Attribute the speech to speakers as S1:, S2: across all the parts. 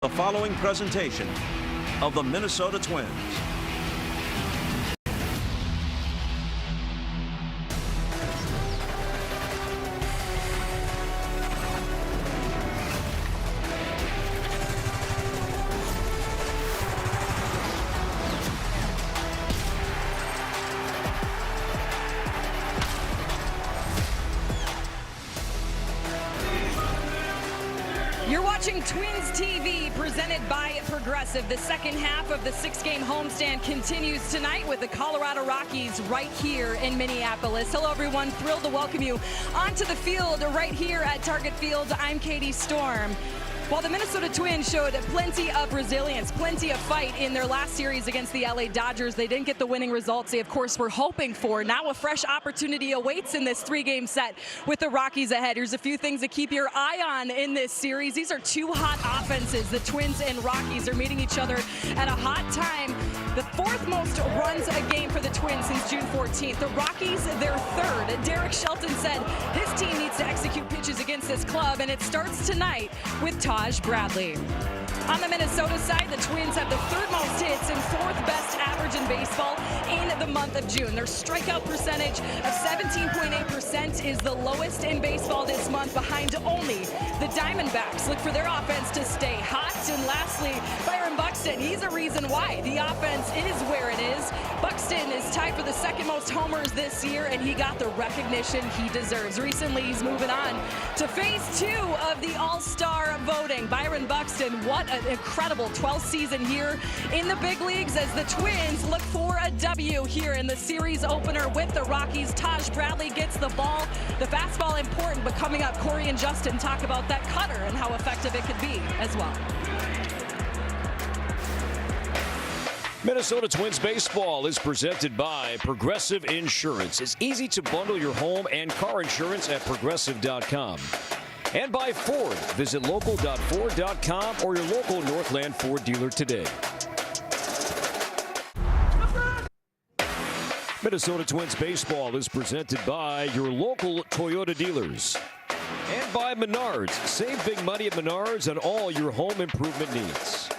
S1: The following presentation of the Minnesota Twins.
S2: You're watching Twins TV presented by Progressive. The second half of the six-game homestand continues tonight with the Colorado Rockies right here in Minneapolis. Hello, everyone. Thrilled to welcome you onto the field right here at Target Field. I'm Katie Storm. While the Minnesota Twins showed plenty of resilience, plenty of fight in their last series against the LA Dodgers, they didn't get the winning results they, of course, were hoping for. Now a fresh opportunity awaits in this three-game set with the Rockies ahead. Here's a few things to keep your eye on in this series. These are two hot offenses. The Twins and Rockies are meeting each other at a hot time. The fourth most runs a game for the Twins since June 14th. The Rockies, their third. Derek Shelton said his team needs to execute pitches against this club, and it starts tonight with Taj Bradley. On the Minnesota side, the Twins have the third most hits and fourth best average in baseball in the month of June. Their strikeout percentage of 17.8% is the lowest in baseball this month, behind only the Diamondbacks. Look for their offense to stay hot. And lastly, Byron Buxton, he's a reason why the offense is where it is. Buxton is tied for the second most homers this year, and he got the recognition he deserves. Recently, he's moving on to phase 2 of the All-Star voting. Byron Buxton, what an incredible 12th season here in the big leagues as the Twins look for a W here in the series opener with the Rockies. Taj Bradley gets the ball. The fastball important, but coming up, Corey and Justin talk about that cutter and how effective it could be as well.
S3: Minnesota Twins baseball is presented by Progressive Insurance. It's easy to bundle your home and car insurance at progressive.com. And by Ford. Visit local.ford.com or your local Northland Ford dealer today. Minnesota Twins baseball is presented by your local Toyota dealers. And by Menards. Save big money at Menards on all your home improvement needs.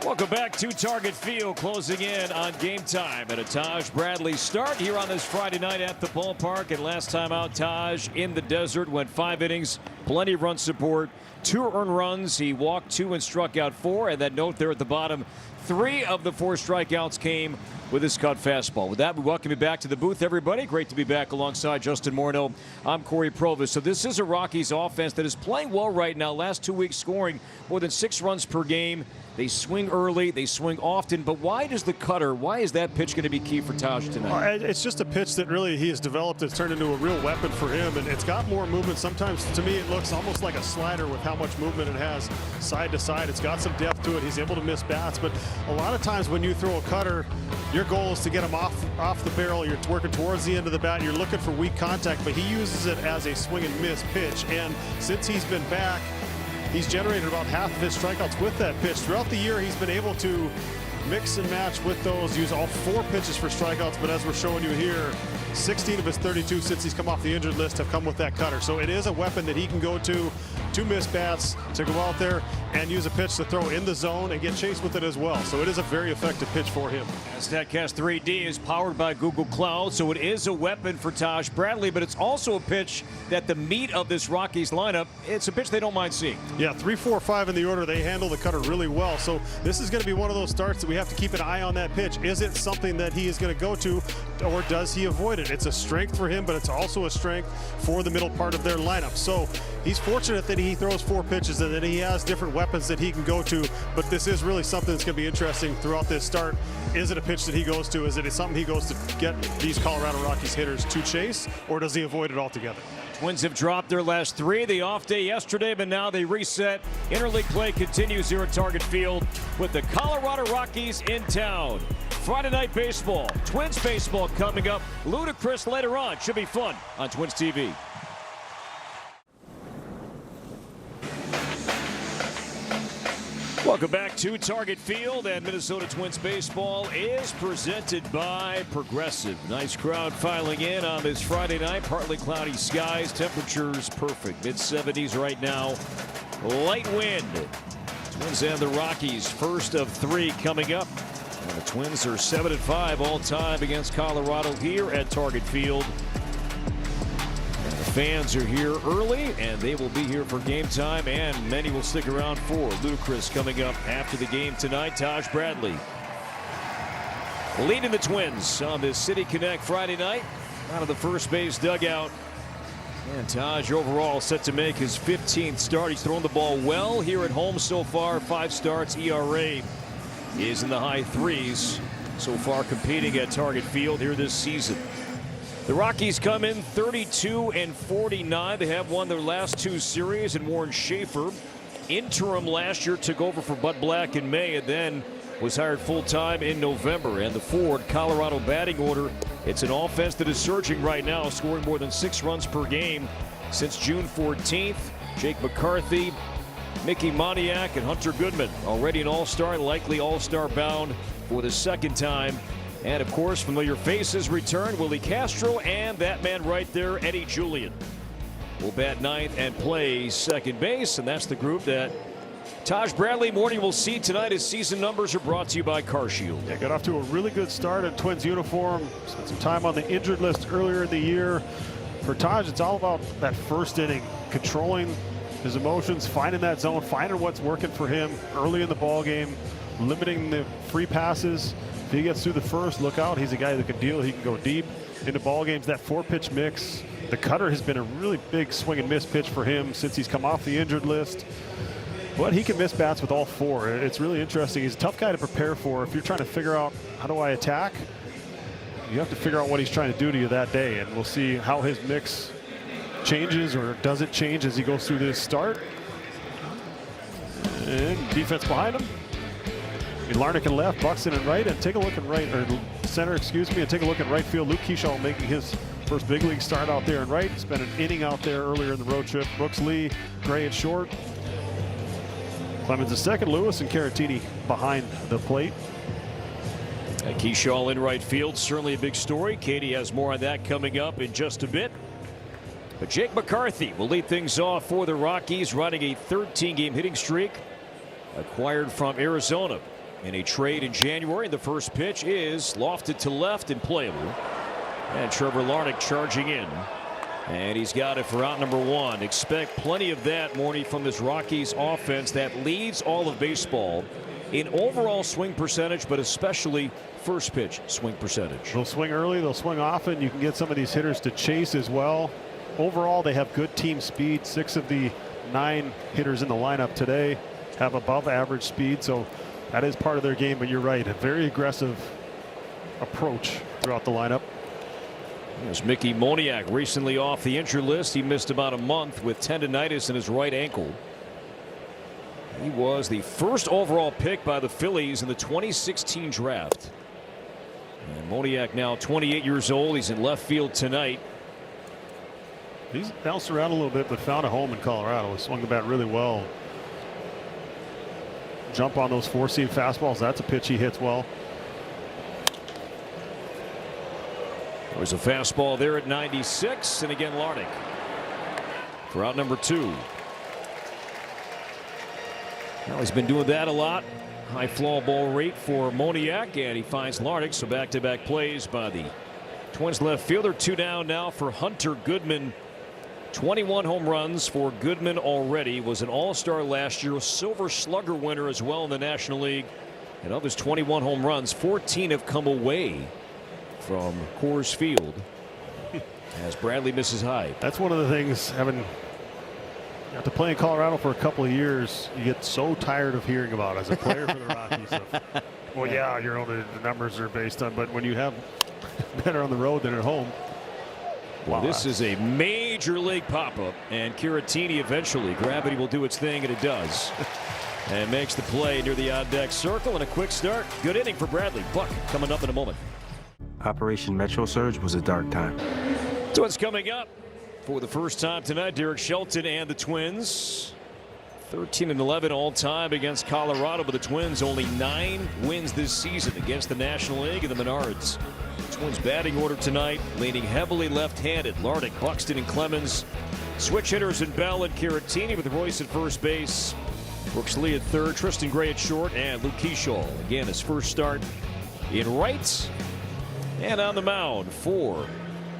S3: Welcome back to Target Field, closing in on game time and a Taj Bradley start here on this Friday night at the ballpark. And last time out, Taj in the desert went 5 innings, plenty of run support, 2 earned runs. He walked 2 and struck out 4. And that note there at the bottom, 3 of the 4 strikeouts came with his cut fastball. With that, we welcome you back to the booth, everybody. Great to be back alongside Justin Morneau. I'm Corey Provis. So this is a Rockies offense that is playing well right now. Last 2 weeks scoring more than 6 runs per game. They swing early, they swing often, but why does the cutter, why is that pitch going to be key for Taj tonight?
S4: It's just a pitch that really he has developed. It's turned into a real weapon for him, and it's got more movement. Sometimes, to me, it looks almost like a slider with how much movement it has side to side. It's got some depth to it. He's able to miss bats, but a lot of times when you throw a cutter, your goal is to get him off the barrel. You're working towards the end of the bat. You're looking for weak contact, but he uses it as a swing and miss pitch, and since he's been back, he's generated about half of his strikeouts with that pitch. Throughout the year, he's been able to mix and match with those, use all 4 pitches for strikeouts, but as we're showing you here, 16 of his 32 since he's come off the injured list have come with that cutter. So it is a weapon that he can go to miss bats, to go out there and use a pitch to throw in the zone and get chased with it as well. So it is a very effective pitch for him.
S3: StatCast 3D is powered by Google Cloud, so it is a weapon for Taj Bradley, but it's also a pitch that the meat of this Rockies lineup, it's a pitch they don't mind seeing.
S4: Yeah, 3, 4, 5 in the order. They handle the cutter really well. So this is going to be one of those starts that we have to keep an eye on that pitch. Is it something that he is going to go to, or does he avoid it? It's a strength for him, but it's also a strength for the middle part of their lineup. So he's fortunate that he throws 4 pitches and that he has different weapons that he can go to, but this is really something that's going to be interesting throughout this start. Is it a pitch that he goes to? Is it something he goes to get these Colorado Rockies hitters to chase, or does he avoid it altogether?
S3: Twins have dropped their last 3. The off day yesterday, but now they reset. Interleague play continues here at Target Field with the Colorado Rockies in town. Friday night baseball, Twins baseball coming up. Ludicrous later on. Should be fun on Twins TV. Welcome back to Target Field, and Minnesota Twins baseball is presented by Progressive. Nice crowd filing in on this Friday night. Partly cloudy skies, temperatures perfect. Mid-70s right now. light wind. Twins and the Rockies, first of 3 coming up. And the Twins are 7-5 all time against Colorado here at Target Field. And the fans are here early, and they will be here for game time, and many will stick around for Ludacris coming up after the game tonight. Taj Bradley leading the Twins on this City Connect Friday night out of the first base dugout. And Taj overall set to make his 15th start. He's thrown the ball well here at home so far. 5 starts. ERA is in the high 3s so far competing at Target Field here this season. The Rockies come in 32-49. They have won their last 2 series, and Warren Schaefer, interim last year, took over for Bud Black in May and then was hired full-time in November. And the forward Colorado batting order, it's an offense that is surging right now, scoring more than 6 runs per game since June 14th. Jake McCarthy, Mickey Moniak, and Hunter Goodman already an all-star, likely all-star bound for the 2nd time. And of course, familiar faces return. Willie Castro and that man right there, Eddie Julian, will bat 9th and play second base. And that's the group that Taj Bradley morning will see tonight. His season numbers are brought to you by CarShield.
S4: Yeah, got off to a really good start in Twins uniform. Spent some time on the injured list earlier in the year. For Taj, it's all about that first inning, controlling his emotions, finding that zone, finding what's working for him early in the ball game, limiting the free passes. If he gets through the first, look out. He's a guy that can deal. He can go deep into ball games. That 4-pitch mix. The cutter has been a really big swing and miss pitch for him since he's come off the injured list. But he can miss bats with all 4. It's really interesting. He's a tough guy to prepare for. If you're trying to figure out how do I attack, you have to figure out what he's trying to do to you that day. And we'll see how his mix changes or does it change as he goes through this start. And defense behind him. Larnick in left, Buxton in right, and take a look in right, or center, excuse me, and take a look at right field. Luke Keyshaw making his first big league start out there in right. Spent an inning out there earlier in the road trip. Brooks Lee, Gray at short. Clemens at second, Lewis and Caratini behind the plate.
S3: And Keyshaw in right field, certainly a big story. Katie has more on that coming up in just a bit. But Jake McCarthy will lead things off for the Rockies, running a 13-game hitting streak, acquired from Arizona in a trade in January. The first pitch is lofted to left and playable. And Trevor Larnach charging in. And he's got it for out number 1. Expect plenty of that morning from this Rockies offense that leads all of baseball in overall swing percentage, but especially first pitch swing percentage.
S4: They'll swing early, they'll swing often. You can get some of these hitters to chase as well. Overall, they have good team speed. 6 of the 9 hitters in the lineup today have above average speed, so that is part of their game. But you're right, a very aggressive approach throughout the lineup.
S3: There's Mickey Moniak, recently off the injured list. He missed about a month with tendonitis in his right ankle. He was the first overall pick by the Phillies in the 2016 draft. And Moniak now 28 years old. He's in left field tonight.
S4: He's bounced around a little bit, but found a home in Colorado. He swung the bat really well. Jump on those 4-seam fastballs. That's a pitch he hits well.
S3: There's a fastball there at 96, and again Larnach for out number 2. Well, he's been doing that a lot. High fly ball rate for Moniak, and he finds Larnach. So back-to-back plays by the Twins left fielder. 2 down now for Hunter Goodman. 21 home runs for Goodman already. Was an all-star last year, Silver Slugger winner as well in the National League. And of his 21 home runs, 14 have come away from Coors Field as Bradley misses high.
S4: That's one of the things, after playing Colorado for a couple of years, you get so tired of hearing about as a player for the Rockies. Well, yeah, your own the numbers are based on, but when you have better on the road than at home.
S3: Well, this is a major league pop-up, and Caratini eventually, gravity will do its thing, and it does. And makes the play near the on-deck circle, and a quick start. Good inning for Bradley. Buck coming up in a moment.
S5: Operation Metro Surge was a dark time.
S3: Twins coming up for the first time tonight. Derek Shelton and the Twins 13-11 all time against Colorado, but the Twins only 9 wins this season against the National League and the Menards. Twins batting order tonight leaning heavily left-handed. Larnach, Buxton, and Clemens Switch hitters in Bell and Caratini with Royce at first base. Brooks Lee at third, Tristan Gray at short, and Luke Keeschall. Again, his first start in right. And on the mound for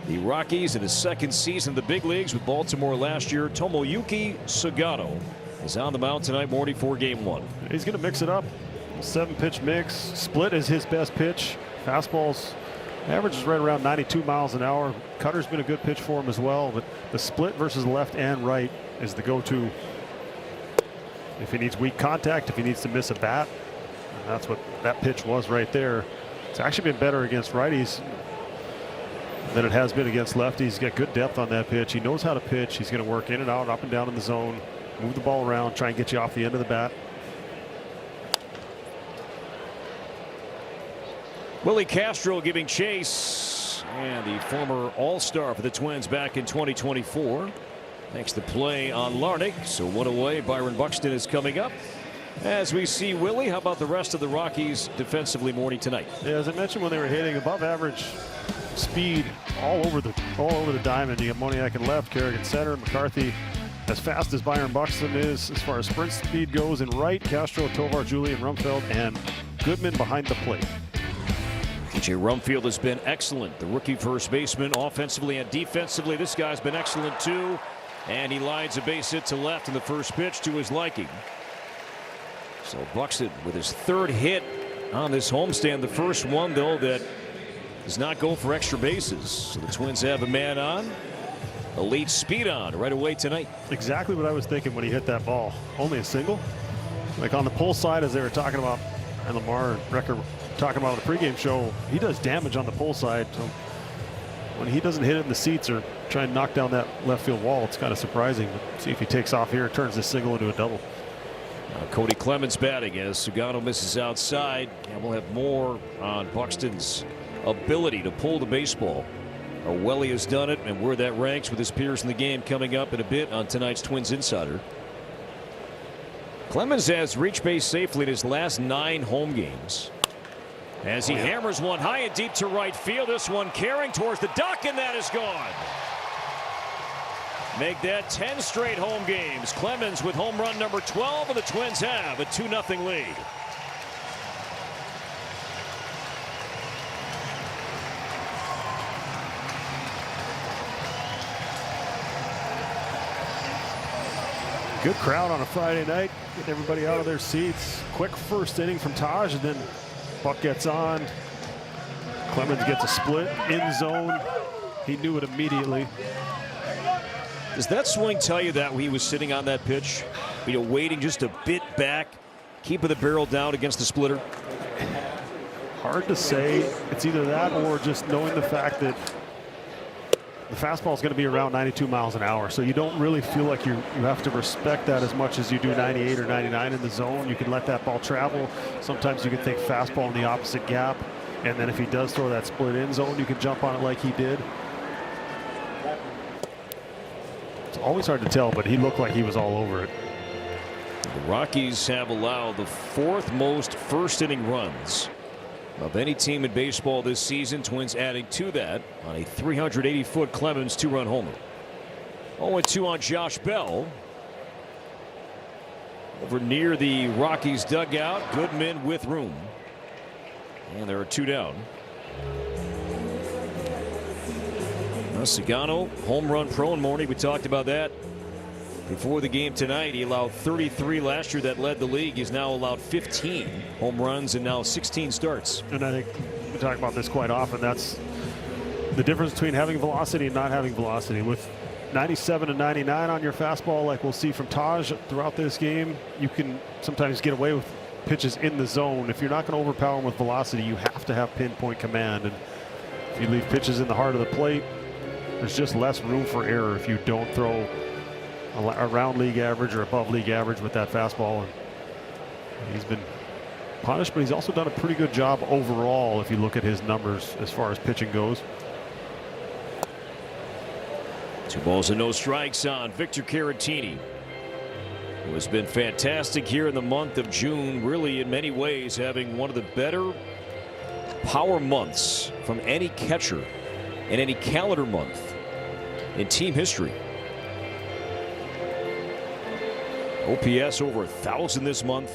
S3: the Rockies in his second season in the big leagues with Baltimore last year, Tomoyuki Sugano is on the mound tonight morning for game 1.
S4: He's going to mix it up. 7-pitch mix. Split is his best pitch. Fastball's average is right around 92 miles an hour. Cutter's been a good pitch for him as well, but the split versus left and right is the go-to. If he needs weak contact, if he needs to miss a bat, and that's what that pitch was right there. It's actually been better against righties than it has been against lefties. He's got good depth on that pitch. He knows how to pitch. He's going to work in and out, up and down in the zone, move the ball around, try and get you off the end of the bat.
S3: Willie Castro giving chase, and the former All-Star for the Twins back in 2024 makes the play on Larnach. So one away. Byron Buxton is coming up. As we see Willie, how about the rest of the Rockies defensively morning tonight?
S4: Yeah, as I mentioned, when they were hitting above average speed all over the diamond. You have Moniak in left, Kerrigan center, McCarthy as fast as Byron Buxton is as far as sprint speed goes in right. Castro, Tovar, Julian, Rumfeld, and Goodman behind the plate.
S3: KJ Rumfield has been excellent. The rookie first baseman, offensively and defensively. This guy's been excellent too. And he lines a base hit to left in the first pitch to his liking. So Buxton with his third hit on this homestand. The first one, though, that does not go for extra bases. So the Twins have a man on. A lead speed on right away tonight.
S4: Exactly what I was thinking when he hit that ball. Only a single. Like on the pull side, as they were talking about, and Lamar and Recker talking about on the pregame show, he does damage on the pull side. So when he doesn't hit it in the seats or try and knock down that left field wall, it's kind of surprising. But see if he takes off here, turns this single into a double.
S3: Cody Clemens batting as Sugano misses outside, and we'll have more on Buxton's ability to pull the baseball, or well he has done it, and where that ranks with his peers in the game coming up in a bit on tonight's Twins Insider. Clemens has reached base safely in his last 9 home games. As he hammers one high and deep to right field, this one carrying towards the duck, and that is gone. Make that 10 straight home games. Clemens with home run number 12, and the Twins have a 2-0 lead.
S4: Good crowd on a Friday night, getting everybody out of their seats. Quick first inning from Taj, and then Buck gets on. Clemens gets a split in zone. He knew it immediately.
S3: Does that swing tell you that he was sitting on that pitch, waiting just a bit back, keeping the barrel down against the splitter?
S4: Hard to say. It's either that or just knowing the fact that the fastball is going to be around 92 miles an hour. So you don't really feel like you have to respect that as much as you do 98 or 99 in the zone. You can let that ball travel. Sometimes you can think fastball in the opposite gap. And then if he does throw that split in zone, you can jump on it like he did. It's always hard to tell, but he looked like he was all over it.
S3: The Rockies have allowed the 4th most first inning runs of any team in baseball this season. Twins adding to that on a 380-foot Clemens 2-run homer. 0-2 on Josh Bell. Over near the Rockies dugout, Goodman with room. And there are 2 down. Sugano, home run prone morning. We talked about that before the game tonight. He allowed 33 last year. That led the league. He's now allowed 15 home runs and now 16 starts.
S4: And I think we talk about this quite often. That's the difference between having velocity and not having velocity. With 97 and 99 on your fastball, like we'll see from Taj throughout this game, you can sometimes get away with pitches in the zone. If you're not going to overpower them with velocity, you have to have pinpoint command. And if you leave pitches in the heart of the plate, there's just less room for error if you don't throw around league average or above league average with that fastball. And he's been punished, but he's also done a pretty good job overall if you look at his numbers as far as pitching goes.
S3: 2 balls and no strikes on Victor Caratini, who has been fantastic here in the month of June, really in many ways having one of the better power months from any catcher in any calendar month in team history. OPS over 1,000 this month.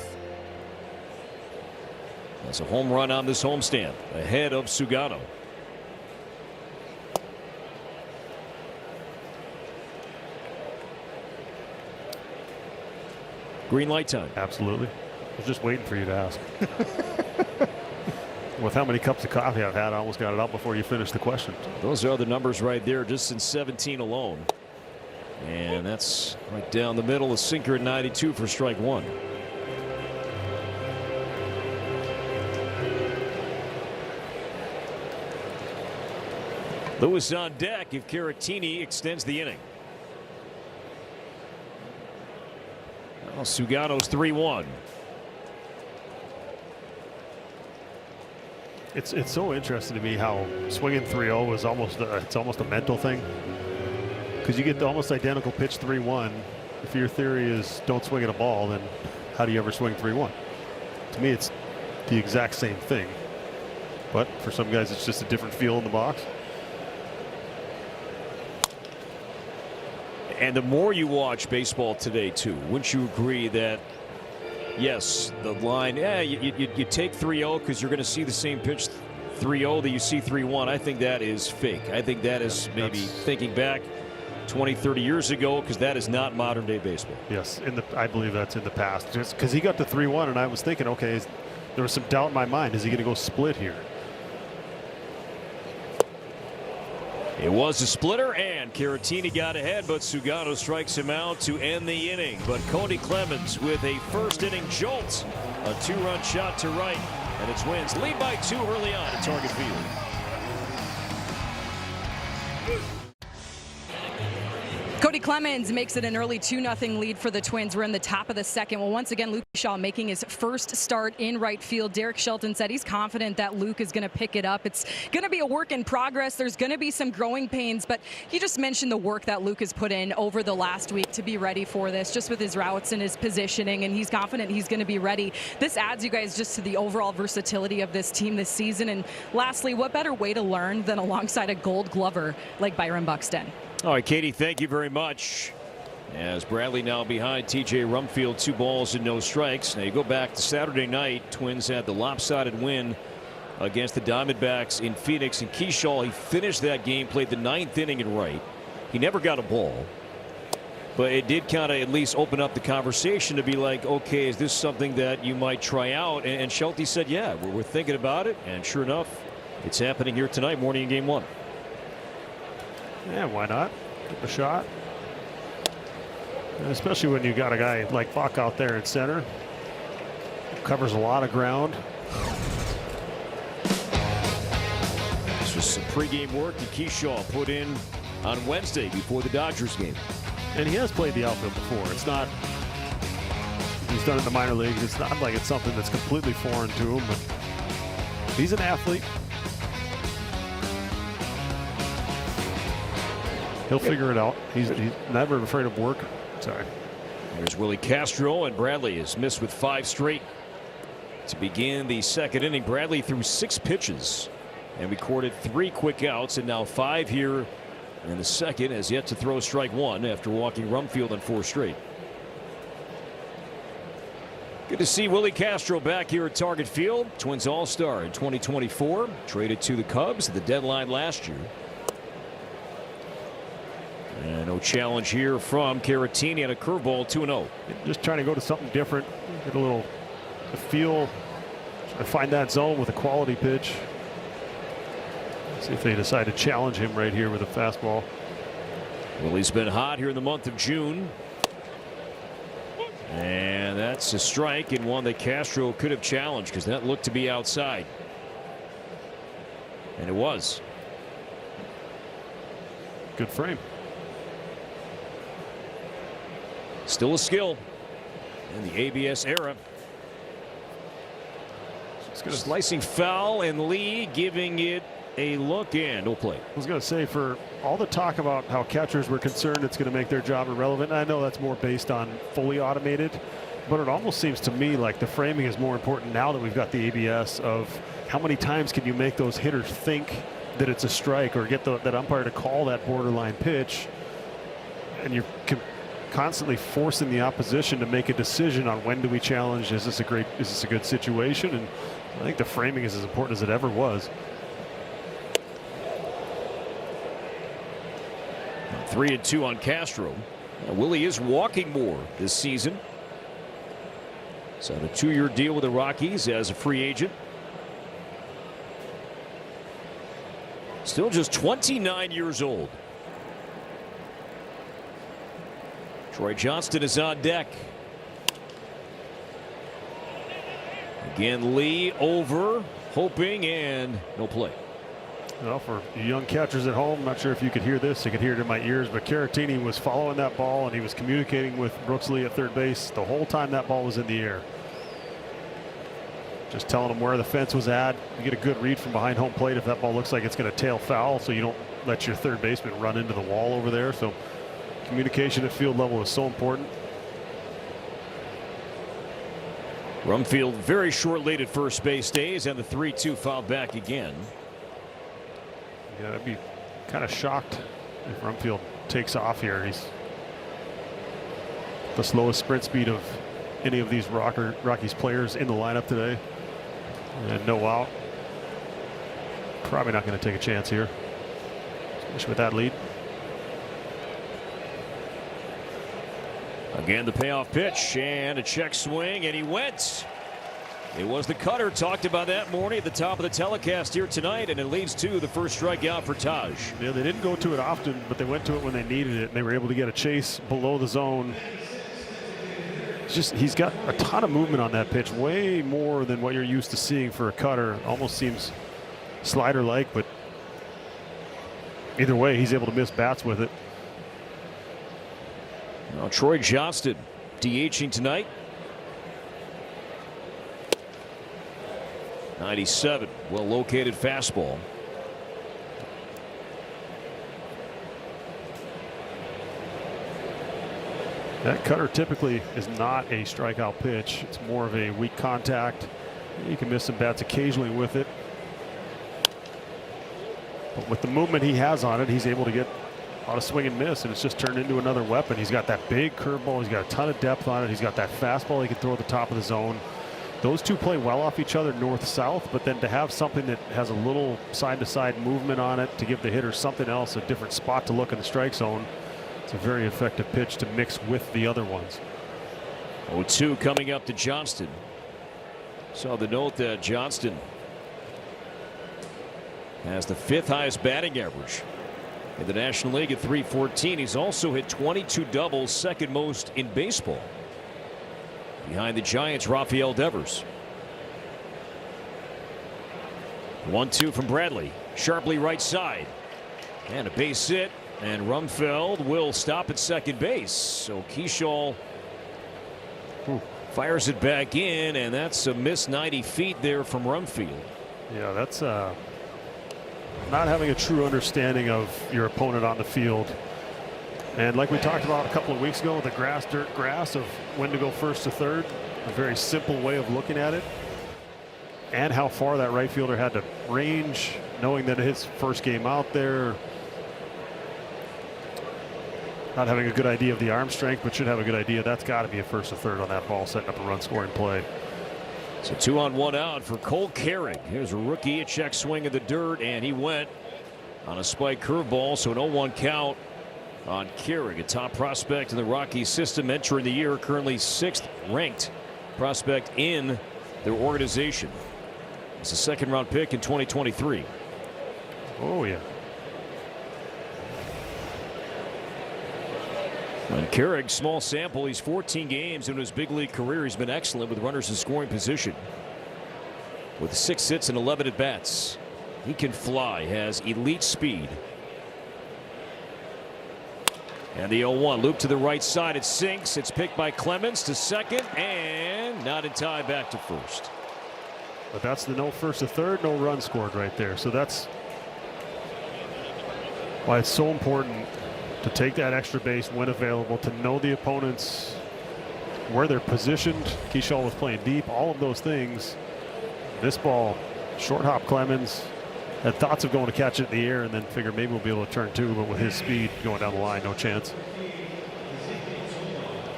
S3: That's a home run on this homestand, ahead of Sugano. Green light time.
S4: Absolutely. I was just waiting for you to ask. With how many cups of coffee I've had, I almost got it out before you finished the question.
S3: Those are the numbers right there, just in 17 alone. And that's right down the middle. A sinker at 92 for strike one. Lewis on deck if Caratini extends the inning. Well, Sugano's 3-1.
S4: It's so interesting to me how swinging 3-0 is almost a mental thing, because you get the almost identical pitch 3-1. If your theory is don't swing at a ball, then how do you ever swing 3-1? To me, it's the exact same thing, but for some guys it's just a different feel in the box.
S3: And the more you watch baseball today, too, wouldn't you agree that, yes, the line, you take 3-0 because you're going to see the same pitch 3-0 that you see 3-1. I think that is fake. I think that is maybe thinking back 20, 30 years ago, because that is not modern day baseball.
S4: Yes, I believe that's in the past. Just because he got to 3-1, and I was thinking, okay, there was some doubt in my mind. Is he going to go split here?
S3: It was a splitter, and Caratini got ahead, but Sugano strikes him out to end the inning. But Cody Clemens with a first inning jolt, a 2-run shot to right, and its Twins lead by 2 early on at Target Field.
S2: Cody Clemens makes it an early 2-0 lead for the Twins. We're in the top of the second. Well, once again, Luke Shaw making his first start in right field. Derek Shelton said he's confident that Luke is going to pick it up. It's going to be a work in progress. There's going to be some growing pains, but he just mentioned the work that Luke has put in over the last week to be ready for this, just with his routes and his positioning, and he's confident he's going to be ready. This adds, you guys, just to the overall versatility of this team this season. And lastly, what better way to learn than alongside a Gold Glover like Byron Buxton?
S3: All right, Katie, thank you very much. As Bradley now behind TJ Rumfield, 2 balls and no strikes. Now you go back to Saturday night. Twins had the lopsided win against the Diamondbacks in Phoenix. And Keyshaw, he finished that game, played the 9th inning in right. He never got a ball, but it did kind of at least open up the conversation to be like, okay, is this something that you might try out? And Shelty said, yeah, we're thinking about it. And sure enough, it's happening here tonight, morning in game 1.
S4: Yeah, why not? Give it a shot. And especially when you got a guy like Buck out there in center. Covers a lot of ground.
S3: It's just some pregame work that Keyshaw put in on Wednesday before the Dodgers game.
S4: And he has played the outfield before. It's not, he's done it in the minor leagues. It's not like it's something that's completely foreign to him, but he's an athlete. He'll figure it out. He's never afraid of work. Sorry.
S3: There's Willie Castro, and Bradley is missed with 5 straight to begin the second inning. Bradley threw 6 pitches and recorded 3 quick outs, and now 5 here in the second. Has yet to throw strike 1 after walking Rumfield on 4 straight. Good to see Willie Castro back here at Target Field. Twins All-Star in 2024, traded to the Cubs at the deadline last year. And no challenge here from Caratini on a curveball, 2-0.
S4: Just trying to go to something different, get a little feel, try to find that zone with a quality pitch. See if they decide to challenge him right here with a fastball.
S3: Well, he's been hot here in the month of June. And that's a strike, and one that Castro could have challenged because that looked to be outside. And it was.
S4: Good frame.
S3: Still a skill in the ABS era. Slicing foul, and Lee giving it a look, and no play.
S4: I was going to say, for all the talk about how catchers were concerned it's going to make their job irrelevant, I know that's more based on fully automated, but it almost seems to me like the framing is more important now that we've got the ABS, of how many times can you make those hitters think that it's a strike or get that umpire to call that borderline pitch, and you can constantly forcing the opposition to make a decision on when do we challenge. Is this a good situation? And I think the framing is as important as it ever was.
S3: 3-2 on Castro. Willie is walking more this season. Signed a 2-year deal with the Rockies as a free agent. Still just 29 years old. Troy Johnston is on deck. Again, Lee over, hoping, and no play.
S4: Well, for young catchers at home, not sure if you could hear this. I could hear it in my ears, but Caratini was following that ball and he was communicating with Brooks Lee at third base the whole time that ball was in the air. Just telling him where the fence was at. You get a good read from behind home plate if that ball looks like it's going to tail foul, so you don't let your third baseman run into the wall over there. So communication at field level is so important.
S3: Rumfield very short lead at first base stays, and the 3-2 foul back again.
S4: Yeah, I'd be kind of shocked if Rumfield takes off here. He's the slowest sprint speed of any of these Rockies players in the lineup today. And no out. Probably not going to take a chance here, especially with that lead.
S3: Again, the payoff pitch and a check swing, and he went. It was the cutter. Talked about that morning at the top of the telecast here tonight, and it leads to the first strikeout for Taj.
S4: Yeah, they didn't go to it often, but they went to it when they needed it, and they were able to get a chase below the zone. It's just he's got a ton of movement on that pitch, way more than what you're used to seeing for a cutter. Almost seems slider-like, but either way, he's able to miss bats with it.
S3: Now, Troy Johnston DHing tonight. 97, well located fastball.
S4: That cutter typically is not a strikeout pitch. It's more of a weak contact. You can miss some bats occasionally with it. But with the movement he has on it, he's able to get a lot of swing and miss, and it's just turned into another weapon. He's got that big curveball. He's got a ton of depth on it. He's got that fastball he can throw at the top of the zone. Those two play well off each other north-south, but then to have something that has a little side-to-side movement on it to give the hitter something else, a different spot to look in the strike zone, it's a very effective pitch to mix with the other ones.
S3: 0-2 coming up to Johnston. Saw the note that Johnston has the 5th highest batting average in the National League at .314. He's also hit 22 doubles, second most in baseball, behind the Giants' Rafael Devers. 1-2 from Bradley, sharply right side, and a base hit, and Rumfield will stop at second base. So Keishall fires it back in, and that's a miss 90 feet there from Rumfield.
S4: Yeah, that's not having a true understanding of your opponent on the field. And like we talked about a couple of weeks ago, the grass, dirt, grass of when to go first to third, a very simple way of looking at it, and how far that right fielder had to range, knowing that his first game out there, not having a good idea of the arm strength, but should have a good idea. That's got to be a first to third on that ball, setting up a run scoring play.
S3: So 2 on 1 out for Cole Carrig. Here's a rookie, a check swing in the dirt, and he went on a spike curveball, so an 0-1 count on Carrig, a top prospect in the Rockies system entering the year, currently 6th ranked prospect in their organization. It's a second-round pick in 2023.
S4: Oh, yeah.
S3: And Carrig, small sample, he's 14 games into his big league career. He's been excellent with runners in scoring position. With 6 hits and 11 at bats. He can fly, has elite speed. And the 0-1 loop to the right side. It sinks. It's picked by Clemens to second, and not in time, back to first.
S4: But that's the no first to third, no run scored right there. So that's why it's so important to take that extra base when available, to know the opponents, where they're positioned. Keishall was playing deep, all of those things. This ball, short hop Clemens, had thoughts of going to catch it in the air and then figure maybe we'll be able to turn 2, but with his speed going down the line, no chance.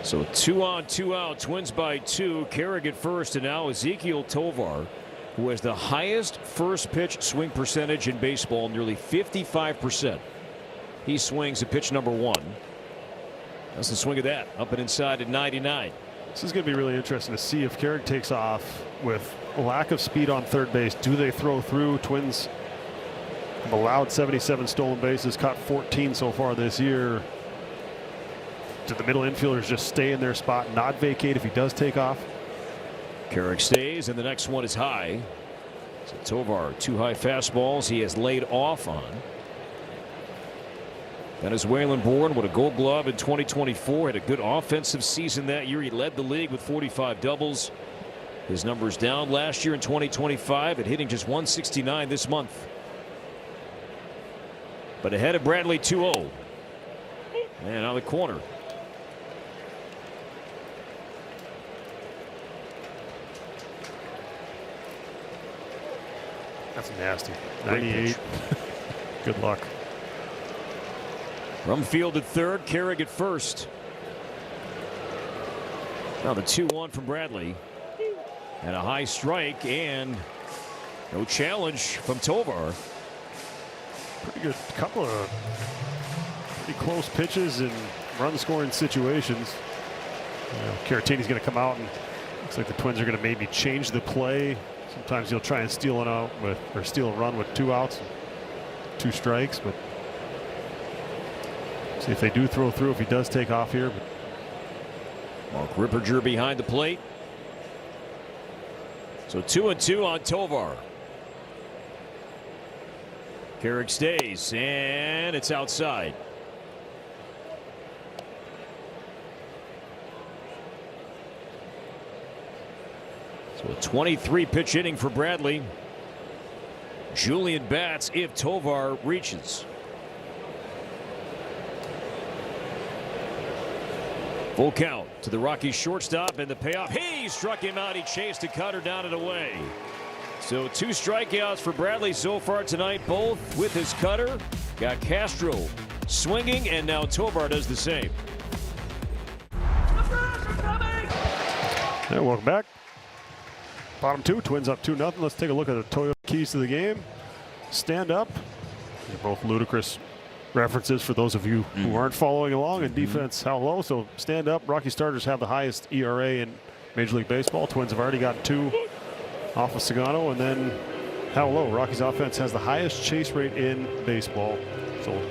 S3: So 2 on, 2 out, Twins by 2. Carrick at first, and now Ezequiel Tovar, who has the highest first pitch swing percentage in baseball, nearly 55%. He swings at pitch number 1. That's the swing of that, up and inside at 99.
S4: This is going to be really interesting to see if Carrick takes off with a lack of speed on third base. Do they throw through? Twins have allowed 77 stolen bases, caught 14 so far this year. Do the middle infielders just stay in their spot, not vacate if he does take off?
S3: Carrick stays, and the next one is high. So Tovar, 2 high fastballs he has laid off on. Venezuelan-born with a Gold Glove in 2024. Had a good offensive season that year. He led the league with 45 doubles. His numbers down last year in 2025 at hitting just 169 this month. But ahead of Bradley 2-0. And on the corner.
S4: That's nasty. 98. Good luck.
S3: Rumfield at third, Carrick at first. Now the 2-1 from Bradley. And a high strike, and no challenge from Tovar.
S4: Pretty good couple of pretty close pitches in run scoring situations. Caratini's going to come out, and looks like the Twins are going to maybe change the play. Sometimes he'll try and steal a run with 2 outs, 2 strikes, but see if they do throw through, if he does take off here.
S3: Mark Ripperger behind the plate. So 2-2 on Tovar. Carrick stays, and it's outside. So a 23-pitch inning for Bradley. Julian bats if Tovar reaches. Full count to the Rockies shortstop, and the payoff. He struck him out. He chased a cutter down and away. So 2 strikeouts for Bradley so far tonight, both with his cutter. Got Castro swinging, and now Tovar does the same.
S4: Yeah, welcome back. Bottom 2, Twins up 2-0. Let's take a look at the Toyota keys to the game. Stand up. They're both ludicrous references for those of you who aren't following along. And defense, how low? So stand up. Rocky starters have the highest ERA in Major League Baseball. Twins have already gotten 2 off of Sagano. And then how low? Rockies offense has the highest chase rate in baseball. So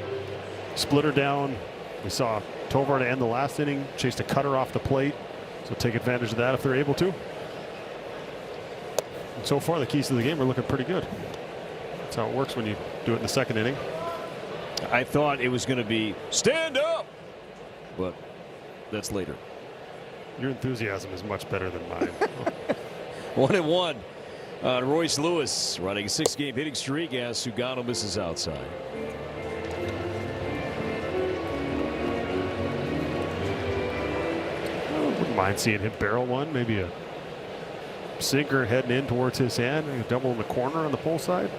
S4: splitter down. We saw Tovar to end the last inning, chased a cutter off the plate. So take advantage of that if they're able to. And so far, the keys to the game are looking pretty good. That's how it works when you do it in the second inning.
S3: I thought it was going to be stand up, but that's later.
S4: Your enthusiasm is much better than mine.
S3: 1-1 on Royce Lewis, running a 6-game hitting streak as Sugano misses outside.
S4: I wouldn't mind seeing him barrel one, maybe a sinker heading in towards his hand, a double in the corner on the pull side.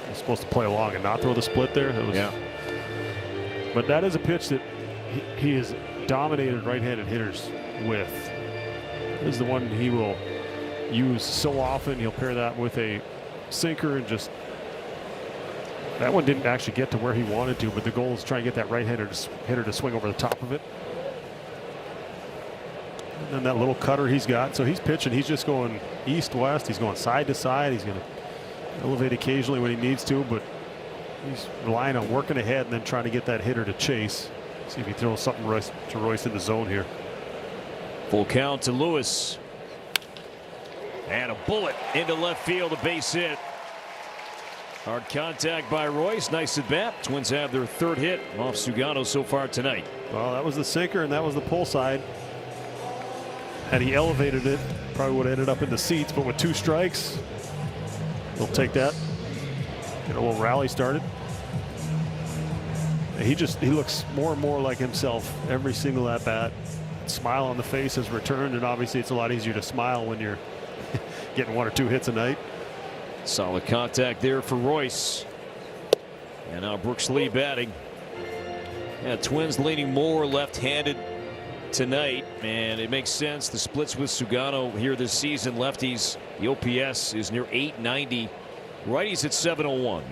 S4: He's supposed to play along and not throw the split there. That was,
S3: yeah.
S4: But that is a pitch that he has dominated right-handed hitters with. This is the one he will use so often. He'll pair that with a sinker, and just that one didn't actually get to where he wanted to, but the goal is try and get that right-handed hitter to swing over the top of it. And then that little cutter he's got. So he's pitching. He's just going east-west. He's going side to side. He's going to elevate occasionally when he needs to, but he's relying on working ahead and then trying to get that hitter to chase. See if he throws something to Royce in the zone here.
S3: Full count to Lewis. And a bullet into left field, a base hit. Hard contact by Royce. Nice at bat. Twins have their 3rd hit off Sugano so far tonight.
S4: Well, that was the sinker and that was the pull side. Had he elevated it, probably would have ended up in the seats, but with 2 strikes, he'll take that. Get a little rally started. He looks more and more like himself every single at bat. Smile on the face has returned, and obviously it's a lot easier to smile when you're getting 1 or 2 hits a night.
S3: Solid contact there for Royce. And now Brooks Lee batting. Yeah, Twins leaning more left-handed tonight, and it makes sense. The splits with Sugano here this season. Lefties, the OPS is near 890. Righties at 701.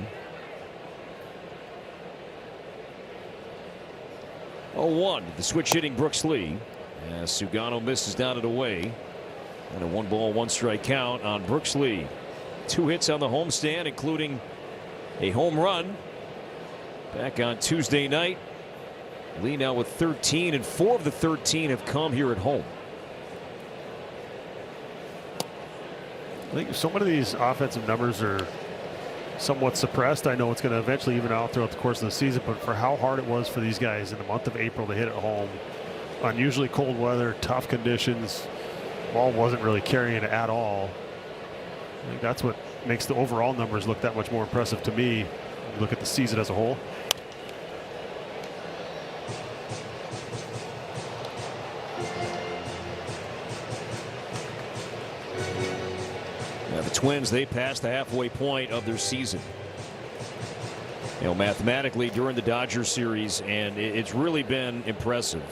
S3: 0-1. The switch hitting Brooks Lee as Sugano misses down and away. And a 1-ball, 1-strike count on Brooks Lee. 2 hits on the homestand, including a home run back on Tuesday night. Lee now with 13, and 4 of the 13 have come here at home.
S4: I think so many of these offensive numbers are somewhat suppressed. I know it's going to eventually even out throughout the course of the season, but for how hard it was for these guys in the month of April to hit at home, unusually cold weather, tough conditions, ball wasn't really carrying it at all. I think that's what makes the overall numbers look that much more impressive to me. You look at the season as a whole.
S3: The Twins, they passed the halfway point of their season. You know, mathematically during the Dodgers series, and it's really been impressive.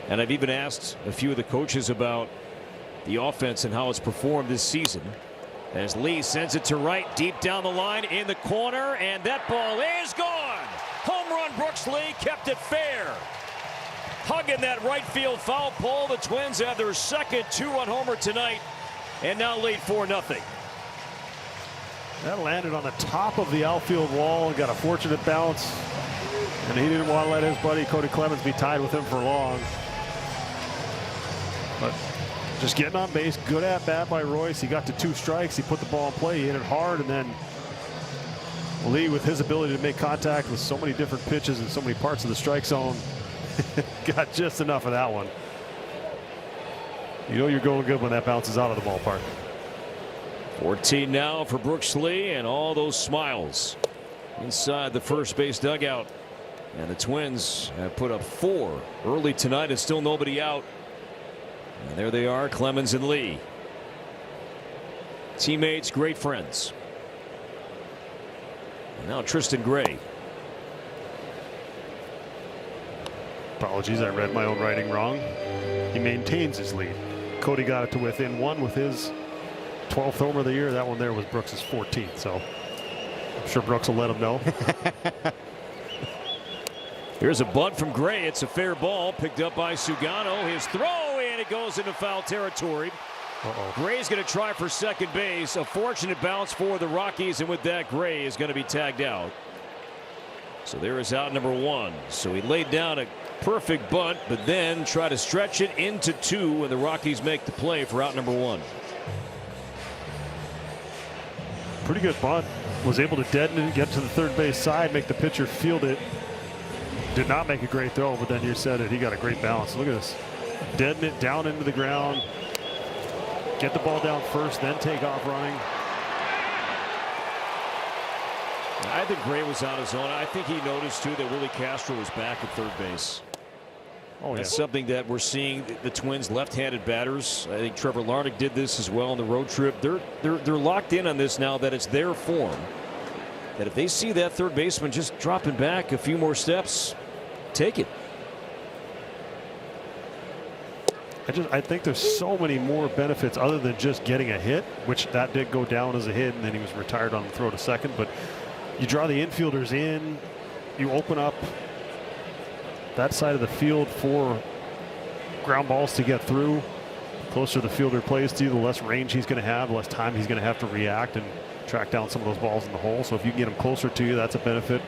S3: And I've even asked a few of the coaches about the offense and how it's performed this season. As Lee sends it to right, deep down the line in the corner, and that ball is gone. Home run, Brooks Lee kept it fair. Hugging that right field foul pole. The Twins have their second 2-run homer tonight, and now lead 4-0.
S4: That landed on the top of the outfield wall and got a fortunate bounce. And he didn't want to let his buddy Cody Clemens be tied with him for long. But just getting on base, good at bat by Royce. He got to 2 strikes. He put the ball in play. He hit it hard, and then Lee, with his ability to make contact with so many different pitches and so many parts of the strike zone, got just enough of that one. You know you're going good when that bounces out of the ballpark.
S3: 14 now for Brooks Lee, and all those smiles inside the first base dugout. And the Twins have put up 4 early tonight, and still nobody out. And there they are, Clemens and Lee. Teammates, great friends. And now Tristan Gray.
S4: Apologies, I read my own writing wrong. He maintains his lead. Cody got it to within 1 with his 12th homer of the year. That one there was Brooks's 14th, so I'm sure Brooks will let him know.
S3: Here's a bunt from Gray. It's a fair ball picked up by Sugano. His throw, and it goes into foul territory. Gray's going to try for second base. A fortunate bounce for the Rockies, and with that, Gray is going to be tagged out. So there is out number 1. So he laid down a perfect bunt, but then try to stretch it into 2, and the Rockies make the play for out number 1.
S4: Pretty good bunt. Was able to deaden it, get to the third base side, make the pitcher field it. Did not make a great throw, but then you said it. He got a great bounce. Look at this. Deaden it down into the ground. Get the ball down first, then take off running.
S3: I think Gray was on his own. I think he noticed too that Willie Castro was back at third base.
S4: Oh,
S3: that's something that we're seeing. The Twins left-handed batters. I think Trevor Larnach did this as well on the road trip. They're locked in on this now that it's their form. That if they see that third baseman just dropping back a few more steps, take it.
S4: I think there's so many more benefits other than just getting a hit, which that did go down as a hit, and then he was retired on the throw to second. But you draw the infielders in, you open up that side of the field for ground balls to get through. The closer the fielder plays to you, the less range he's going to have, the less time he's going to have to react and track down some of those balls in the hole. So if you can get him closer to you, that's a benefit.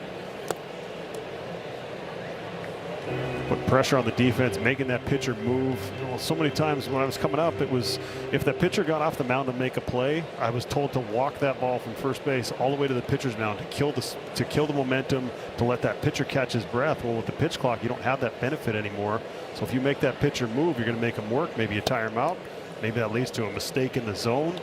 S4: Put pressure on the defense, making that pitcher move. Well, so many times when I was coming up, it was if the pitcher got off the mound to make a play, I was told to walk that ball from first base all the way to the pitcher's mound to kill the momentum, to let that pitcher catch his breath. Well, with the pitch clock, you don't have that benefit anymore. So if you make that pitcher move, you're going to make him work. Maybe you tire him out. Maybe that leads to a mistake in the zone.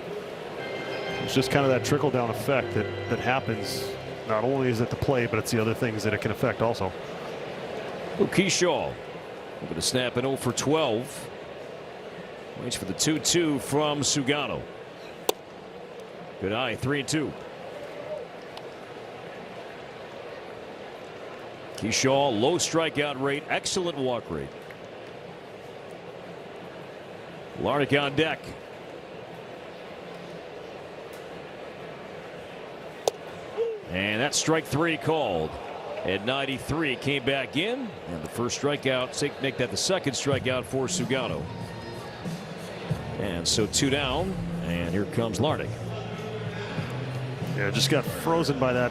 S4: It's just kind of that trickle down effect that happens. Not only is it the play, but it's the other things that it can affect also.
S3: Keyshaw going to snap an 0 for 12. Waits for the 2-2 from Sugano. Good eye, 3-2. Keyshaw, low strikeout rate, excellent walk rate. Larnach on deck. And that's strike 3 called. At 93, came back in, and the first strikeout, make that the second strikeout for Sugano. And so 2 down, and here comes Larnach.
S4: Yeah, just got frozen by that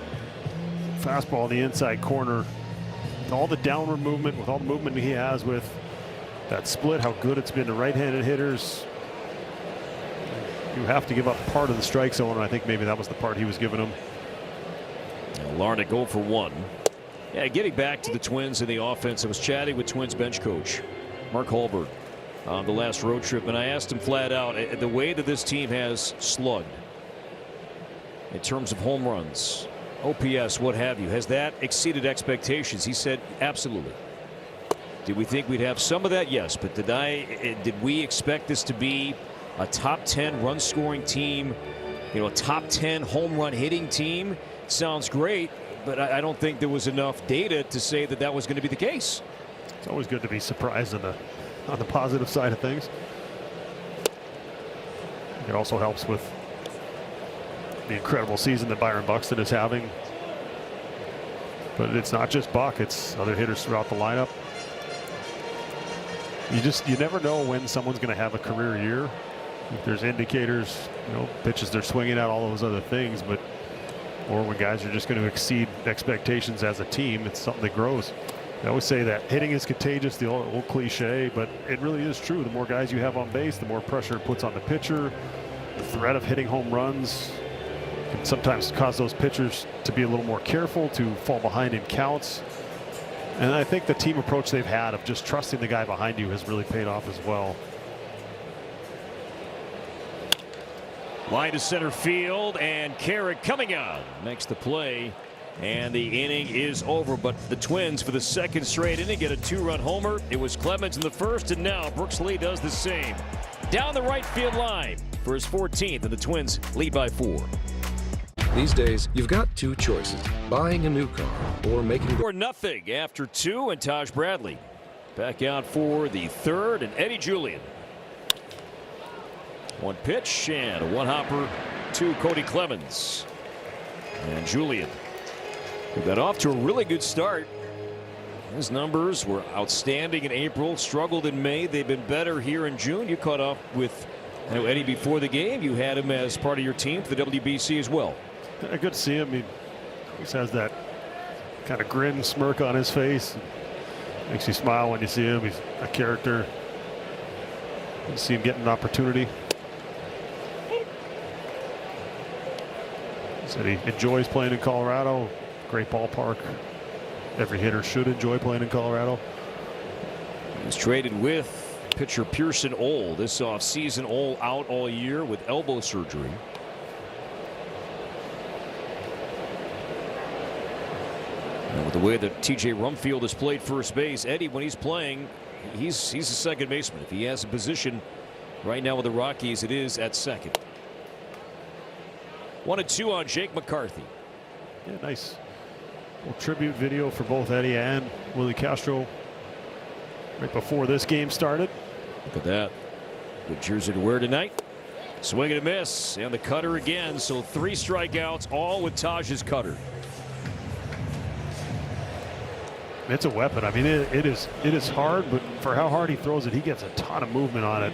S4: fastball in the inside corner. With all the downward movement, with all the movement he has with that split, how good it's been to right-handed hitters. You have to give up part of the strike zone, and I think maybe that was the part he was giving him.
S3: Larnach 0 for 1. Yeah, getting back to the Twins in the offense, I was chatting with Twins bench coach Mark Holberg on the last road trip, and I asked him flat out, the way that this team has slugged in terms of home runs, OPS, what have you, has that exceeded expectations? He said absolutely. Did we think we'd have some of that? Yes, but did we expect this to be a top 10 run scoring team, a top 10 home run hitting team? Sounds great, but I don't think there was enough data to say that that was going to be the case.
S4: It's always good to be surprised on the positive side of things. It also helps with the incredible season that Byron Buxton is having. But it's not just Buck, it's other hitters throughout the lineup. You never know when someone's going to have a career year. If there's indicators, pitches they're swinging at, all those other things, or when guys are just going to exceed expectations as a team, it's something that grows. I always say that hitting is contagious, the old cliche, but it really is true. The more guys you have on base, the more pressure it puts on the pitcher. The threat of hitting home runs can sometimes cause those pitchers to be a little more careful, to fall behind in counts. And I think the team approach they've had of just trusting the guy behind you has really paid off as well.
S3: Line to center field, and Carrick coming on makes the play, and the inning is over. But the Twins, for the second straight inning, get a 2-run homer. It was Clemens in the first, and now Brooks Lee does the same down the right field line for his 14th, and the Twins lead by 4.
S6: These days, you've got 2 choices: buying a new car or making
S3: for nothing after 2, and Taj Bradley back out for the third, and Eddie Julian. 1 pitch and a 1-hopper to Cody Clemens. And Julian, who got off to a really good start. His numbers were outstanding in April, struggled in May. They've been better here in June. You caught up with Eddie before the game. You had him as part of your team for the WBC as well.
S4: Good to see him. He always has that kind of grin, smirk on his face. Makes you smile when you see him. He's a character. You see him getting an opportunity. He said he enjoys playing in Colorado. Great ballpark. Every hitter should enjoy playing in Colorado.
S3: He's traded with pitcher Pearson Ole this offseason. Ole out all year with elbow surgery. And with the way that TJ Rumfield has played first base, Eddie, when he's playing, he's a second baseman. If he has a position right now with the Rockies, it is at second. 1-2 on Jake McCarthy.
S4: Yeah, nice little tribute video for both Eddie and Willie Castro right before this game started.
S3: Look at that. Good jersey to wear tonight. Swing and a miss, and the cutter again. So 3 strikeouts, all with Taj's cutter.
S4: It's a weapon. I mean, it is hard, but for how hard he throws it, he gets a ton of movement on it.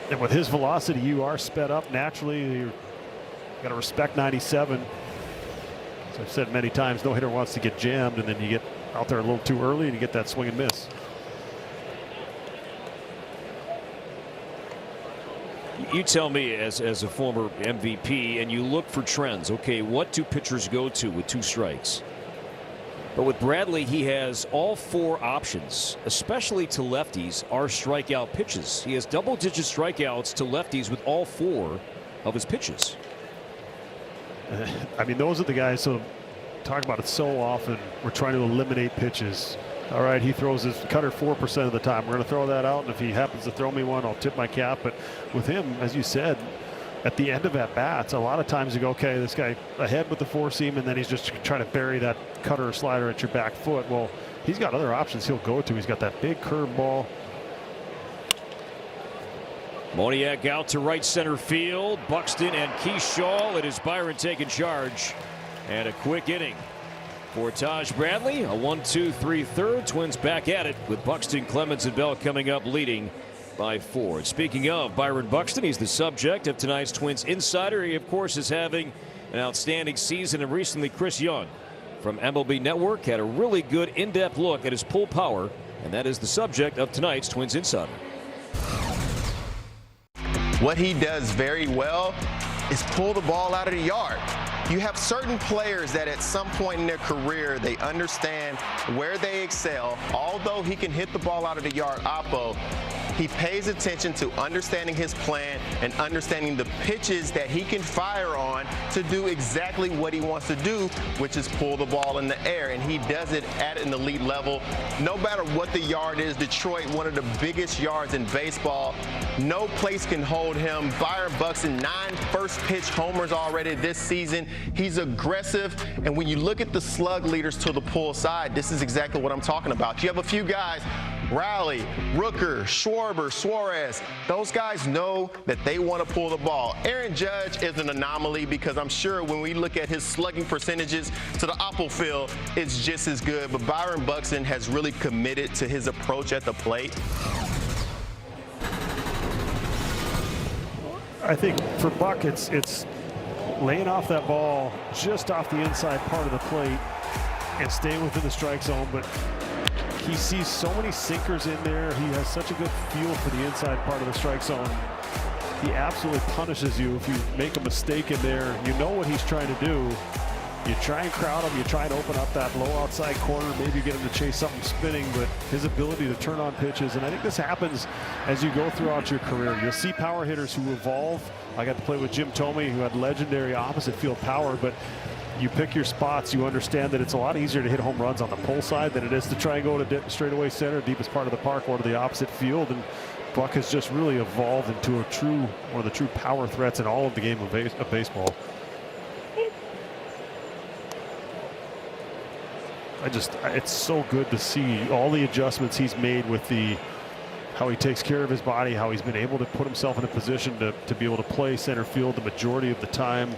S4: And with his velocity, you are sped up naturally. You got to respect 97. As I've said many times, no hitter wants to get jammed, and then you get out there a little too early and you get that swing and miss.
S3: You tell me, as a former MVP, and you look for trends. Okay, what do pitchers go to with 2 strikes? But with Bradley, he has all 4 options, especially to lefties, are strikeout pitches. He has double-digit strikeouts to lefties with all 4 of his pitches.
S4: I mean, those are the guys. So talk about it so often. We're trying to eliminate pitches. All right, he throws his cutter 4% of the time. We're going to throw that out, and if he happens to throw me one, I'll tip my cap. But with him, as you said, at the end of at-bats, a lot of times you go, okay, this guy ahead with the four seam, and then he's just trying to bury that cutter or slider at your back foot. Well, he's got other options he'll go to. He's got that big curve ball.
S3: Moniak out to right center field. Buxton and Keyshaw. It is Byron taking charge. And a quick inning for Taj Bradley. A 1-2-3 third. Twins back at it with Buxton, Clemens, and Bell coming up leading by 4. And speaking of Byron Buxton, he's the subject of tonight's Twins Insider. He, of course, is having an outstanding season. And recently, Chris Young from MLB Network had a really good in-depth look at his pull power. And that is the subject of tonight's Twins Insider.
S7: What he does very well is pull the ball out of the yard. You have certain players that at some point in their career, they understand where they excel. Although he can hit the ball out of the yard, Oppo, he pays attention to understanding his plan and understanding the pitches that he can fire on to do exactly what he wants to do, which is pull the ball in the air. And he does it at an elite level. No matter what the yard is, Detroit, one of the biggest yards in baseball. No place can hold him. Byron Buxton, 9 first pitch homers already this season. He's aggressive. And when you look at the slug leaders to the pull side, this is exactly what I'm talking about. You have a few guys, Rowley, Rooker, Schwarber, Suarez. Those guys know that they want to pull the ball. Aaron Judge is an anomaly because I'm sure when we look at his slugging percentages to the Oppo field, it's just as good. But Byron Buxton has really committed to his approach at the plate.
S4: I think for Buck, it's laying off that ball just off the inside part of the plate and staying within the strike zone. But he sees so many sinkers in there. He has such a good feel for the inside part of the strike zone. He absolutely punishes you if you make a mistake in there. You know what he's trying to do. You try and crowd him. You try and open up that low outside corner. Maybe get him to chase something spinning, but his ability to turn on pitches. And I think this happens as you go throughout your career. You'll see power hitters who evolve. I got to play with Jim Thome, who had legendary opposite field power, but you pick your spots. You understand that it's a lot easier to hit home runs on the pull side than it is to try and go to straightaway center, deepest part of the park, or to the opposite field. And Buck has just really evolved into one of the true power threats in all of the game of baseball. It's so good to see all the adjustments he's made with how he takes care of his body, how he's been able to put himself in a position to be able to play center field the majority of the time.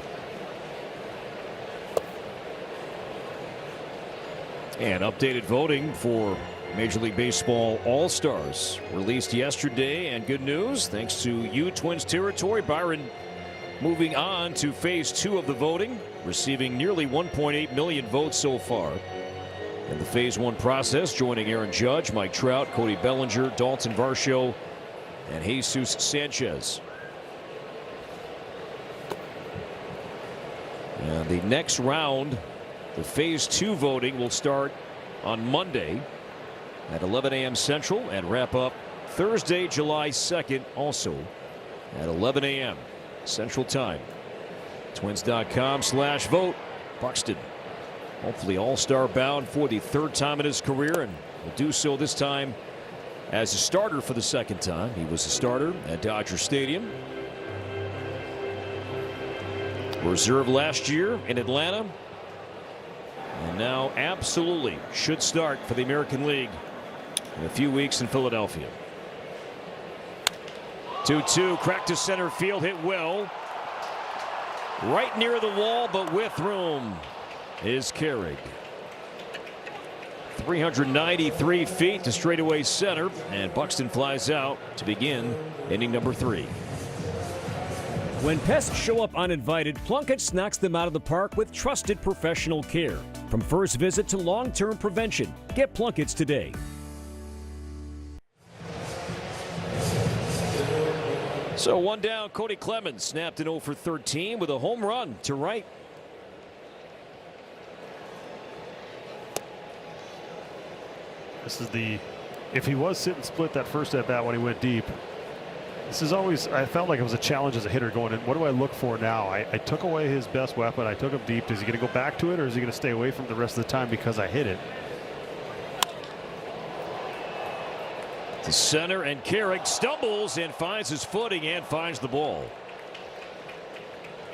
S3: And updated voting for Major League Baseball All-Stars released yesterday. And good news, thanks to you, Twins territory, Byron moving on to phase 2 of the voting, receiving nearly 1.8 million votes so far. In the phase 1 process, joining Aaron Judge, Mike Trout, Cody Bellinger, Dalton Varsho, and Jesus Sanchez. And the next round, the phase 2 voting, will start on Monday at 11 a.m. Central and wrap up Thursday, July 2nd, also at 11 a.m. Central Time. Twins.com/vote. Buxton, hopefully all-star bound for the 3rd time in his career, and will do so this time as a starter for the 2nd time. He was a starter at Dodger Stadium. Reserve last year in Atlanta. And now absolutely should start for the American League in a few weeks in Philadelphia. 2-2, cracked to center field, hit well. Right near the wall, but with room is Carrig. 393 feet to straightaway center, and Buxton flies out to begin inning number 3.
S8: When pests show up uninvited, Plunkett's knocks them out of the park with trusted professional care. From first visit to long-term prevention, get Plunkett's today.
S3: So 1 down, Cody Clemens snapped an 0 for 13 with a home run to right.
S4: This is if he was sit and split that first at bat when he went deep. This is always, I felt like it was a challenge as a hitter going in. What do I look for now? I took away his best weapon. I took him deep. Is he going to go back to it, or is he going to stay away from it the rest of the time because I hit it?
S3: To center, and Carrig stumbles and finds his footing and finds the ball.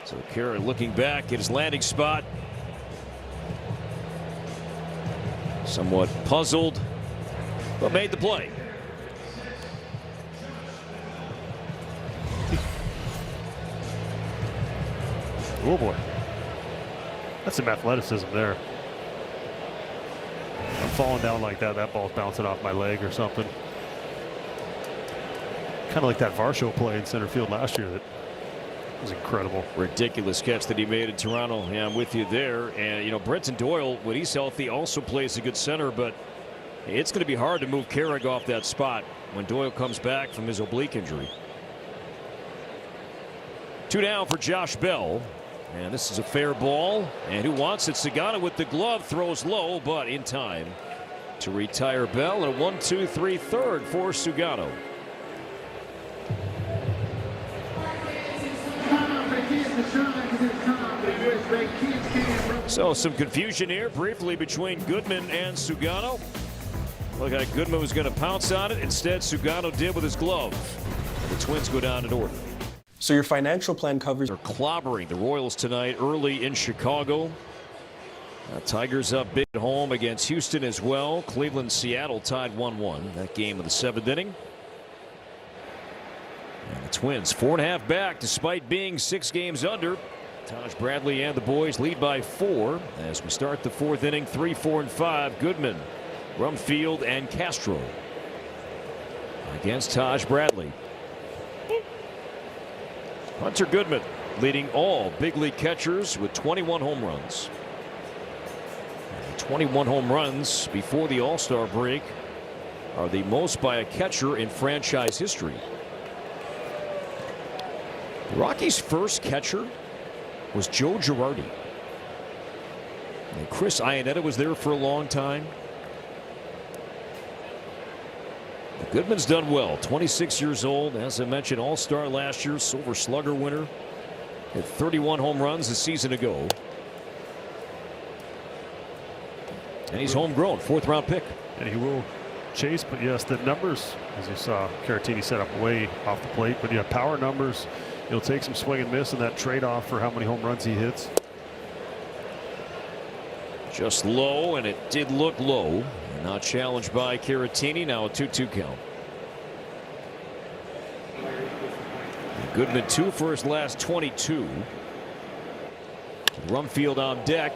S3: So Kara looking back at his landing spot. Somewhat puzzled, but made the play.
S4: Oh boy. That's some athleticism there. I'm falling down like that. That ball's bouncing off my leg or something. Kind of like that Varsho play in center field last year. That was incredible.
S3: Ridiculous catch that he made in Toronto. Yeah, I'm with you there. And, you know, Brenton Doyle, when he's healthy, also plays a good center, but it's going to be hard to move Carrick off that spot when Doyle comes back from his oblique injury. 2 down for Josh Bell. And this is a fair ball. And who wants it? Sugano with the glove, throws low, but in time to retire Bell. And a 1-2-3 third for Sugano. So some confusion here briefly between Goodman and Sugano. Looked like Goodman was going to pounce on it. Instead, Sugano did with his glove. The Twins go down in order.
S9: So your financial plan covers.
S3: They're clobbering the Royals tonight early in Chicago. Tigers up big at home against Houston as well. Cleveland, Seattle tied 1-1. That game of the 7th inning. And the Twins 4.5 back despite being 6 games under. Taj Bradley and the boys lead by 4 as we start the 4th inning. 3, 4, and 5. Goodman, Rumfield, and Castro against Taj Bradley. Hunter Goodman leading all big league catchers with 21 home runs. 21 home runs before the All-Star break are the most by a catcher in franchise history. The Rockies' first catcher was Joe Girardi. And Chris Iannetta was there for a long time. Goodman's done well. 26 years old. As I mentioned, All-Star last year, Silver Slugger winner. Had 31 home runs a season ago. And he's homegrown, 4th-round pick.
S4: And he will chase, but yes, the numbers, as you saw, Caratini set up way off the plate. But yeah, power numbers, he'll take some swing and miss in that trade-off for how many home runs he hits.
S3: Just low, and it did look low. Not challenged by Caratini. Now a 2-2 count. Goodman 2 for his last 22. Rumfield on deck.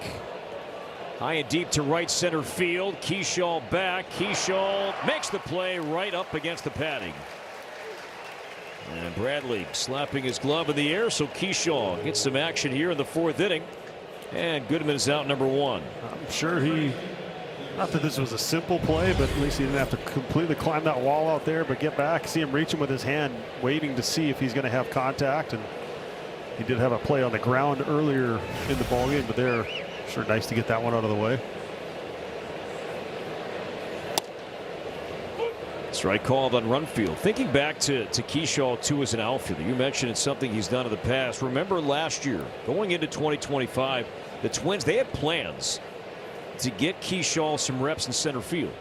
S3: High and deep to right center field. Keyshaw back. Keyshaw makes the play right up against the padding. And Bradley slapping his glove in the air, so Keyshaw gets some action here in the 4th inning. And Goodman is out number 1.
S4: I'm sure he, not that this was a simple play, but at least he didn't have to completely climb that wall out there, but get back, see him reaching with his hand, waiting to see if he's going to have contact. And he did have a play on the ground earlier in the ballgame, but there, sure nice to get that one out of the way.
S3: Strike called on Rumfield. Thinking back to Keyshaw too as an outfielder, you mentioned it's something he's done in the past. Remember last year, going into 2025, the Twins, they had plans to get Keyshaw some reps in center field.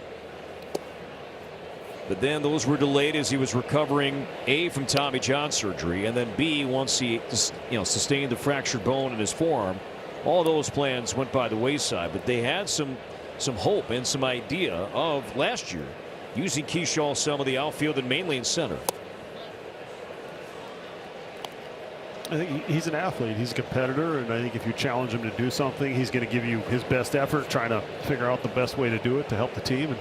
S3: But then those were delayed as he was recovering A, from Tommy John surgery, and then B, once he sustained the fractured bone in his forearm. All those plans went by the wayside, but they had some hope and some idea of last year using Keyshaw some of the outfield and mainly in center.
S4: I think he's an athlete. He's a competitor, and I think if you challenge him to do something, he's going to give you his best effort, trying to figure out the best way to do it to help the team. And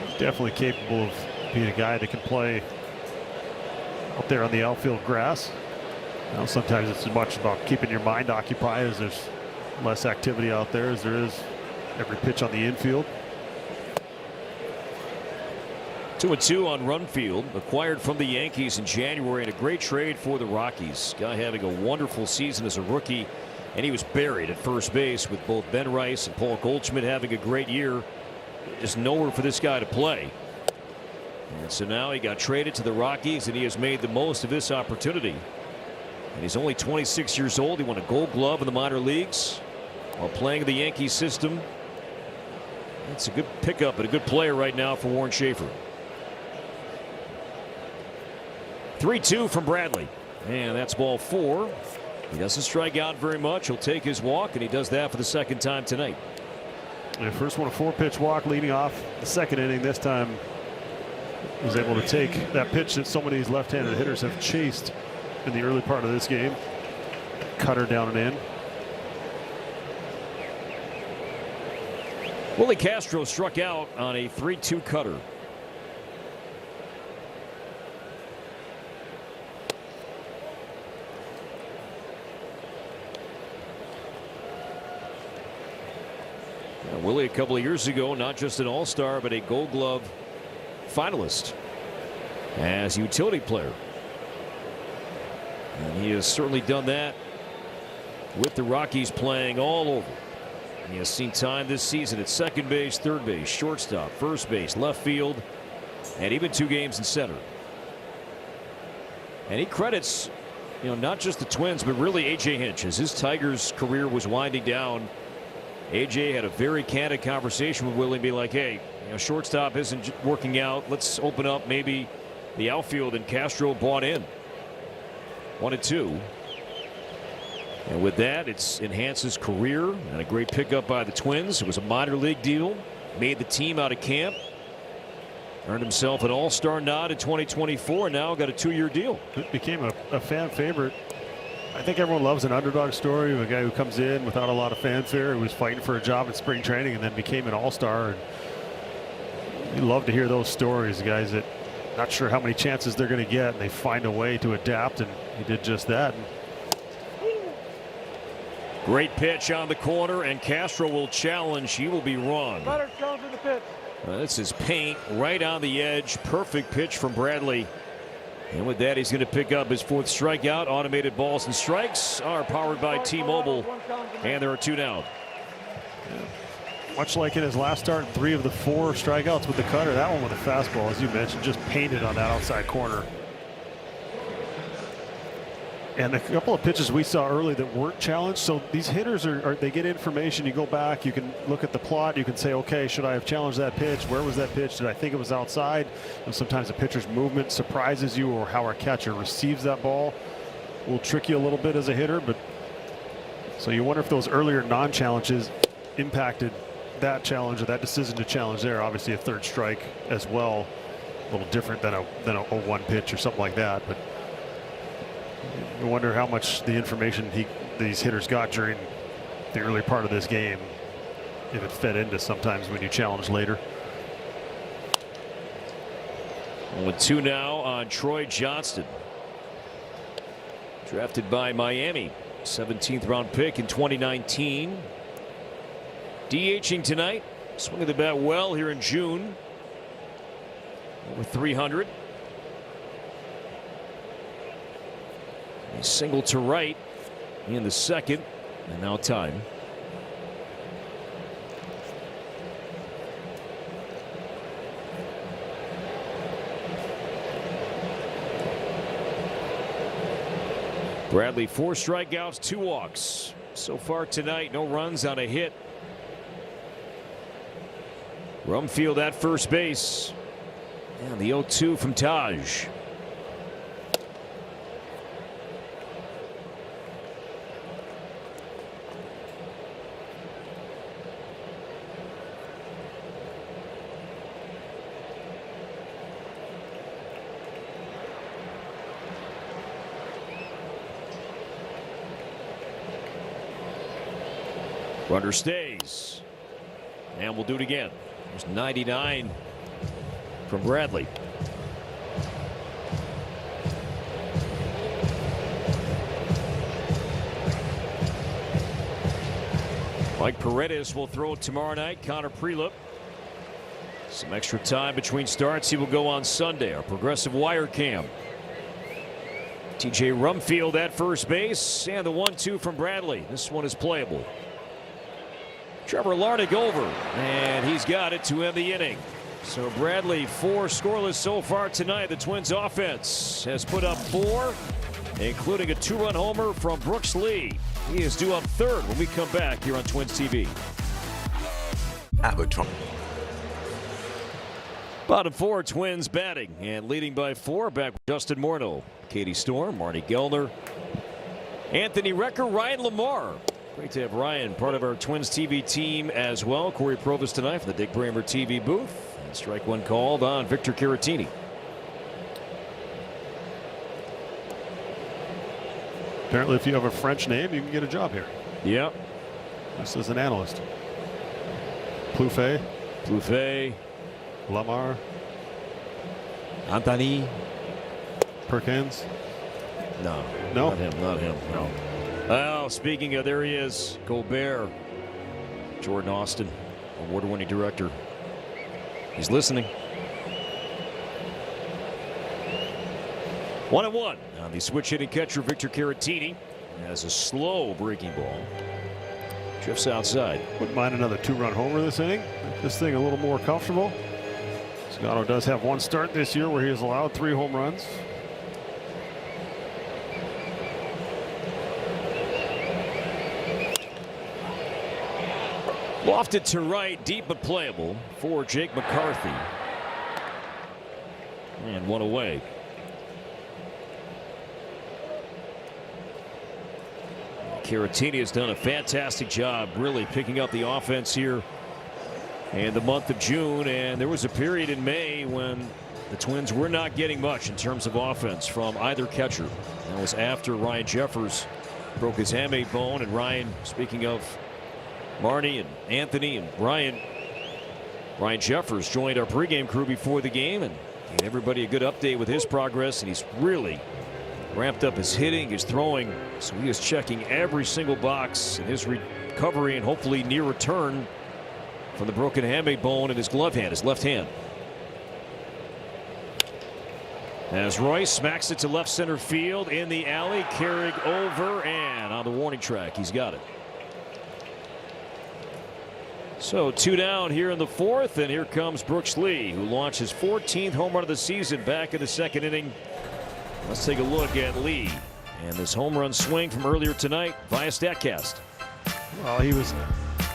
S4: he's definitely capable of being a guy that can play out there on the outfield grass. Now, sometimes it's as much about keeping your mind occupied as there's less activity out there as there is every pitch on the infield.
S3: 2-2 on Rumfield, acquired from the Yankees in January, and a great trade for the Rockies. Guy having a wonderful season as a rookie, and he was buried at first base with both Ben Rice and Paul Goldschmidt having a great year. There's nowhere for this guy to play. And so now he got traded to the Rockies, and he has made the most of this opportunity. And he's only 26 years old. He won a Gold Glove in the minor leagues while playing the Yankee system. It's a good pickup and a good player right now for Warren Schaefer. 3-2 from Bradley, and that's ball 4. He doesn't strike out very much. He'll take his walk, and he does that for the second time tonight.
S4: The first one, a 4-pitch walk leading off the second inning. This time he was able to take that pitch that so many of these left-handed hitters have chased in the early part of this game. Cutter down and in.
S3: Willie Castro struck out on a 3-2 cutter. Willie, a couple of years ago, not just an all-star, but a Gold Glove finalist as a utility player. And he has certainly done that with the Rockies playing all over. He has seen time this season at second base, third base, shortstop, first base, left field, and even 2 games in center. And he credits, not just the Twins, but really A.J. Hinch. As his Tigers career was winding down, A.J. had a very candid conversation with Willie, be like, hey, shortstop isn't working out. Let's open up maybe the outfield, and Castro bought in. 1-2. And with that, it's enhanced his career, and a great pickup by the Twins. It was a minor league deal, made the team out of camp, earned himself an all-star nod in 2024, and now got a 2-year deal.
S4: It became a fan favorite. I think everyone loves an underdog story of a guy who comes in without a lot of fanfare, who was fighting for a job in spring training and then became an all-star. And you love to hear those stories, guys that not sure how many chances they're going to get, and they find a way to adapt, and he did just that.
S3: Great pitch on the corner, and Castro will challenge. He will be wrong. This is paint right on the edge. Perfect pitch from Bradley. And with that, he's going to pick up his 4th strikeout. Automated balls and strikes are powered by T-Mobile, and there are 2 down.
S4: Much like in his last start, 3 of the 4 strikeouts with the cutter. That one with a fastball, as you mentioned, just painted on that outside corner. And a couple of pitches we saw early that weren't challenged. So these hitters they get information. You go back, you can look at the plot, you can say, okay, should I have challenged that pitch? Where was that pitch? Did I think it was outside? And sometimes a pitcher's movement surprises you, or how our catcher receives that ball will trick you a little bit as a hitter. But so you wonder if those earlier non-challenges impacted that challenge, or that decision to challenge there. Obviously a 3rd strike as well, a little different than a 0-1 pitch or something like that. But I wonder how much the information these hitters got during the early part of this game, if it fed into sometimes when you challenge later.
S3: 1-2 now on Troy Johnston. Drafted by Miami, 17th round pick in 2019. DHing tonight, swinging the bat well here in June. Over 300. A single to right in the second, and now time. Bradley, 4 strikeouts, 2 walks. So far tonight, no runs on a hit. Rumfield at first base. And the 0-2 from Taj. Runner stays, and we'll do it again. There's 99 from Bradley. Mike Paredes will throw it tomorrow night. Connor Prelip. Some extra time between starts. He will go on Sunday. Our Progressive Wire Cam. TJ Rumfield at first base, and the 1-2 from Bradley. This one is playable. Trevor Larnach over, and he's got it to end the inning. So Bradley, 4 scoreless so far tonight. The Twins offense has put up 4, including a 2-run homer from Brooks Lee. He is due up 3rd when we come back here on Twins TV. Bottom 4, Twins batting, and leading by 4, back with Justin Morneau, Katie Storm, Marty Gellner, Anthony Recker, Ryan Lamar. Great to have Ryan part of our Twins TV team as well. Corey Provis tonight from the Dick Bramer TV booth. And strike one called on Victor Caratini.
S4: Apparently, if you have a French name, you can get a job here.
S3: Yep.
S4: This is an analyst. Plouffe. Lamar.
S3: Anthony.
S4: Perkins.
S3: No.
S4: No.
S3: Not him. No. Oh, speaking of, there he is. Colbert. Jordan Austin, award-winning director. He's listening. 1-1. Now the switch hitting catcher Victor Caratini has a slow breaking ball. Drifts outside.
S4: Wouldn't mind another 2-run homer this inning. Make this thing a little more comfortable. Scotto does have one start this year where he has allowed 3 home runs.
S3: Lofted to right, deep but playable for Jake McCarthy. And one away. Caratini has done a fantastic job really picking up the offense here in the month of June. And there was a period in May when the Twins were not getting much in terms of offense from either catcher. That was after Ryan Jeffers broke his hamate bone. And Ryan, speaking of Marnie and Anthony and Ryan Jeffers joined our pregame crew before the game and gave everybody a good update with his progress. And he's really ramped up his hitting, his throwing. So he is checking every single box in his recovery and hopefully near return from the broken hamate bone in his glove hand, his left hand. As Royce smacks it to left center field in the alley, Carrig over and on the warning track. He's got it. So 2 down here in the 4th, and here comes Brooks Lee, who launched his 14th home run of the season back in the 2nd inning. Let's take a look at Lee and this home run swing from earlier tonight via StatCast.
S4: Well, he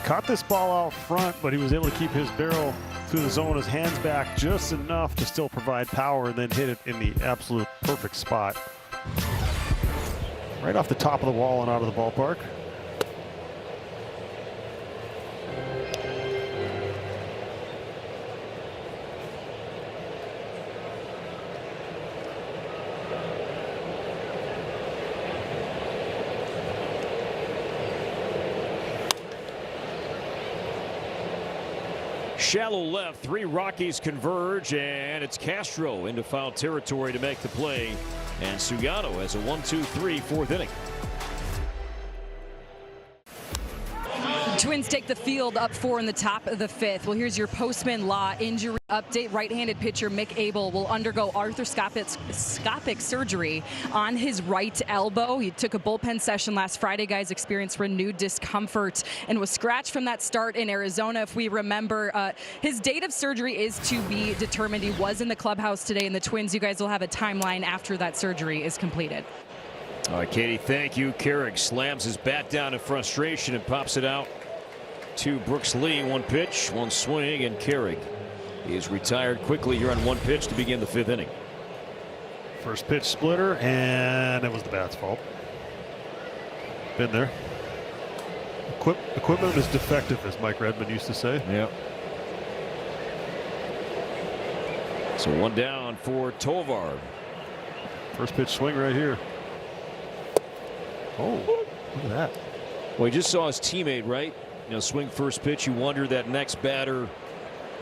S4: caught this ball out front, but he was able to keep his barrel through the zone, his hands back just enough to still provide power and then hit it in the absolute perfect spot. Right off the top of the wall and out of the ballpark.
S3: Shallow left, 3 Rockies converge, and it's Castro into foul territory to make the play. And Sugano has a 1-2-3 4th inning.
S2: Twins take the field up 4 in the top of the 5th. Well, here's your Postman Law injury update. Right-handed pitcher Mick Abel will undergo arthroscopic surgery on his right elbow. He took a bullpen session last Friday. Guys experienced renewed discomfort and was scratched from that start in Arizona. If we remember, his date of surgery is to be determined. He was in the clubhouse today, and the Twins, you guys will have a timeline after that surgery is completed.
S3: All right, Katie, thank you. Carrig slams his bat down in frustration and pops it out to Brooks Lee. 1 pitch, 1 swing, and Carrig is retired quickly here on 1 pitch to begin the 5th inning.
S4: First pitch splitter, and it was the bat's fault. Been there. Equipment is defective, as Mike Redmond used to say.
S3: Yep. So 1 down for Tovar.
S4: First pitch swing right here. Oh, look at that.
S3: Well, he just saw his teammate, right? Swing first pitch. You wonder that next batter,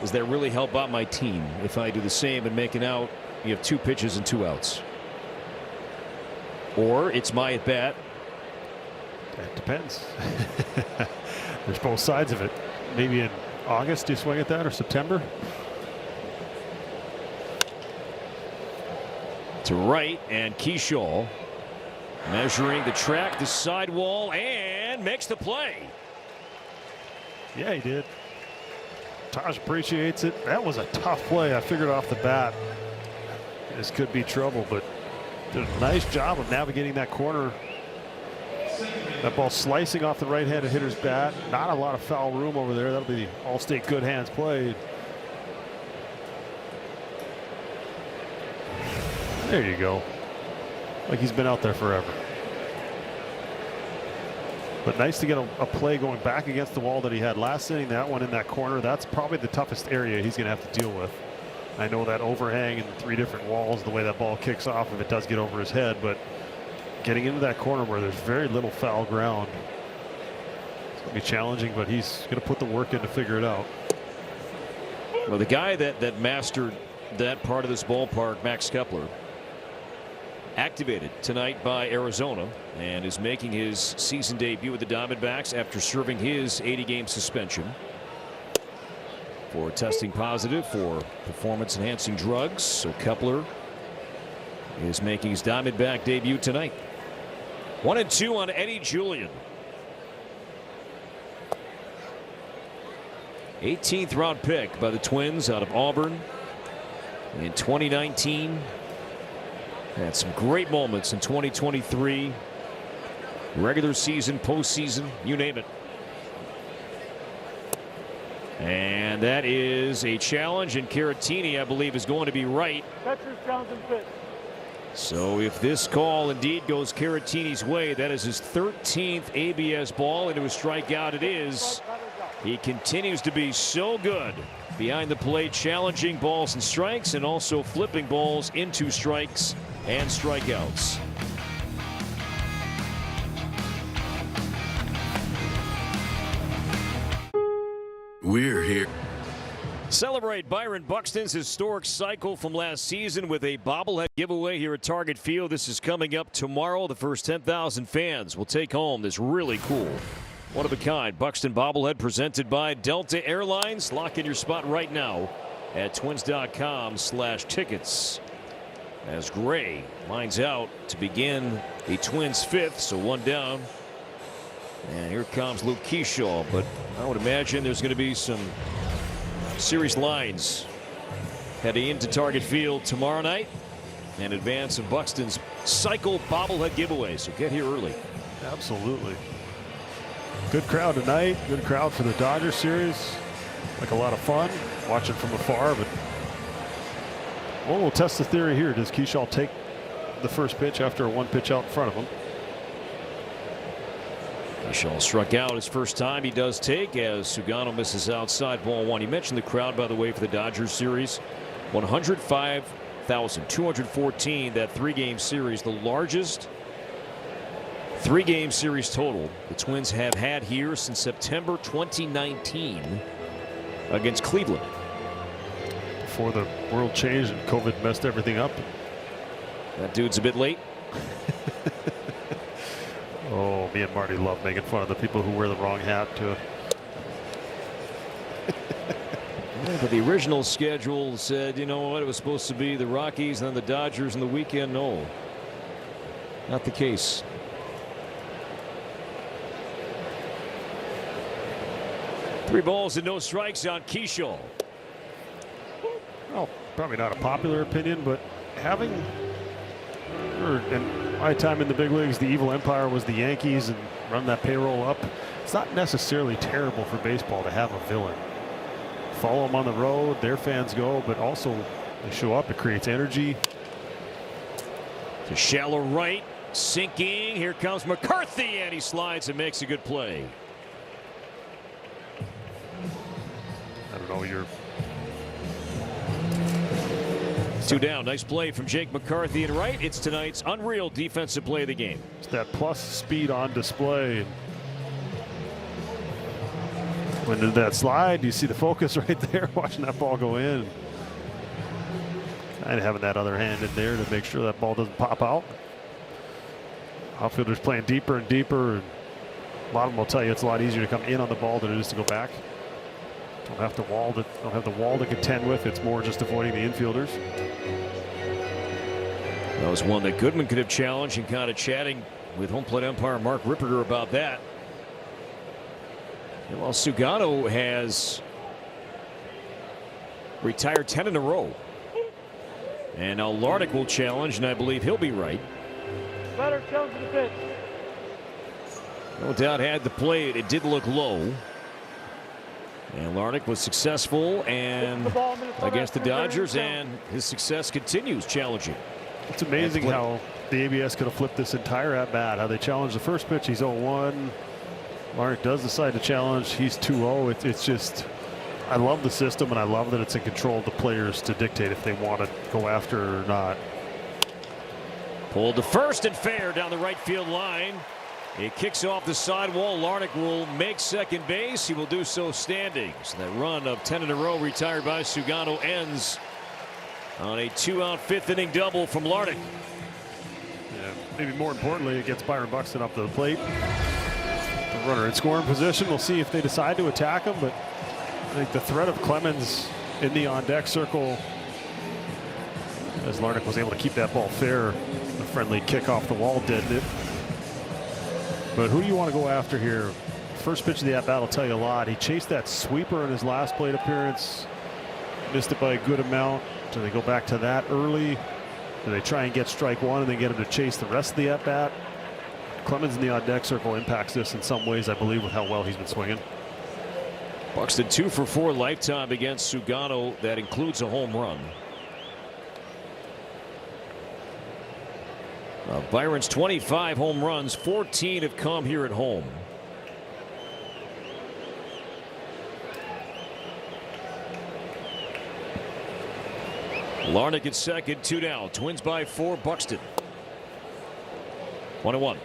S3: does that really help out my team if I do the same and make an out? You have 2 pitches and 2 outs. Or it's my at bat.
S4: It depends. There's both sides of it. Maybe in August you swing at that, or September.
S3: To right, and Keyshaw measuring the track, the sidewall, and makes the play.
S4: Yeah, he did. Taj appreciates it. That was a tough play. I figured off the bat this could be trouble, but did a nice job of navigating that corner. That ball slicing off the right-handed hitter's bat. Not a lot of foul room over there. That'll be the All-State good hands played. There you go. Like he's been out there forever. But nice to get a play going back against the wall that he had last inning. That one in that corner, that's probably the toughest area he's going to have to deal with. I know that overhang and 3 different walls, the way that ball kicks off if it does get over his head, but getting into that corner where there's very little foul ground, it's going to be challenging, but he's going to put the work in to figure it out.
S3: Well, the guy that mastered that part of this ballpark, Max Kepler, activated tonight by Arizona and is making his season debut with the Diamondbacks after serving his 80-game suspension for testing positive for performance-enhancing drugs. So Kepler is making his Diamondback debut tonight. 1-2 on Eddie Julian. 18th round pick by the Twins out of Auburn in 2019. Had some great moments in 2023. Regular season, postseason, you name it. And that is a challenge, and Caratini, I believe, is going to be right. So if this call indeed goes Caratini's way, that is his 13th ABS ball into a strikeout. It is. He continues to be so good behind the plate, challenging balls and strikes, and also flipping balls into strikes and strikeouts.
S10: We're here.
S3: Celebrate Byron Buxton's historic cycle from last season with a bobblehead giveaway here at Target Field. This is coming up tomorrow. The first 10,000 fans will take home this really cool, one-of-a-kind Buxton bobblehead presented by Delta Airlines. Lock in your spot right now at twins.com/tickets. As Gray lines out to begin the Twins' 5th, so 1 down. And here comes Luke Keyshaw, but I would imagine there's going to be some series lines heading into Target Field tomorrow night in advance of Buxton's cycle bobblehead giveaway, so get here early.
S4: Absolutely. Good crowd tonight. Good crowd for the Dodgers series. Like a lot of fun watching from afar, but well, we'll test the theory here. Does Keyshaw take the first pitch after a 1 pitch out in front of him?
S3: Keyshaw struck out his first time. He does take as Sugano misses outside, ball 1. You mentioned the crowd, by the way, for the Dodgers series. 105,214, that 3-game series, the largest 3-game series total the Twins have had here since September 2019 against Cleveland.
S4: Before the world changed and COVID messed everything up.
S3: That dude's a bit late.
S4: Oh, me and Marty love making fun of the people who wear the wrong hat too.
S3: Yeah, but the original schedule said, you know what, it was supposed to be the Rockies and then the Dodgers in the weekend. No, not the case. Three balls and no strikes on Keyshaw.
S4: Well, probably not a popular opinion, but having, in my time in the big leagues, the evil empire was the Yankees and run that payroll up. It's not necessarily terrible for baseball to have a villain. Follow them on the road, their fans go, but also they show up. It creates energy.
S3: To shallow right, sinking. Here comes McCarthy, and he slides and makes a good play.
S4: I don't know, you're
S3: 2 down. Nice play from Jake McCarthy and right. It's tonight's unreal defensive play of the game.
S4: It's that plus speed on display. When did that slide? You see the focus right there, watching that ball go in. And having that other hand in there to make sure that ball doesn't pop out. Outfielders playing deeper and deeper. And a lot of them will tell you it's a lot easier to come in on the ball than it is to go back. Don't have the wall to contend with. It's more just avoiding the infielders.
S3: That was one that Goodman could have challenged, and kind of chatting with home plate umpire Mark Ripperger about that. And while Sugano has retired 10 in a row, and now Lardick will challenge, and I believe he'll be right.
S11: Better comes to the pitch.
S3: No doubt had the play. It did look low. And Lardick was successful and against the Dodgers, and his success continues challenging.
S4: It's amazing how the ABS could have flipped this entire at bat. How they challenged the first pitch, he's 0-1. Larnach does decide to challenge. He's 2-0. It's just, I love the system, and I love that it's in control of the players to dictate if they want to go after it or not.
S3: Pulled to first and fair down the right field line. It kicks off the sidewall. Larnach will make second base. He will do so standing. So that run of 10 in a row retired by Sugano ends on a 2-out 5th inning double from Larnach.
S4: Yeah, maybe more importantly, it gets Byron Buxton up to the plate. The runner in scoring position. We'll see if they decide to attack him, but I think the threat of Clemens in the on-deck circle, as Larnach was able to keep that ball fair, a friendly kick off the wall deadened it. But who do you want to go after here? First pitch of the at-bat will tell you a lot. He chased that sweeper in his last plate appearance. Missed it by a good amount. Do they go back to that early? Do they try and get strike one and then get him to chase the rest of the at-bat? Clemens in the on-deck circle impacts this in some ways, I believe, with how well he's been swinging.
S3: Buxton 2 for 4 lifetime against Sugano. That includes a home run. Byron's 25 home runs, 14 have come here at home. Larnach at second, 2 down. Twins by 4. Buxton 1-1.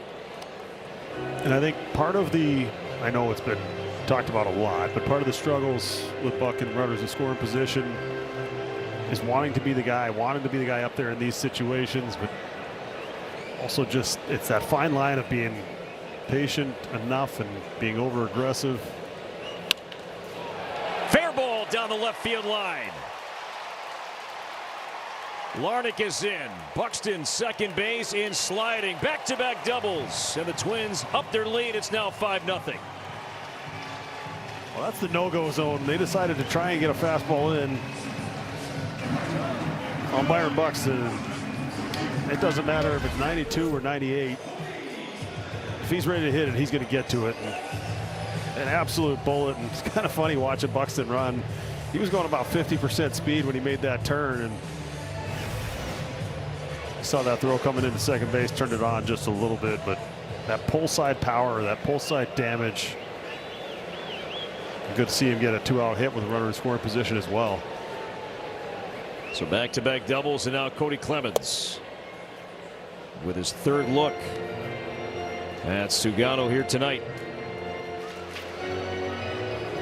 S4: And I think part of the, I know it's been talked about a lot, but part of the struggles with Buck and runners in scoring position is wanting to be the guy up there in these situations, but also just, it's that fine line of being patient enough and being over aggressive.
S3: Fair ball down the left field line. Larnach is in. Buxton second base in sliding. Back-to-back doubles. And the Twins up their lead. It's now 5-0.
S4: Well, that's the no-go zone. They decided to try and get a fastball in on Byron Buxton. It doesn't matter if it's 92 or 98. If he's ready to hit it, he's going to get to it. And an absolute bullet. And it's kind of funny watching Buxton run. He was going about 50% speed when he made that turn, and saw that throw coming into second base, turned it on just a little bit, but that pull side power, that pull side damage. Good to see him get a 2-out hit with a runner in scoring position as well.
S3: So back-to-back doubles, and now Cody Clemens with his third look at Sugano here tonight.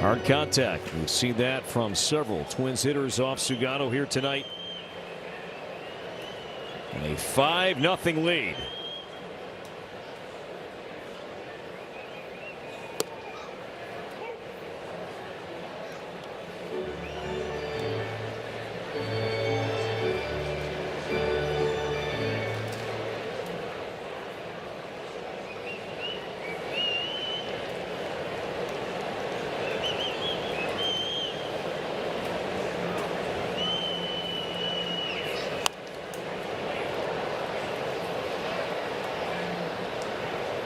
S3: Hard contact. We've seen that from several Twins hitters off Sugano here tonight. A 5-0 lead.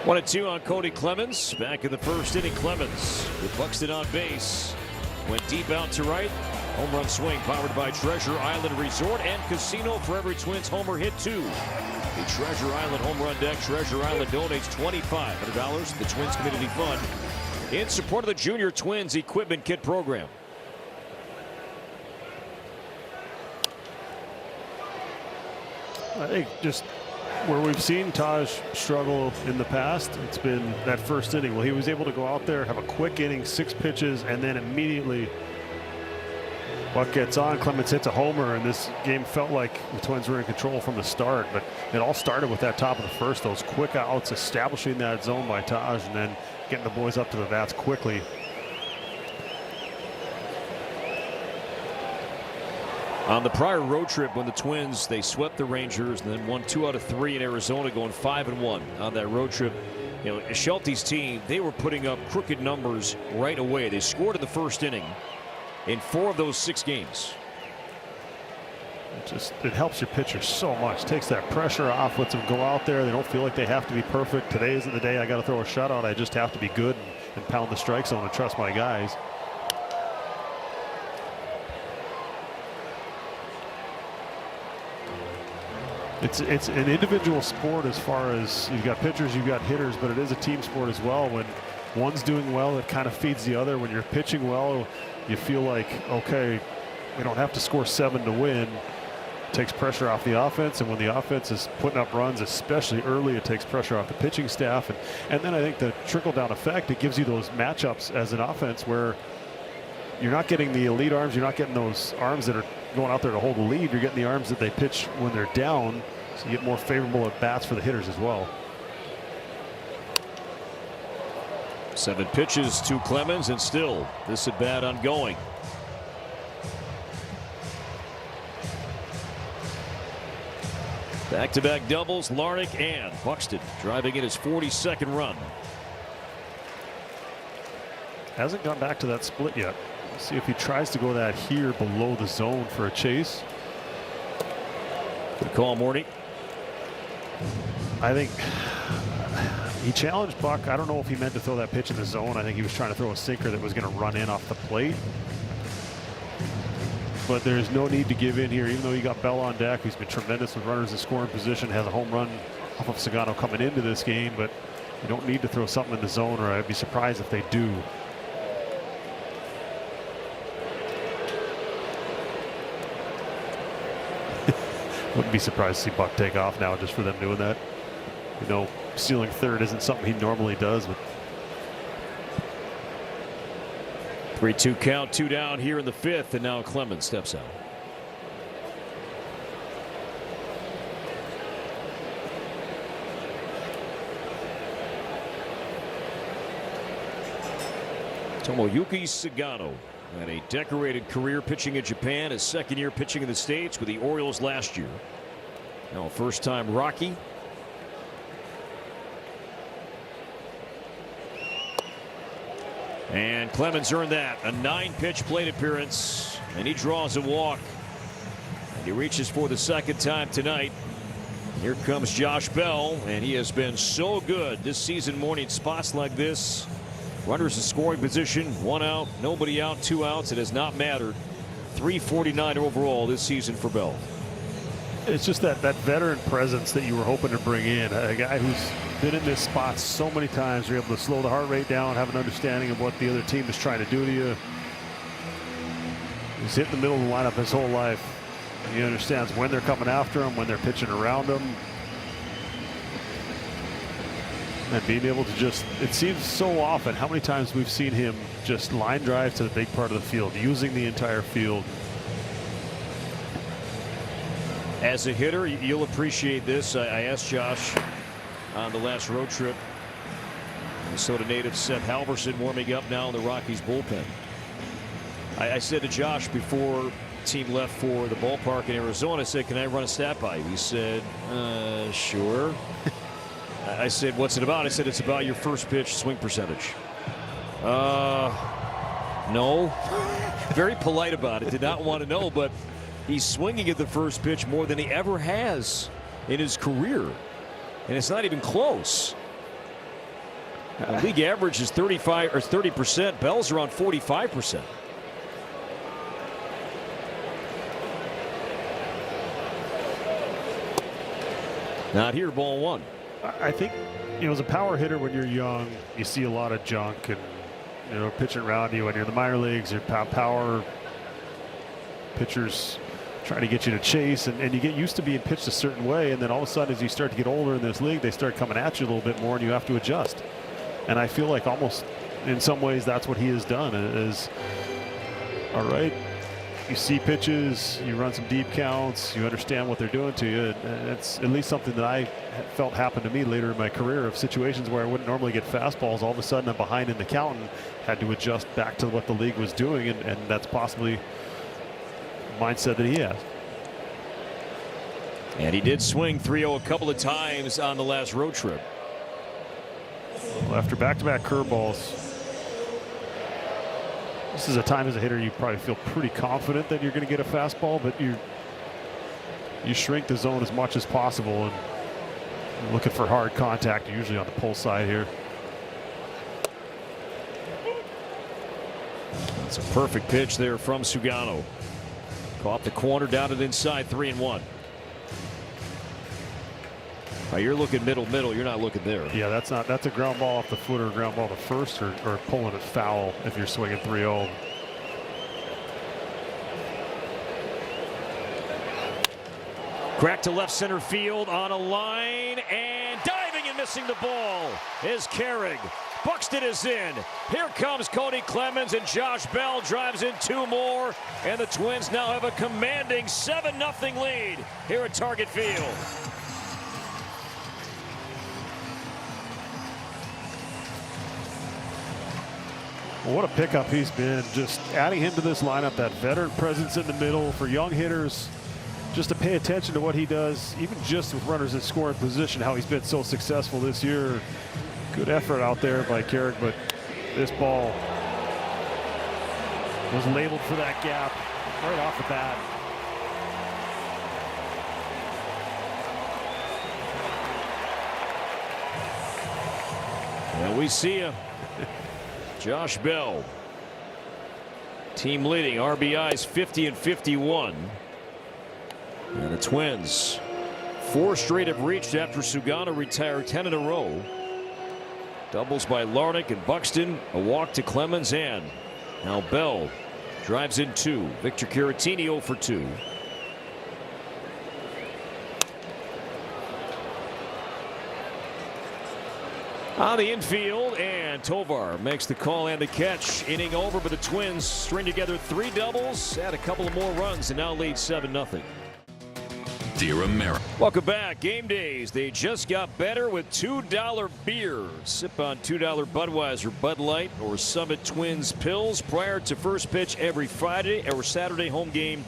S3: One and two on Cody Clemens. Back in the first inning, Clemens with Buxton on base. Went deep out to right. Home run swing powered by Treasure Island Resort and Casino. For every Twins homer hit 2. The Treasure Island home run deck. Treasure Island donates $2,500 to the Twins Community Fund in support of the Junior Twins Equipment Kit program.
S4: I think just where we've seen Taj struggle in the past, it's been that first inning. Well, he was able to go out there, have a quick inning, 6 pitches, and then immediately Buck gets on. Clemens hits a homer, and this game felt like the Twins were in control from the start. But it all started with that top of the first, those quick outs, establishing that zone by Taj, and then getting the boys up to the bats quickly.
S3: On the prior road trip, when the Twins, they swept the Rangers and then won 2 out of 3 in Arizona, going 5-1 on that road trip. You know, Schulte's team, they were putting up crooked numbers right away. They scored in the first inning in 4 of those 6 games.
S4: It helps your pitcher so much. Takes that pressure off, lets them go out there. They don't feel like they have to be perfect. Today isn't the day I got to throw a shutout. I just have to be good and pound the strike zone and trust my guys. It's an individual sport as far as you've got pitchers, you've got hitters, but it is a team sport as well. When one's doing well, it kind of feeds the other. When you're pitching well, you feel like, okay, we don't have to score 7 to win. It takes pressure off the offense, and when the offense is putting up runs, especially early, it takes pressure off the pitching staff. And then I think the trickle-down effect, it gives you those matchups as an offense where you're not getting the elite arms, you're not getting those arms that are going out there to hold the lead, you're getting the arms that they pitch when they're down, so you get more favorable at bats for the hitters as well.
S3: 7 pitches to Clemens, and still this at bat ongoing. Back-to-back doubles, Larnach and Buxton driving in his 42nd run.
S4: Hasn't gone back to that split yet. Let's see if he tries to go that here below the zone for a chase.
S3: Good call, Morty.
S4: I think he challenged Buck. I don't know if he meant to throw that pitch in the zone. I think he was trying to throw a sinker that was going to run in off the plate. But there's no need to give in here, even though you got Bell on deck, who's been tremendous with runners in scoring position, has a home run off of Sagano coming into this game. But you don't need to throw something in the zone, or I'd be surprised if they do. Wouldn't be surprised to see Buck take off now just for them doing that. You know, stealing third isn't something he normally does. But
S3: 3-2 count, 2 down here in the 5th, and now Clemens steps out. Tomoyuki Sagano had a decorated career pitching in Japan, his 2nd year pitching in the States with the Orioles last year. Now a first-time Rocky. And Clemens earned that, a 9-pitch plate appearance, and he draws a walk. And he reaches for the 2nd time tonight. Here comes Josh Bell, and he has been so good this season, morning spots like this. Runners in scoring position, 1 out, nobody out, 2 outs. It has not mattered. 349 overall this season for Bell.
S4: It's just that veteran presence that you were hoping to bring in. A guy who's been in this spot so many times. You're able to slow the heart rate down, have an understanding of what the other team is trying to do to you. He's hit in the middle of the lineup his whole life. He understands when they're coming after him, when they're pitching around him. And being able to just, it seems so often how many times we've seen him just line drive to the big part of the field, using the entire field.
S3: As a hitter, you'll appreciate this. I asked Josh on the last road trip. Minnesota native Seth Halverson warming up now in the Rockies bullpen. I said to Josh before the team left for the ballpark in Arizona, I said, can I run a stat by you? He said, sure. I said, what's it about? I said, it's about your first pitch swing percentage. No. Very polite about it. Did not want to know, but he's swinging at the first pitch more than he ever has in his career. And it's not even close. The league average is 35 or 30%. Bell's around 45%. Not here, ball 1.
S4: I think, you know, as a power hitter, when you're young, you see a lot of junk and, you know, pitching around you. When you're in the minor leagues, your power pitchers trying to get you to chase, and you get used to being pitched a certain way, and then all of a sudden, as you start to get older in this league, they start coming at you a little bit more, and you have to adjust. And I feel like almost in some ways that's what he has done. Is all right, you see pitches, you run some deep counts, you understand what they're doing to you, and it's at least something that I felt happened to me later in my career, of situations where I wouldn't normally get fastballs. All of a sudden I'm behind in the count and had to adjust back to what the league was doing, and that's possibly the mindset that he has.
S3: And he did swing 3-0 a couple of times on the last road trip.
S4: Well, after back-to-back curveballs, this is a time as a hitter you probably feel pretty confident that you're going to get a fastball, but you shrink the zone as much as possible and you're looking for hard contact, usually on the pull side here.
S3: That's a perfect pitch there from Sugano. Caught the corner, down it inside, 3-1. You're looking middle. You're not looking there.
S4: Yeah, that's a ground ball off the foot or a ground ball to first or pulling it foul if you're swinging 3-0.
S3: Crack to left center field on a line, and diving and missing the ball is Carrig. Buxton is in. Here comes Cody Clemens, and Josh Bell drives in 2 more, and the Twins now have a commanding 7-0 lead here at Target Field.
S4: Well, what a pickup he's been. Just adding him to this lineup, that veteran presence in the middle for young hitters. Just to pay attention to what he does, even just with runners in scoring position, how he's been so successful this year. Good effort out there by Carrick, but this ball was labeled for that gap right off the bat.
S3: And we see you. Josh Bell, team leading RBIs 50 and 51. And the Twins, 4 straight have reached after Sugano retired 10 in a row. Doubles by Larnach and Buxton, a walk to Clemens, and now Bell drives in 2. Victor Caratini 0 for 2. On the infield, and Tovar makes the call and the catch. Inning over, but the Twins string together 3 doubles, add a couple of more runs, and now lead 7-0.
S10: Dear America.
S3: Welcome back. Game days, they just got better with $2 beer. Sip on $2 Budweiser, Bud Light, or Summit Twins Pills prior to first pitch every Friday or Saturday home game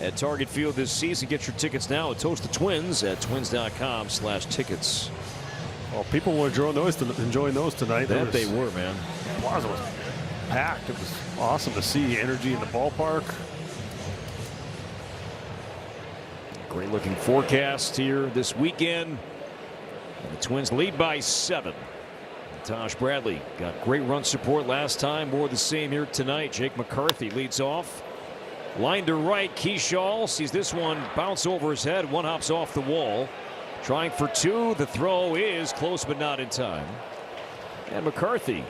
S3: at Target Field this season. Get your tickets now at Toast the Twins at twins.com/tickets.
S4: Well, people were enjoying those tonight.
S3: That they were, man.
S4: Plaza was packed. It was awesome to see energy in the ballpark.
S3: Great looking forecast here this weekend. And the Twins lead by 7. Tosh Bradley got great run support last time. More of the same here tonight. Jake McCarthy leads off. Line to right. Keyshaw sees this one bounce over his head. One hops off the wall. Trying for 2. The throw is close but not in time. And McCarthy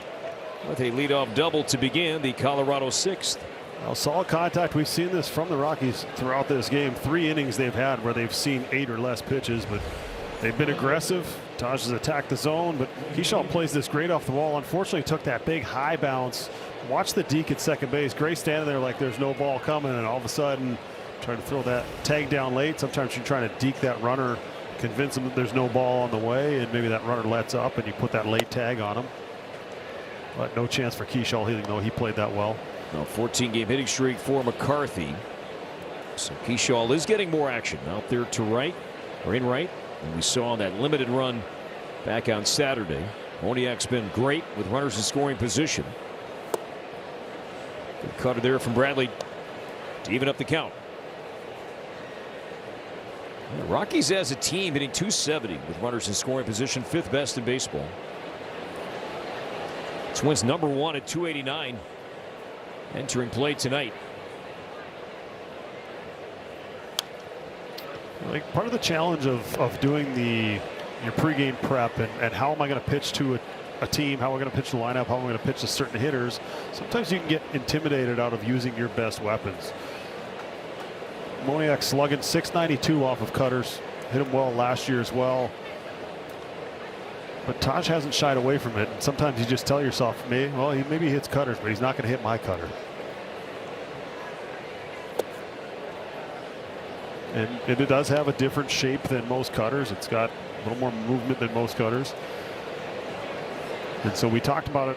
S3: with a leadoff double to begin the Colorado 6th.
S4: Well, solid contact. We've seen this from the Rockies throughout this game. 3 innings they've had where they've seen 8 or less pitches, but they've been aggressive. Taj has attacked the zone, but Keyshaw plays this great off the wall. Unfortunately, took that big high bounce. Watch the deke at second base. Gray standing there like there's no ball coming, and all of a sudden trying to throw that tag down late. Sometimes you're trying to deke that runner, convince him that there's no ball on the way, and maybe that runner lets up and you put that late tag on him. But no chance for Keyshaw, even though he played that well.
S3: Now 14-game hitting streak for McCarthy. So Keyshaw is getting more action out there to right, or in right. And we saw that limited run back on Saturday. Moniak's been great with runners in scoring position. Good cutter there from Bradley to even up the count. The Rockies as a team hitting .270 with runners in scoring position, 5th best in baseball. Twins number 1 at .289. Entering play tonight.
S4: Like part of the challenge of doing your pregame prep and how am I going to pitch to a team, how am I going to pitch the lineup, how am I going to pitch to certain hitters. Sometimes you can get intimidated out of using your best weapons. Moniak slugging .692 off of cutters. Hit him well last year as well. But Taj hasn't shied away from it. And sometimes you just tell yourself, maybe he hits cutters, but he's not going to hit my cutter. And it does have a different shape than most cutters. It's got a little more movement than most cutters. And so we talked about it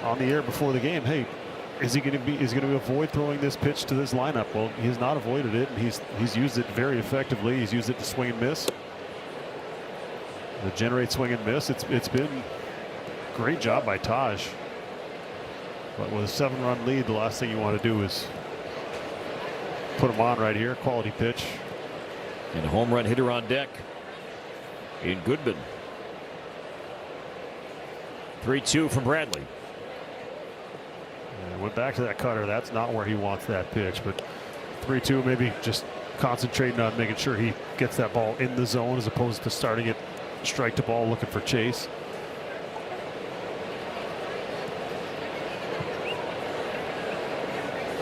S4: on the air before the game. Hey, is he going to avoid throwing this pitch to this lineup? Well, he has not avoided it, and he's used it very effectively. He's used it to swing and miss. To generate swing and miss. It's been a great job by Taj. But with a 7-run lead, the last thing you want to do is put him on right here. Quality pitch.
S3: And a home run hitter on deck in Goodman. 3-2 from Bradley.
S4: And went back to that cutter. That's not where he wants that pitch, but 3-2, maybe just concentrating on making sure he gets that ball in the zone as opposed to starting it strike the ball looking for Chase.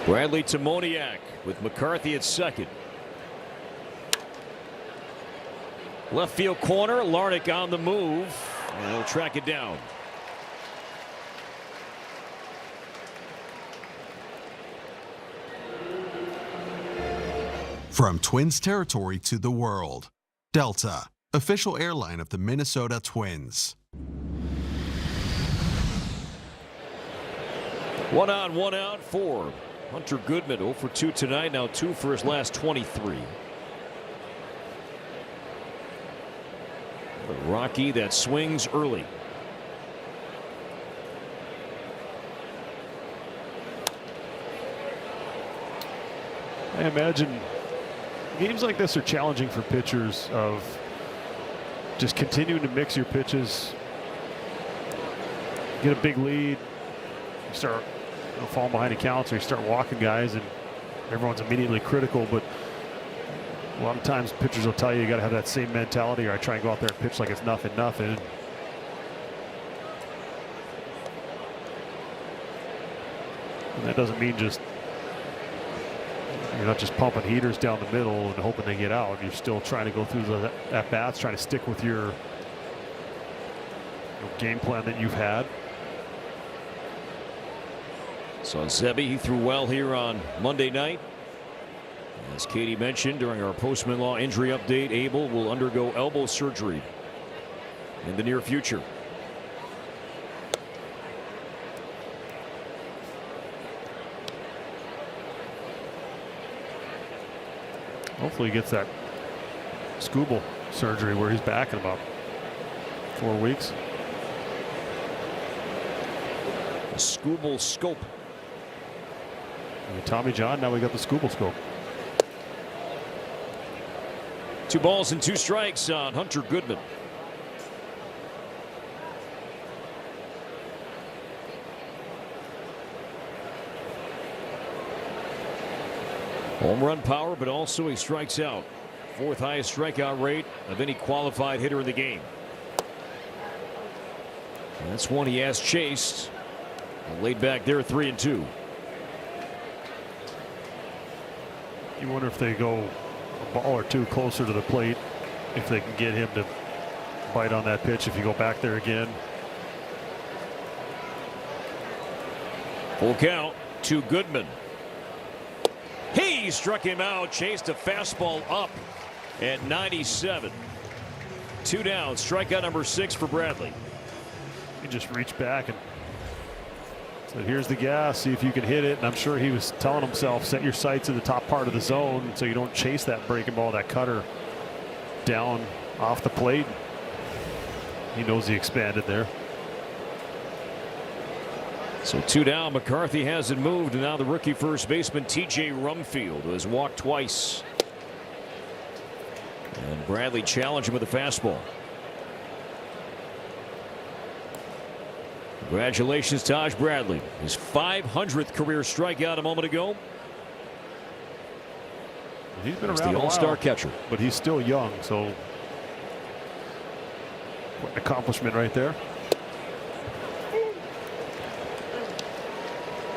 S3: Bradley to Moniak with McCarthy at second. Left field corner, Larnach on the move, and he'll track it down.
S12: From Twins territory to the world, Delta, official airline of the Minnesota Twins.
S3: 1 on, 1 out for Hunter Goodman. 0 for 2 tonight, now 2 for his last 23. A Rocky that swings early.
S4: I imagine games like this are challenging for pitchers of just continuing to mix your pitches. Get a big lead, you start falling behind accounts, or you start walking guys, and everyone's immediately critical. But a lot of times pitchers will tell you got to have that same mentality, or I try and go out there and pitch like it's nothing. And that doesn't mean just you're not just pumping heaters down the middle and hoping they get out. You're still trying to go through the at-bats, trying to stick with your game plan that you've had.
S3: So Zebby, he threw well here on Monday night. As Katie mentioned during our post-Minlaw injury update, Abel will undergo elbow surgery in the near future.
S4: Hopefully he gets that Scooble surgery where he's back in about 4 weeks.
S3: A Scooble scope.
S4: Tommy John, now we got the Scooble scope.
S3: 2 balls and 2 strikes on Hunter Goodman. Home run power, but also he strikes out. 4th highest strikeout rate of any qualified hitter in the game. And that's one he has chased. Laid back there, 3-2.
S4: You wonder if they go a ball or 2 closer to the plate, if they can get him to bite on that pitch if you go back there again.
S3: Full count to Goodman. He struck him out, chased a fastball up at 97. 2 down, strikeout number 6 for Bradley.
S4: He just reached back and said, here's the gas, see if you can hit it. And I'm sure he was telling himself, set your sights in the top part of the zone so you don't chase that breaking ball, that cutter down off the plate. He knows he expanded there.
S3: So 2 down, McCarthy hasn't moved, and now the rookie first baseman TJ Rumfield, who has walked twice. And Bradley challenged him with a fastball. Congratulations, Taj Bradley. His 500th career strikeout a moment ago.
S4: He's been
S3: around
S4: the
S3: a while, all-star
S4: catcher, but he's still young, so what an accomplishment right there.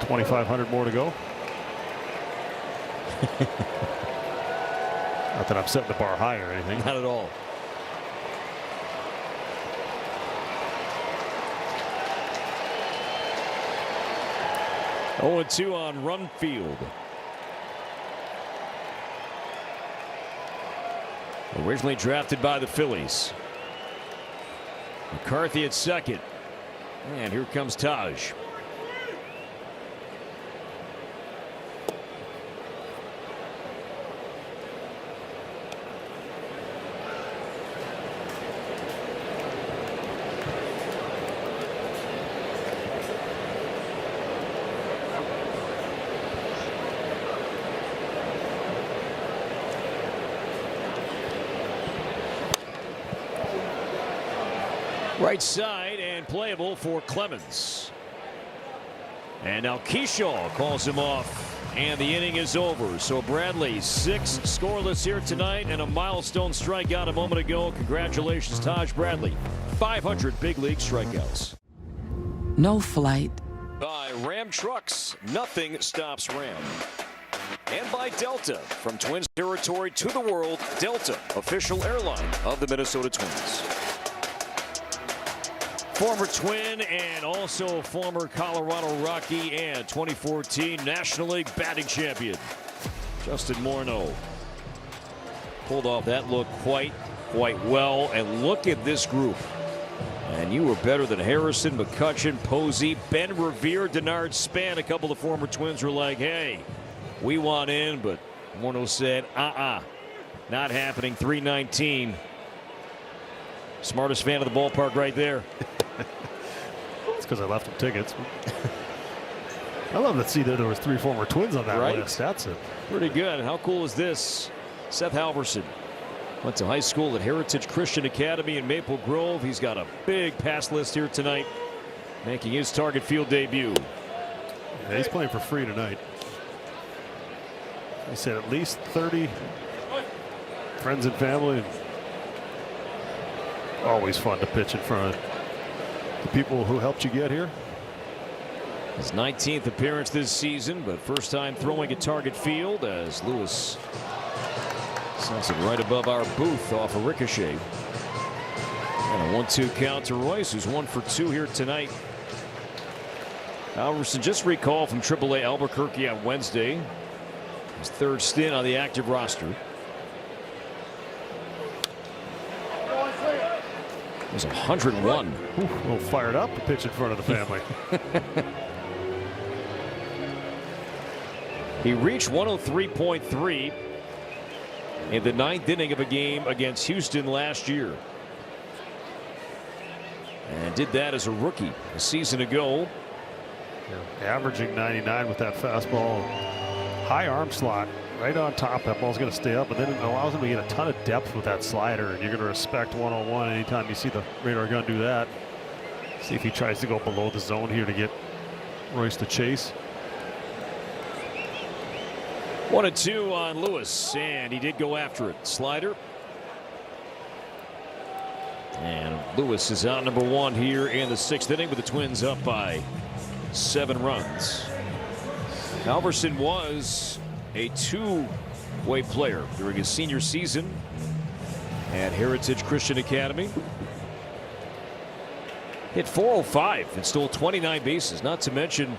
S4: 2,500 more to go. Not that I'm setting the bar high or anything.
S3: Not at all. Oh, 2 on Rumfield. Originally drafted by the Phillies. McCarthy at second. And here comes Taj. Right side and playable for Clemens. And now Keyshaw calls him off And the inning is over. So Bradley, 6 scoreless here tonight and a milestone strikeout a moment ago. Congratulations, Taj Bradley. 500 big league strikeouts.
S13: No flight.
S3: By Ram Trucks, nothing stops Ram. And by Delta, from Twins territory to the world, Delta, official airline of the Minnesota Twins. Former Twin and also former Colorado Rocky and 2014 National League batting champion, Justin Morneau. Pulled off that look quite well. And look at this group. And you were better than Harrison, McCutchen, Posey, Ben Revere, Denard Span. A couple of former Twins were like, hey, we want in, but Morneau said, not happening. 319. Smartest fan of the ballpark right there.
S4: It's because I left them tickets. I love to see that there was 3 former Twins on that list. That's it.
S3: Pretty good. How cool is this? Seth Halverson went to high school at Heritage Christian Academy in Maple Grove. He's got a big pass list here tonight, making his Target Field debut.
S4: Yeah, he's playing for free tonight. He said at least 30 friends and family. Always fun to pitch in front of the people who helped you get here.
S3: His 19th appearance this season, but first time throwing at Target Field as Lewis sends it right above our booth off a ricochet. And a 1-2 count to Royce, who's 1 for 2 here tonight. Halverson just recalled from AAA Albuquerque on Wednesday. His 3rd stint on the active roster. It was 101.
S4: Ooh, a little fired up to pitch in front of the family.
S3: He reached 103.3 in the 9th inning of a game against Houston last year. And did that as a rookie a season ago.
S4: Yeah, averaging 99 with that fastball. High arm slot right on top. That ball's going to stay up, and then it allows him to get a ton of depth with that slider. And you're going to respect 101 anytime you see the radar gun do that. See if he tries to go below the zone here to get Royce to chase.
S3: 1-2 on Lewis, and he did go after it. Slider. And Lewis is out number 1 here in the 6th inning with the Twins up by 7 runs. Halverson was a 2-way player during his senior season at Heritage Christian Academy. Hit .405 and stole 29 bases, not to mention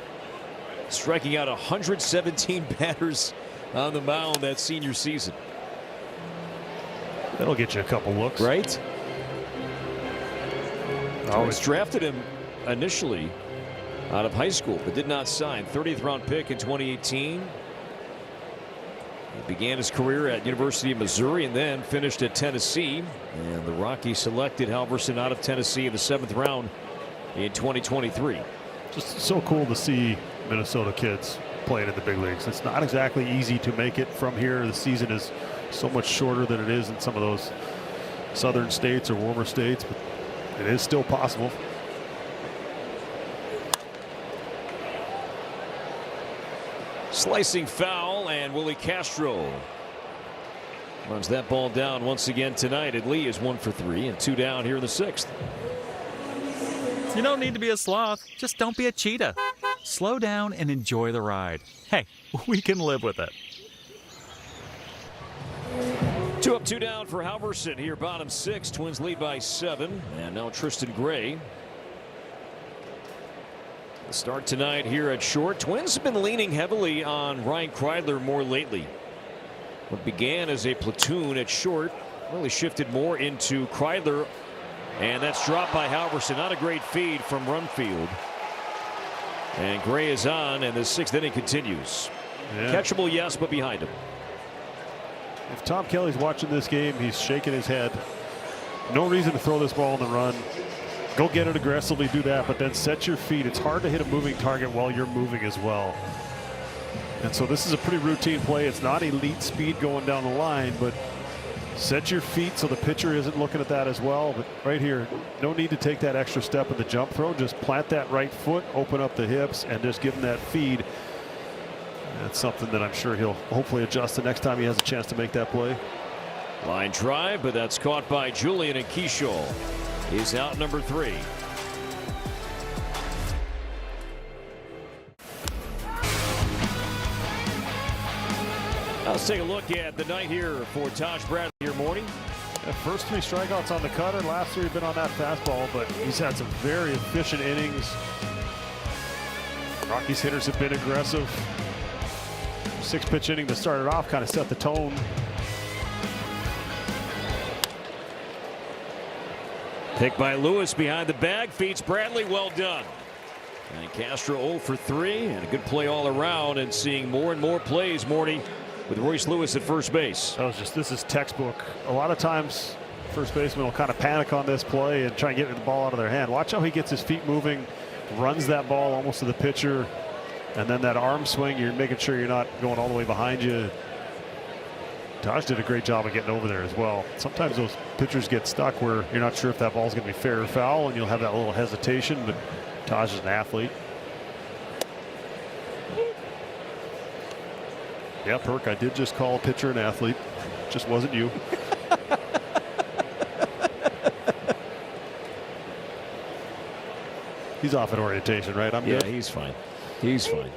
S3: striking out 117 batters on the mound that senior season.
S4: That'll get you a couple looks.
S3: Right? Always drafted him initially out of high school, but did not sign. 30th round pick in 2018. He began his career at University of Missouri and then finished at Tennessee. And the Rockies selected Halverson out of Tennessee in the 7th round in 2023.
S4: Just so cool to see Minnesota kids playing in the big leagues. It's not exactly easy to make it from here. The season is so much shorter than it is in some of those southern states or warmer states, but it is still possible.
S3: Slicing foul, and Willie Castro runs that ball down once again tonight. And Lee is 1 for 3 and 2 down here in the 6th.
S14: You don't need to be a sloth. Just don't be a cheetah. Slow down and enjoy the ride. Hey, we can live with it.
S3: 2 up, 2 down for Halverson here, bottom 6. Twins lead by 7. And now Tristan Gray. The start tonight here at short. Twins have been leaning heavily on Ryan Kreidler more lately. What began as a platoon at short really shifted more into Kreidler. And that's dropped by Halverson. Not a great feed from Runfield. And Gray is on, and the 6th inning continues. Yeah. Catchable, yes, but behind him.
S4: If Tom Kelly's watching this game, he's shaking his head. No reason to throw this ball on the run. Go get it aggressively, do that, but then set your feet. It's hard to hit a moving target while you're moving as well. And so this is a pretty routine play. It's not elite speed going down the line, but set your feet so the pitcher isn't looking at that as well. But right here, no need to take that extra step in the jump throw. Just plant that right foot, open up the hips, and just give them that feed. That's something that I'm sure he'll hopefully adjust the next time he has a chance to make that play.
S3: Line drive, but that's caught by Julian, and Keyshaw is out number 3. Let's take a look at the night here for Taj Bradley here morning.
S4: The first 3 strikeouts on the cutter. Last 3 have been on that fastball, but he's had some very efficient innings. Rockies hitters have been aggressive. 6-pitch inning to start it off kind of set the tone.
S3: Pick by Lewis behind the bag, feeds Bradley, well done. And Castro 0 for 3, and a good play all around, and seeing more and more plays, Morty, with Royce Lewis at first base.
S4: This is textbook. A lot of times first baseman will kind of panic on this play and try and get the ball out of their hand. Watch how he gets his feet moving, runs that ball almost to the pitcher, and then that arm swing, you're making sure you're not going all the way behind you. Taj did a great job of getting over there as well. Sometimes those pitchers get stuck where you're not sure if that ball's going to be fair or foul, and you'll have that little hesitation, but Taj is an athlete. Yeah, Perk, I did just call a pitcher an athlete. Just wasn't you. He's off at orientation, right? I'm good.
S3: Yeah, he's fine. He's fine.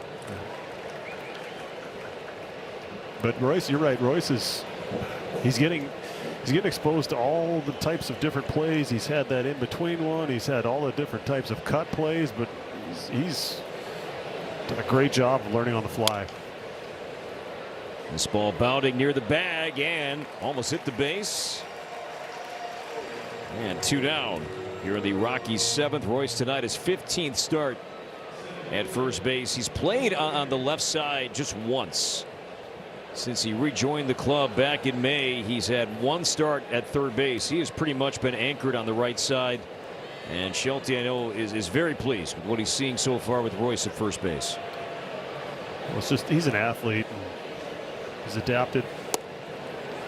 S4: But Royce, you're right. Royce is he's getting exposed to all the types of different plays. He's had that in between one. He's had all the different types of cut plays, but he's done a great job of learning on the fly.
S3: This ball bounding near the bag and almost hit the base. And 2 down. Here in the Rockies' 7th. Royce tonight his 15th start at first base. He's played on the left side just once. Since he rejoined the club back in May, he's had 1 start at third base. He has pretty much been anchored on the right side. And Shelty, I know, is very pleased with what he's seeing so far with Royce at first base.
S4: Well, it's just he's an athlete. He's adapted.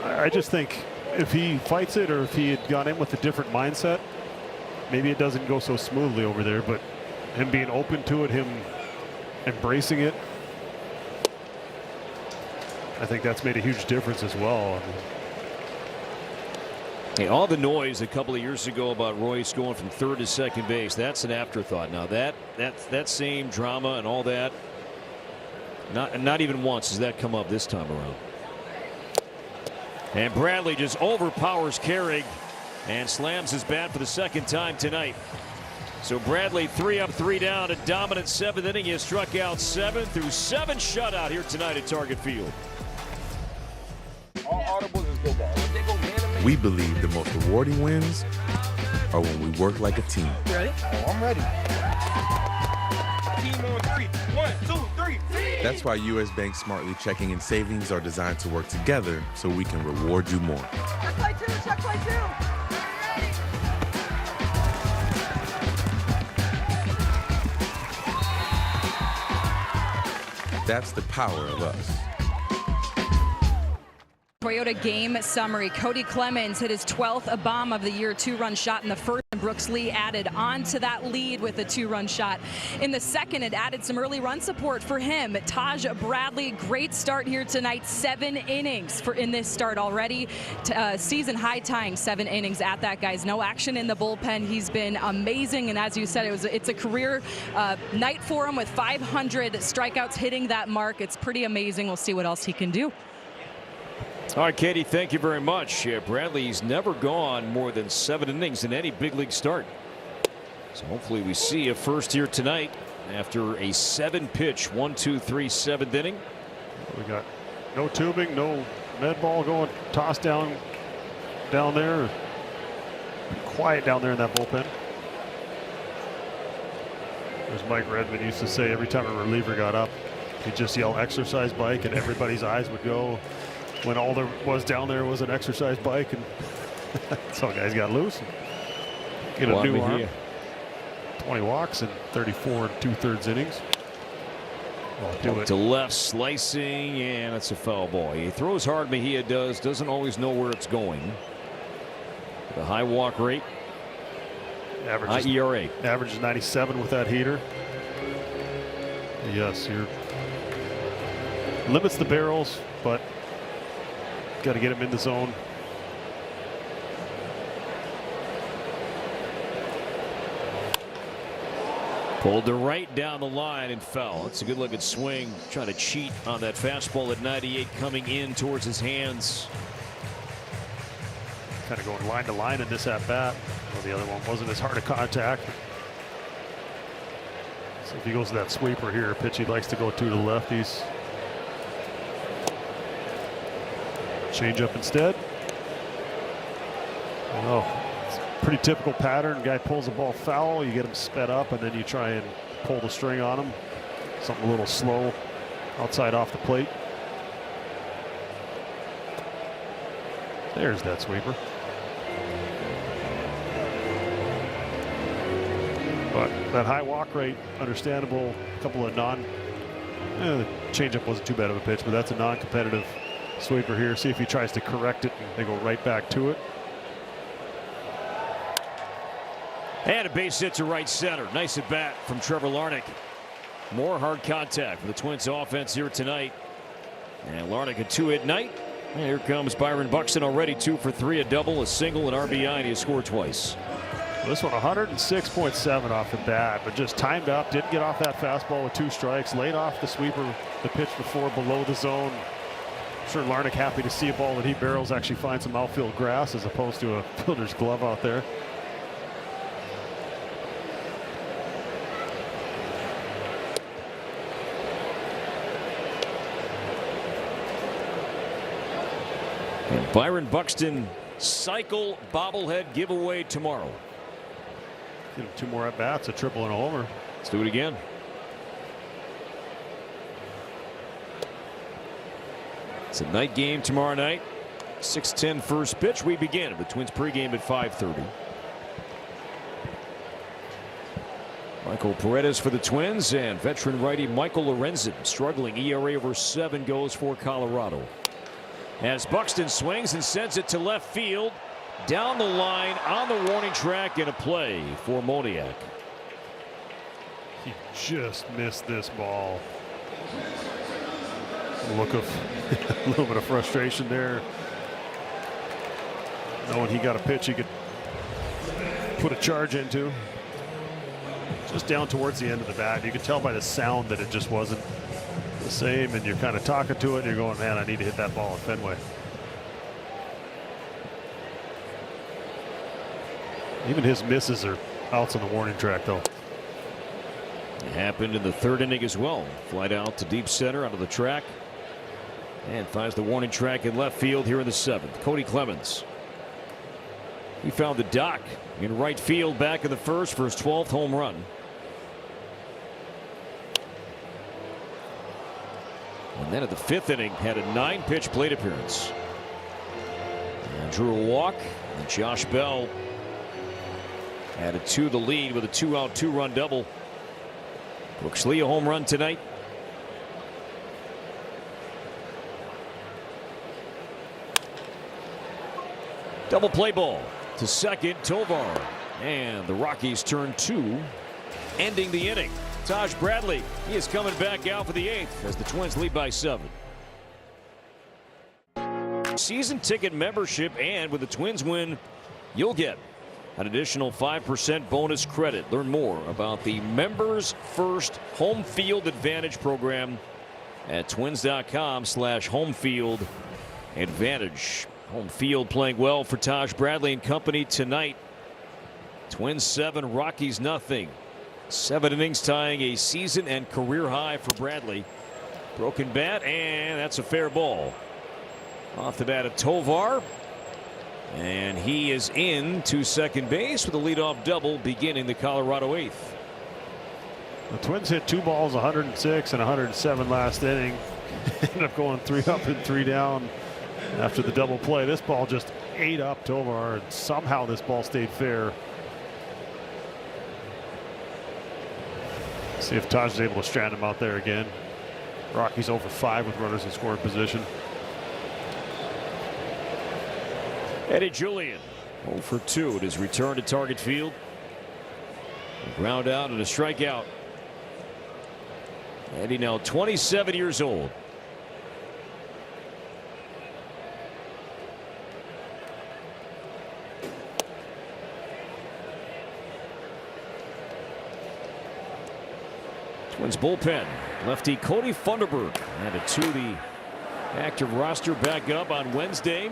S4: I just think if he fights it, or if he had gone in with a different mindset, maybe it doesn't go so smoothly over there. But him being open to it, him embracing it, I think that's made a huge difference as well.
S3: Hey, all the noise a couple of years ago about Royce going from third to second base, that's an afterthought. Now that same drama and all that, not even once has that come up this time around. And Bradley just overpowers Carrig and slams his bat for the 2nd time tonight. So Bradley 3 up, 3 down, a dominant 7th inning. He has struck out 7 through 7 shutout here tonight at Target Field.
S15: We believe the most rewarding wins are when we work like a team.
S11: Ready? Oh, I'm ready. Team on 3. 1, 2, 3.
S15: That's why U.S. Bank Smartly Checking and Savings are designed to work together so we can reward you more.
S11: Check play 2. Check play 2.
S15: That's the power of us.
S2: Toyota game summary. Cody Clemens hit his 12th bomb of the year, 2-run shot in the first, and Brooks Lee added on to that lead with a 2-run shot. In the second, it added some early run support for him. Taj Bradley, great start here tonight, 7 innings in this start already. Season high tying 7 innings at that, guys. No action in the bullpen. He's been amazing, and as you said, it's a career night for him with 500 strikeouts hitting that mark. It's pretty amazing. We'll see what else he can do.
S3: All right, Katie, thank you very much. Bradley's never gone more than 7 innings in any big league start. So hopefully we see a first here tonight after a 7-pitch 1, 2, 3, 7th inning.
S4: We got no tubing, no med ball going, tossed down there. Quiet down there in that bullpen. As Mike Redmond used to say, every time a reliever got up, he'd just yell exercise bike, and everybody's eyes would go when all there was down there was an exercise bike, and some guys got loose and get a new arm. 20 walks in 34 2/3 innings. Do it
S3: to left, slicing, and it's a foul ball. He throws hard, Mejia doesn't always know where it's going. The high walk rate, high ERA.
S4: Average is 97 with that heater. Yes, limits the barrels, but got to get him in the zone.
S3: Pulled to right down the line and foul. It's a good looking swing. Trying to cheat on that fastball at 98 coming in towards his hands.
S4: Kind of going line to line in this at bat. Well, the other one wasn't as hard a contact. So if he goes to that sweeper here, a pitch he likes to go to the lefties. Change up instead. Oh, it's a pretty typical pattern. Guy pulls the ball foul, you get him sped up, and then you try and pull the string on him. Something a little slow outside off the plate. There's that sweeper. But that high walk rate, understandable. A couple of the changeup wasn't too bad of a pitch, but that's a non-competitive sweeper here. See if he tries to correct it, and they go right back to it.
S3: And a base hit to right center. Nice at bat from Trevor Larnach. More hard contact for the Twins offense here tonight. And Larnach a 2-hit night. And here comes Byron Buxton, already 2 for 3, a double, a single, an RBI, and he has scored twice.
S4: This one 106.7 off the bat, but just timed up, didn't get off that fastball with 2 strikes, laid off the sweeper the pitch before below the zone. I'm sure Larnach happy to see a ball that he barrels actually find some outfield grass as opposed to a fielder's glove out there.
S3: And Byron Buxton cycle bobblehead giveaway tomorrow.
S4: Give him 2 more at bats, a triple and a homer.
S3: Let's do it again. It's a night game tomorrow night. 6:10 first pitch. We begin the Twins pregame at 5:30. Michael Paredes for the Twins and veteran righty Michael Lorenzen struggling. ERA over 7 goes for Colorado. As Buxton swings and sends it to left field. Down the line on the warning track and a play for Moniak.
S4: He just missed this ball. A look of a little bit of frustration there. Knowing he got a pitch he could put a charge into. Just down towards the end of the bat. You could tell by the sound that it just wasn't the same, and you're kind of talking to it and you're going, man, I need to hit that ball at Fenway. Even his misses are outs on the warning track, though.
S3: It happened in the 3rd inning as well. Flight out to deep center onto the track. And finds the warning track in left field here in the 7th. Cody Clemens. He found the dock in right field back in the 1st for his 12th home run. And then at the 5th inning had a 9-pitch plate appearance. And drew a walk. And Josh Bell added to the lead with a 2-out 2-run double. Brooks Lee a home run tonight. Double play ball to second. Tovar and the Rockies turn 2, ending the inning. Taj Bradley, he is coming back out for the 8th as the Twins lead by 7. Season ticket membership, and with the Twins win you'll get an additional 5% bonus credit. Learn more about the Members First Home Field Advantage program at twins.com/homefield advantage. Home field playing well for Taj Bradley and company tonight. Twins 7, Rockies nothing. 7 innings tying a season and career high for Bradley. Broken bat, and that's a fair ball. Off the bat of Tovar. And he is in to second base with a leadoff double beginning the Colorado 8th.
S4: The Twins hit 2 balls, 106 and 107 last inning. Ended up going 3 up and 3 down after the double play. This ball just ate up Tovar, and somehow this ball stayed fair. See if Taj is able to strand him out there again. Rockies over 5 with runners in scoring position.
S3: Eddie Julian 0 for 2 at his return to Target Field. A ground out and a strikeout. Eddie now 27 years old. Twins bullpen. Lefty Cody Funderburk added to the active roster back up on Wednesday.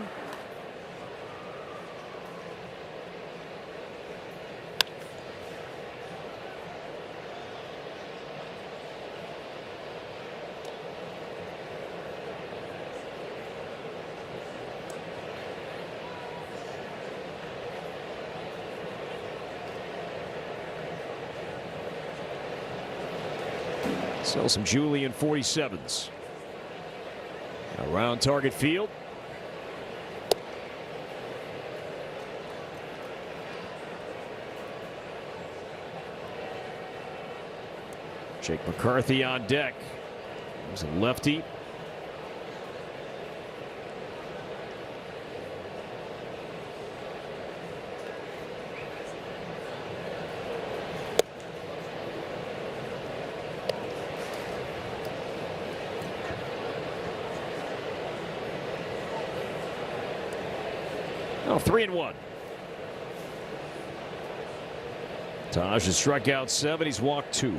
S3: Still some Julian 47s. Around target field. Jake McCarthy on deck. There's a lefty. Oh, 3-1. Taj has struck out 7. He's walked 2.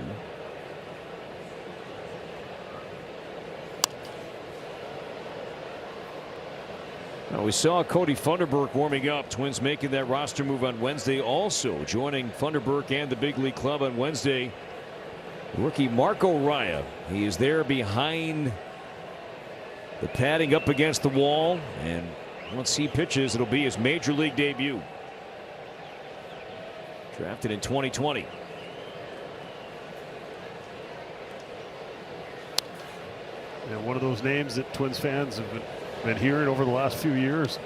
S3: Now we saw Cody Funderburk warming up. Twins making that roster move on Wednesday. Also joining Funderburk and the big league club on Wednesday, rookie Marco Raya. He is there behind the padding up against the wall, and once he pitches, it'll be his major league debut. Drafted in 2020.
S4: And one of those names that Twins fans have been hearing over the last few years.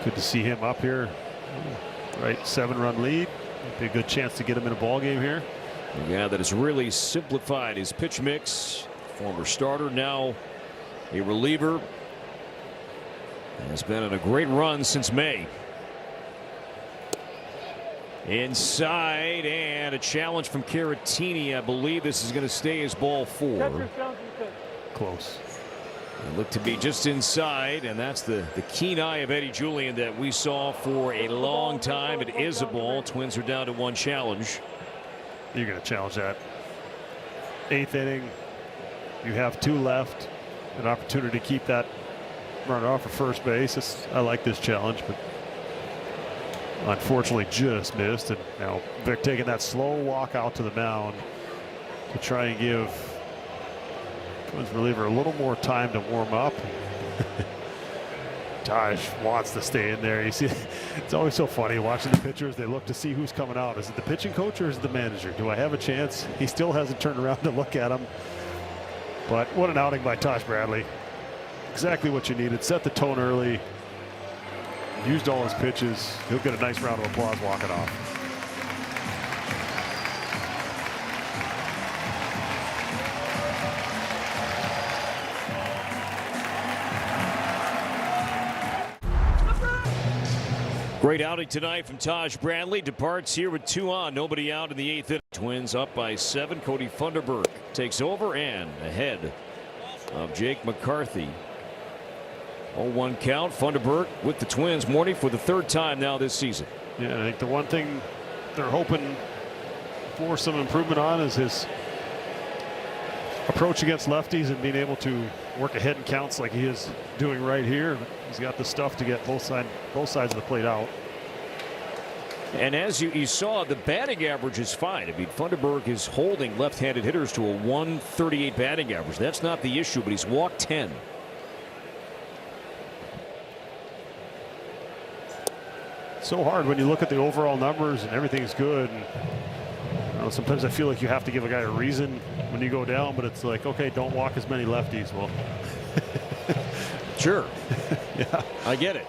S4: Good to see him up here. Right, 7-run lead. Be a good chance to get him in a ball game here.
S3: Yeah, that has really simplified his pitch mix. Former starter, now a reliever. Has been on a great run since May. Inside, and a challenge from Caratini. I believe this is going to stay as ball 4.
S4: Close.
S3: It looked to be just inside, and that's the keen eye of Eddie Julian that we saw for a long time. It is a ball. Twins are down to 1 challenge.
S4: You're going to challenge that. 8th inning. You have 2 left. An opportunity to keep that runner off for first base. I like this challenge, but unfortunately just missed. And now Vic taking that slow walk out to the mound to try and give Twins reliever a little more time to warm up. Taj wants to stay in there. You see, it's always so funny watching the pitchers. They look to see who's coming out. Is it the pitching coach or is it the manager? Do I have a chance? He still hasn't turned around to look at him. But what an outing by Taj Bradley. Exactly what you needed. Set the tone early. Used all his pitches. He'll get a nice round of applause walking off.
S3: Great outing tonight from Taj Bradley. Departs here with 2 on. Nobody out in the 8th inning. Twins up by 7. Cody Funderburk takes over and ahead of Jake McCarthy. 0-1 count. Funderburk with the Twins, Morty, for the 3rd time now this season.
S4: Yeah, I think the one thing they're hoping for some improvement on is his approach against lefties and being able to work ahead in counts like he is doing right here. He's got the stuff to get both sides of the plate out.
S3: And as you saw, the batting average is fine. I mean, Funderburk is holding left-handed hitters to a 138 batting average. That's not the issue, but he's walked 10.
S4: So hard when you look at the overall numbers and everything's good. And, you know, sometimes I feel like you have to give a guy a reason when you go down, but it's like, okay, don't walk as many lefties. Well,
S3: sure.
S4: Yeah,
S3: I get it.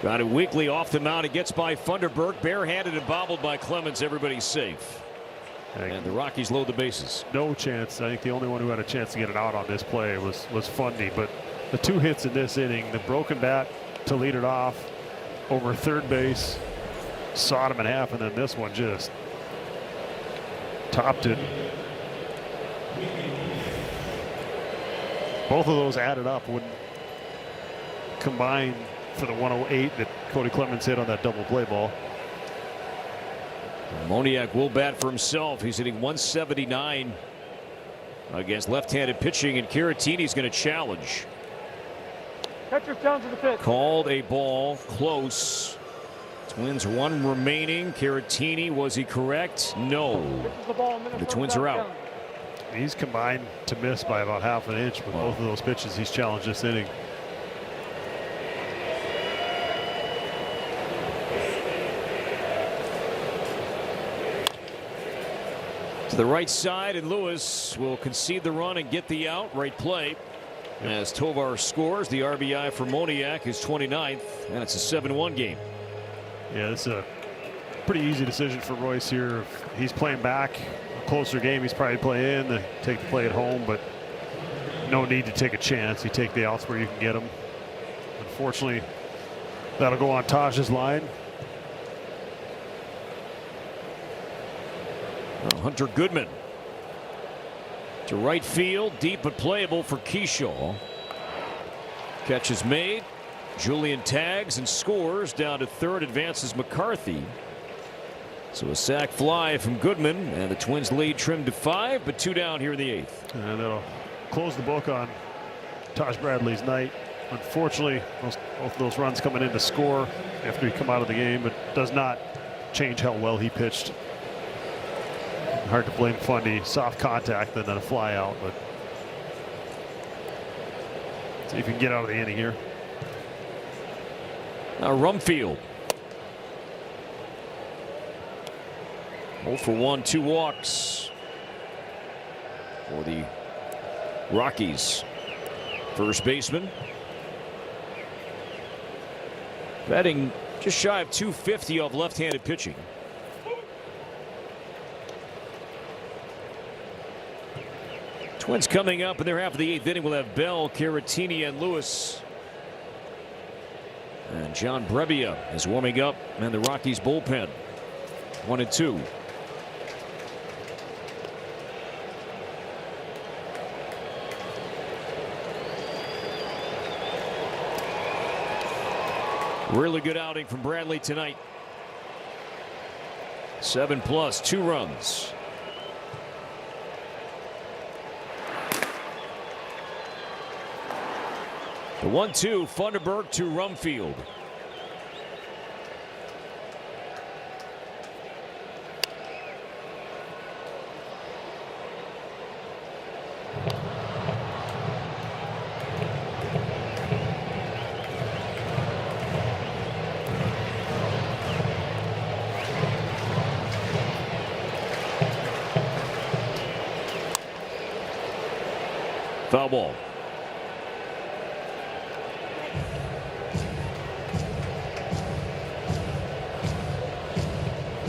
S3: Got it weakly off the mound. It gets by Funderburk, barehanded and bobbled by Clemens. Everybody's safe. And the Rockies load the bases.
S4: No chance. I think the only one who had a chance to get it out on this play was Fundy. But the 2 hits in this inning, the broken bat to lead it off over third base, sawed him in half, and then this one just topped it. Both of those added up would combine for the 108 that Cody Clemens hit on that double play ball.
S3: Moniak will bat for himself. He's hitting 179 against left-handed pitching, and Caratini's going to challenge.
S11: Catcher's down to the pitch.
S3: Called a ball close. Twins one remaining. Caratini, was he correct? No. The Twins are out.
S4: He's combined to miss by about half an inch with both of those pitches he's challenged this inning.
S3: To the right side, and Lewis will concede the run and get the out. Right play. As Tovar scores, the RBI for Moniak, his 29th, and it's a 7-1 game.
S4: Yeah, this is a pretty easy decision for Royce here. If he's playing back, a closer game, he's probably play in, take the play at home, but no need to take a chance. You take the outs where you can get them. Unfortunately, that'll go on Taj's line.
S3: Hunter Goodman to right field, deep but playable for Keyshaw. Catch is made. Julian tags and scores. Down to third, advances McCarthy. So a sac fly from Goodman, and the Twins lead trimmed to 5, but 2 down here in the 8th.
S4: And that'll close the book on Taj Bradley's night. Unfortunately, both of those runs coming in to score after he come out of the game, but does not change how well he pitched. Hard to blame Fundy. Soft contact and then a fly out, but see if you can get out of the inning here.
S3: Now Rumfield. 0 for 1, 2 walks for the Rockies. First baseman batting just shy of 250 off left-handed pitching. Twins coming up in their half of the 8th inning. We'll have Bell, Caratini, and Lewis. And John Brebbia is warming up, and the Rockies bullpen 1-2. Really good outing from Bradley tonight. 7+, 2 runs. The 1-2, Funderburk to Rumfield. Foul ball.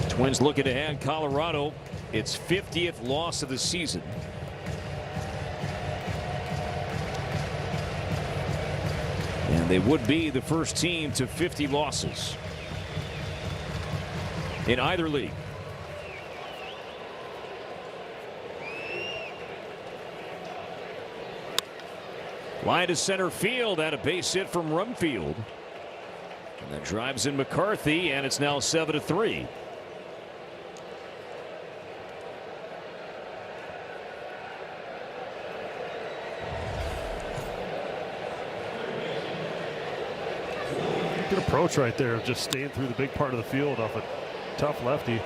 S3: Twins looking to hand Colorado its 50th loss of the season. And they would be the first team to 50 losses in either league. Line to center field, and a base hit from Rumfield. And that drives in McCarthy, and it's now 7-3.
S4: Good approach right there, just staying through the big part of the field off a tough lefty.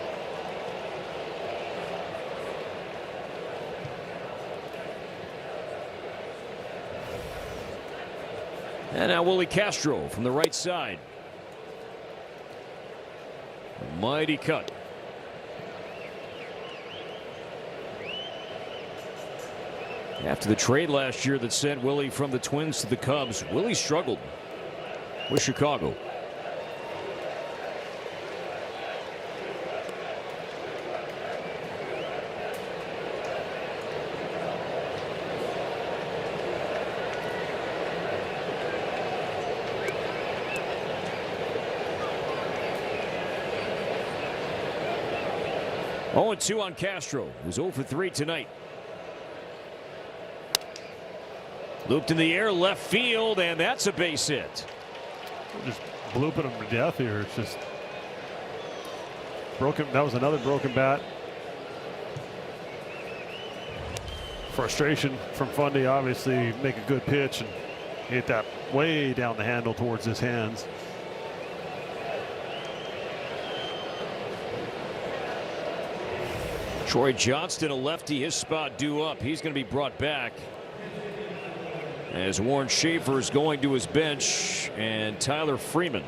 S3: And now Willie Castro from the right side. A mighty cut. After the trade last year that sent Willie from the Twins to the Cubs, Willie struggled with Chicago. Oh, 0-2 on Castro, who's 0 for 3 tonight. Looped in the air, left field, and that's a base hit.
S4: Just blooping him to death here. It's just That was another broken bat. Frustration from Fundy, obviously, make a good pitch and hit that way down the handle towards his hands.
S3: Troy Johnston, a lefty, his spot due up. He's going to be brought back as Warren Schaefer is going to his bench, and Tyler Freeman,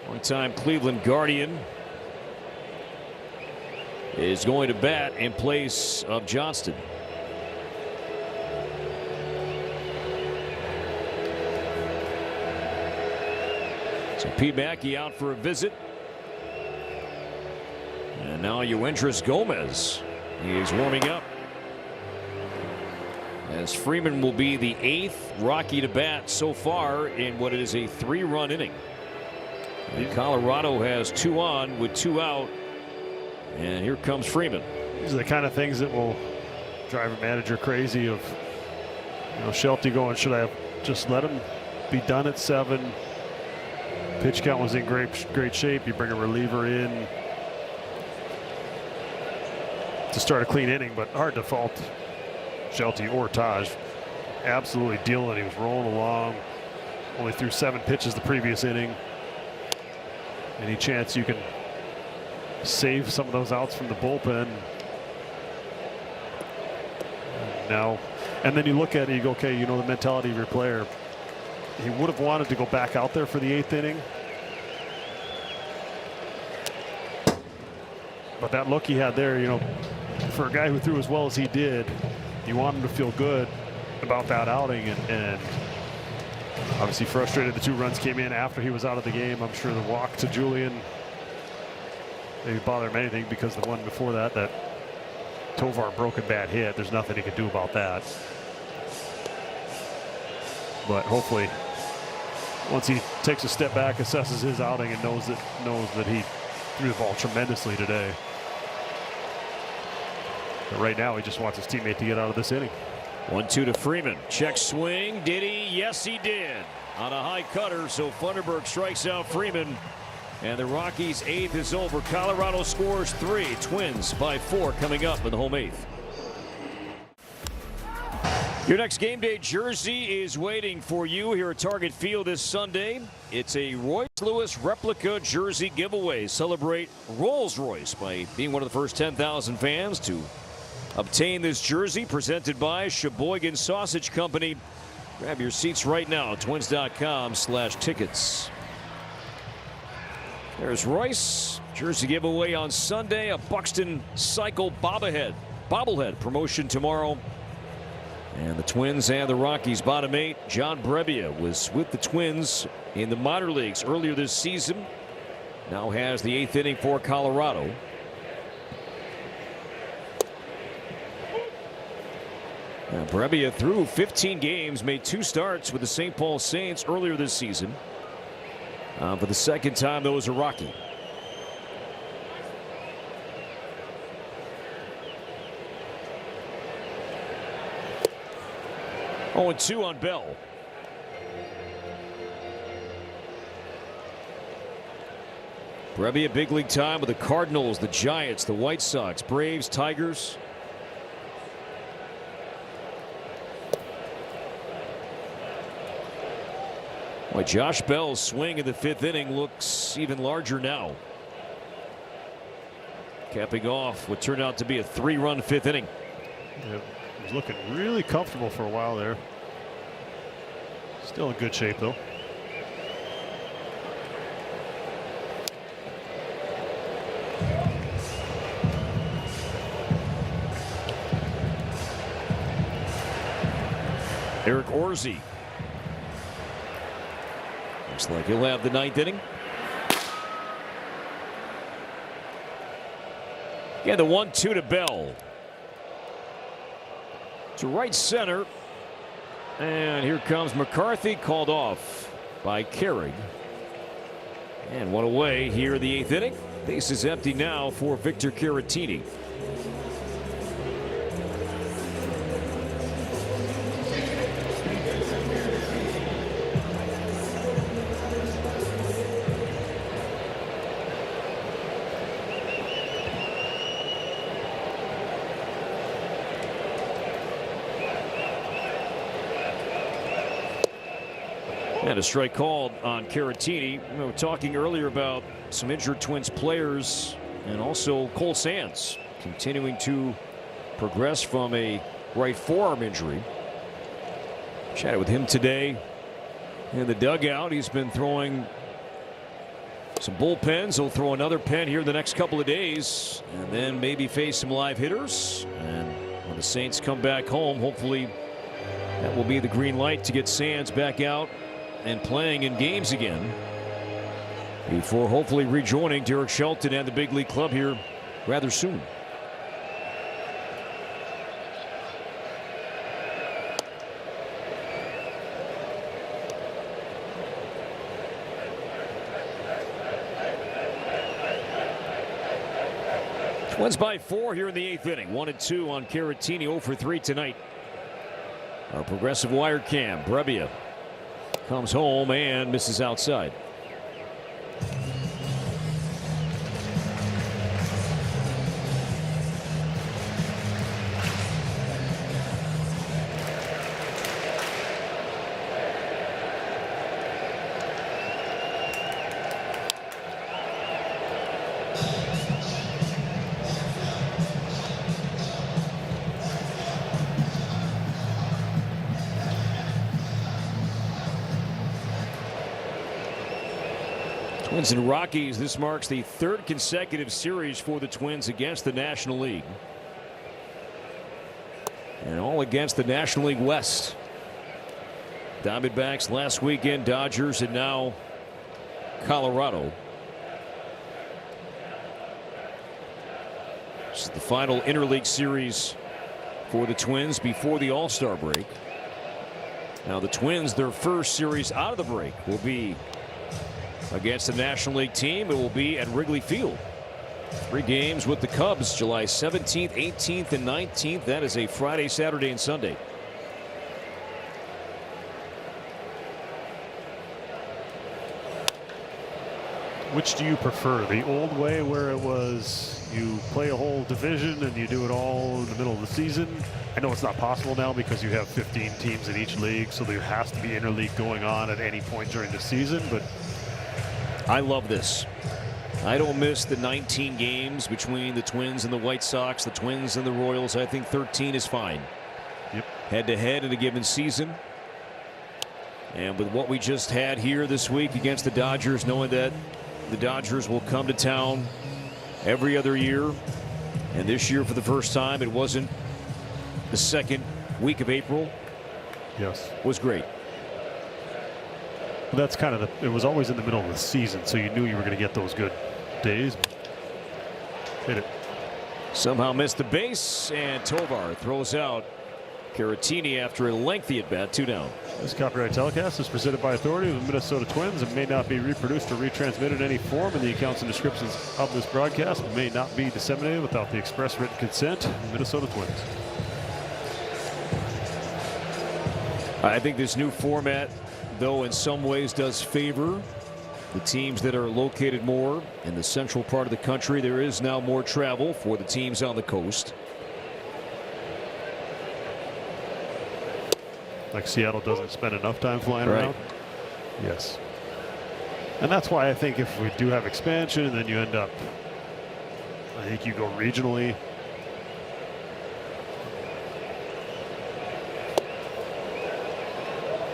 S3: one-time Cleveland Guardian, is going to bat in place of Johnston. So P. Mackey out for a visit. And now Yuendris Gomez, he is warming up, as Freeman will be the 8th Rocky to bat so far in what is a 3-run inning. And Colorado has 2 on with 2 out, and here comes Freeman.
S4: These are the kind of things that will drive a manager crazy. Of, you know, Shelty going, should I have just let him be done at 7? Pitch count was in great shape. You bring a reliever in to start a clean inning, but hard to fault Shelty or Taj. Absolutely dealing. He was rolling along. Only threw 7 pitches the previous inning. Any chance you can save some of those outs from the bullpen now? And then you look at it, you go, okay, you know the mentality of your player. He would have wanted to go back out there for the 8th inning, but that look he had there, you know, for a guy who threw as well as he did, you want him to feel good about that outing, and obviously frustrated the 2 runs came in after he was out of the game. I'm sure the walk to Julian didn't bother him anything, because the one before that Tovar broken bat hit, there's nothing he could do about that. But hopefully, once he takes a step back, assesses his outing, and knows that he threw the ball tremendously today. But right now, he just wants his teammate to get out of this inning.
S3: 1-2 to Freeman. Check swing. Did he? Yes, he did. On a high cutter, so Funderburg strikes out Freeman. And the Rockies' 8th is over. Colorado scores 3. Twins by 4 coming up in the home 8th. Your next game day jersey is waiting for you here at Target Field this Sunday. It's a Royce Lewis replica jersey giveaway. Celebrate Rolls-Royce by being one of the first 10,000 fans to obtain this jersey, presented by Sheboygan Sausage Company. Grab your seats right now, twins.com/tickets. There's Royce. Jersey giveaway on Sunday. A Buxton Cycle bobblehead promotion tomorrow. And the Twins and the Rockies bottom 8. John Brebbia was with the Twins in the minor leagues earlier this season. Now has the 8th inning for Colorado. Now, Brebbia threw 15 games, made 2 starts with the St. Paul Saints earlier this season. For the second time, though, as a Rocky. Oh, and 2 on Bell. Brebbia big league time with the Cardinals, the Giants, the White Sox, Braves, Tigers. Boy, Josh Bell's swing in the 5th inning looks even larger now. Capping off what turned out to be a 3-run 5th inning.
S4: Yeah, he was looking really comfortable for a while there. Still in good shape, though.
S3: Eric Orsi. Looks like he'll have the 9th inning. Yeah, the 1-2 to Bell. To right center. And here comes McCarthy, called off by Carrig. And one away here in the 8th inning. Base is empty now for Victor Caratini. And a strike called on Caratini. We were talking earlier about some injured Twins players and also Cole Sands continuing to progress from a right forearm injury. Chatted with him today in the dugout. He's been throwing some bullpens. He'll throw another pen here the next couple of days and then maybe face some live hitters. And when the Saints come back home, hopefully that will be the green light to get Sands back out and playing in games again before hopefully rejoining Derek Shelton and the big league club here rather soon. Twins by 4 here in the 8th inning. 1-2 on Caratini. 0 for 3 tonight. Our progressive wire cam. Brebbia comes home and misses outside. Twins and Rockies. This marks the 3rd consecutive series for the Twins against the National League. And all against the National League West. Diamondbacks last weekend, Dodgers, and now Colorado. This is the final interleague series for the Twins before the All-Star break. Now the Twins, their first series out of the break will be against the National League team. It will be at Wrigley Field. 3 games with the Cubs, July 17th, 18th, and 19th. That is a Friday, Saturday, and Sunday.
S4: Which do you prefer? The old way where it was you play a whole division and you do it all in the middle of the season? I know it's not possible now because you have 15 teams in each league, so there has to be interleague going on at any point during the season, but
S3: I love this. I don't miss the 19 games between the Twins and the White Sox, the Twins and the Royals. I think 13 is fine.
S4: Yep.
S3: Head to head in a given season. And with what we just had here this week against the Dodgers, knowing that the Dodgers will come to town every other year, and this year for the first time it wasn't the 2nd week of April.
S4: Yes.
S3: Was great.
S4: That's kind of it was always in the middle of the season, so you knew you were going to get those good days. Hit it.
S3: Somehow missed the base, and Tovar throws out Caratini after a lengthy at bat. 2 down.
S4: This copyright telecast is presented by authority of the Minnesota Twins and may not be reproduced or retransmitted in any form, and the accounts and descriptions of this broadcast may not be disseminated without the express written consent of the Minnesota Twins.
S3: I think this new format, though, in some ways does favor the teams that are located more in the central part of the country. There is now more travel for the teams on the coast.
S4: Like Seattle doesn't spend enough time flying
S3: Right.
S4: around. Yes. And that's why I think if we do have expansion and then you end up, I think you go regionally.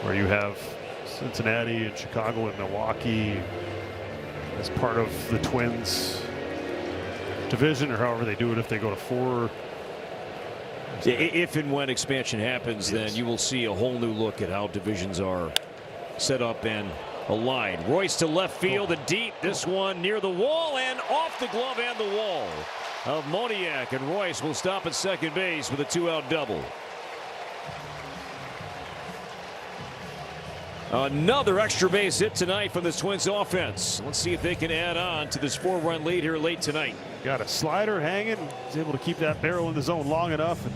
S4: Where you have Cincinnati and Chicago and Milwaukee as part of the Twins division, or however they do it if they go to 4.
S3: If and when expansion happens, then you will see a whole new look at how divisions are set up and aligned. Royce to left field and deep. This one near the wall and off the glove and the wall of Moniak, and Royce will stop at second base with a 2-out double. Another extra base hit tonight from this Twins offense. Let's see if they can add on to this 4-run lead here late tonight.
S4: Got a slider hanging. He's able to keep that barrel in the zone long enough. And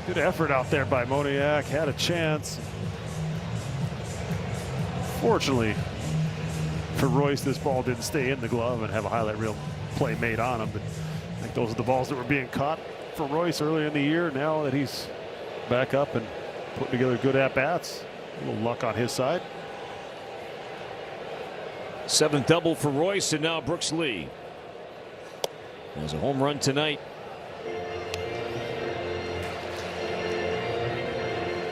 S4: good effort out there by Moniak. Had a chance. Fortunately for Royce, this ball didn't stay in the glove and have a highlight reel play made on him. But I think those are the balls that were being caught for Royce earlier in the year. Now that he's back up and putting together good at-bats, a little luck on his side.
S3: Seventh double for Royce, and now Brooks Lee. There's a home run tonight.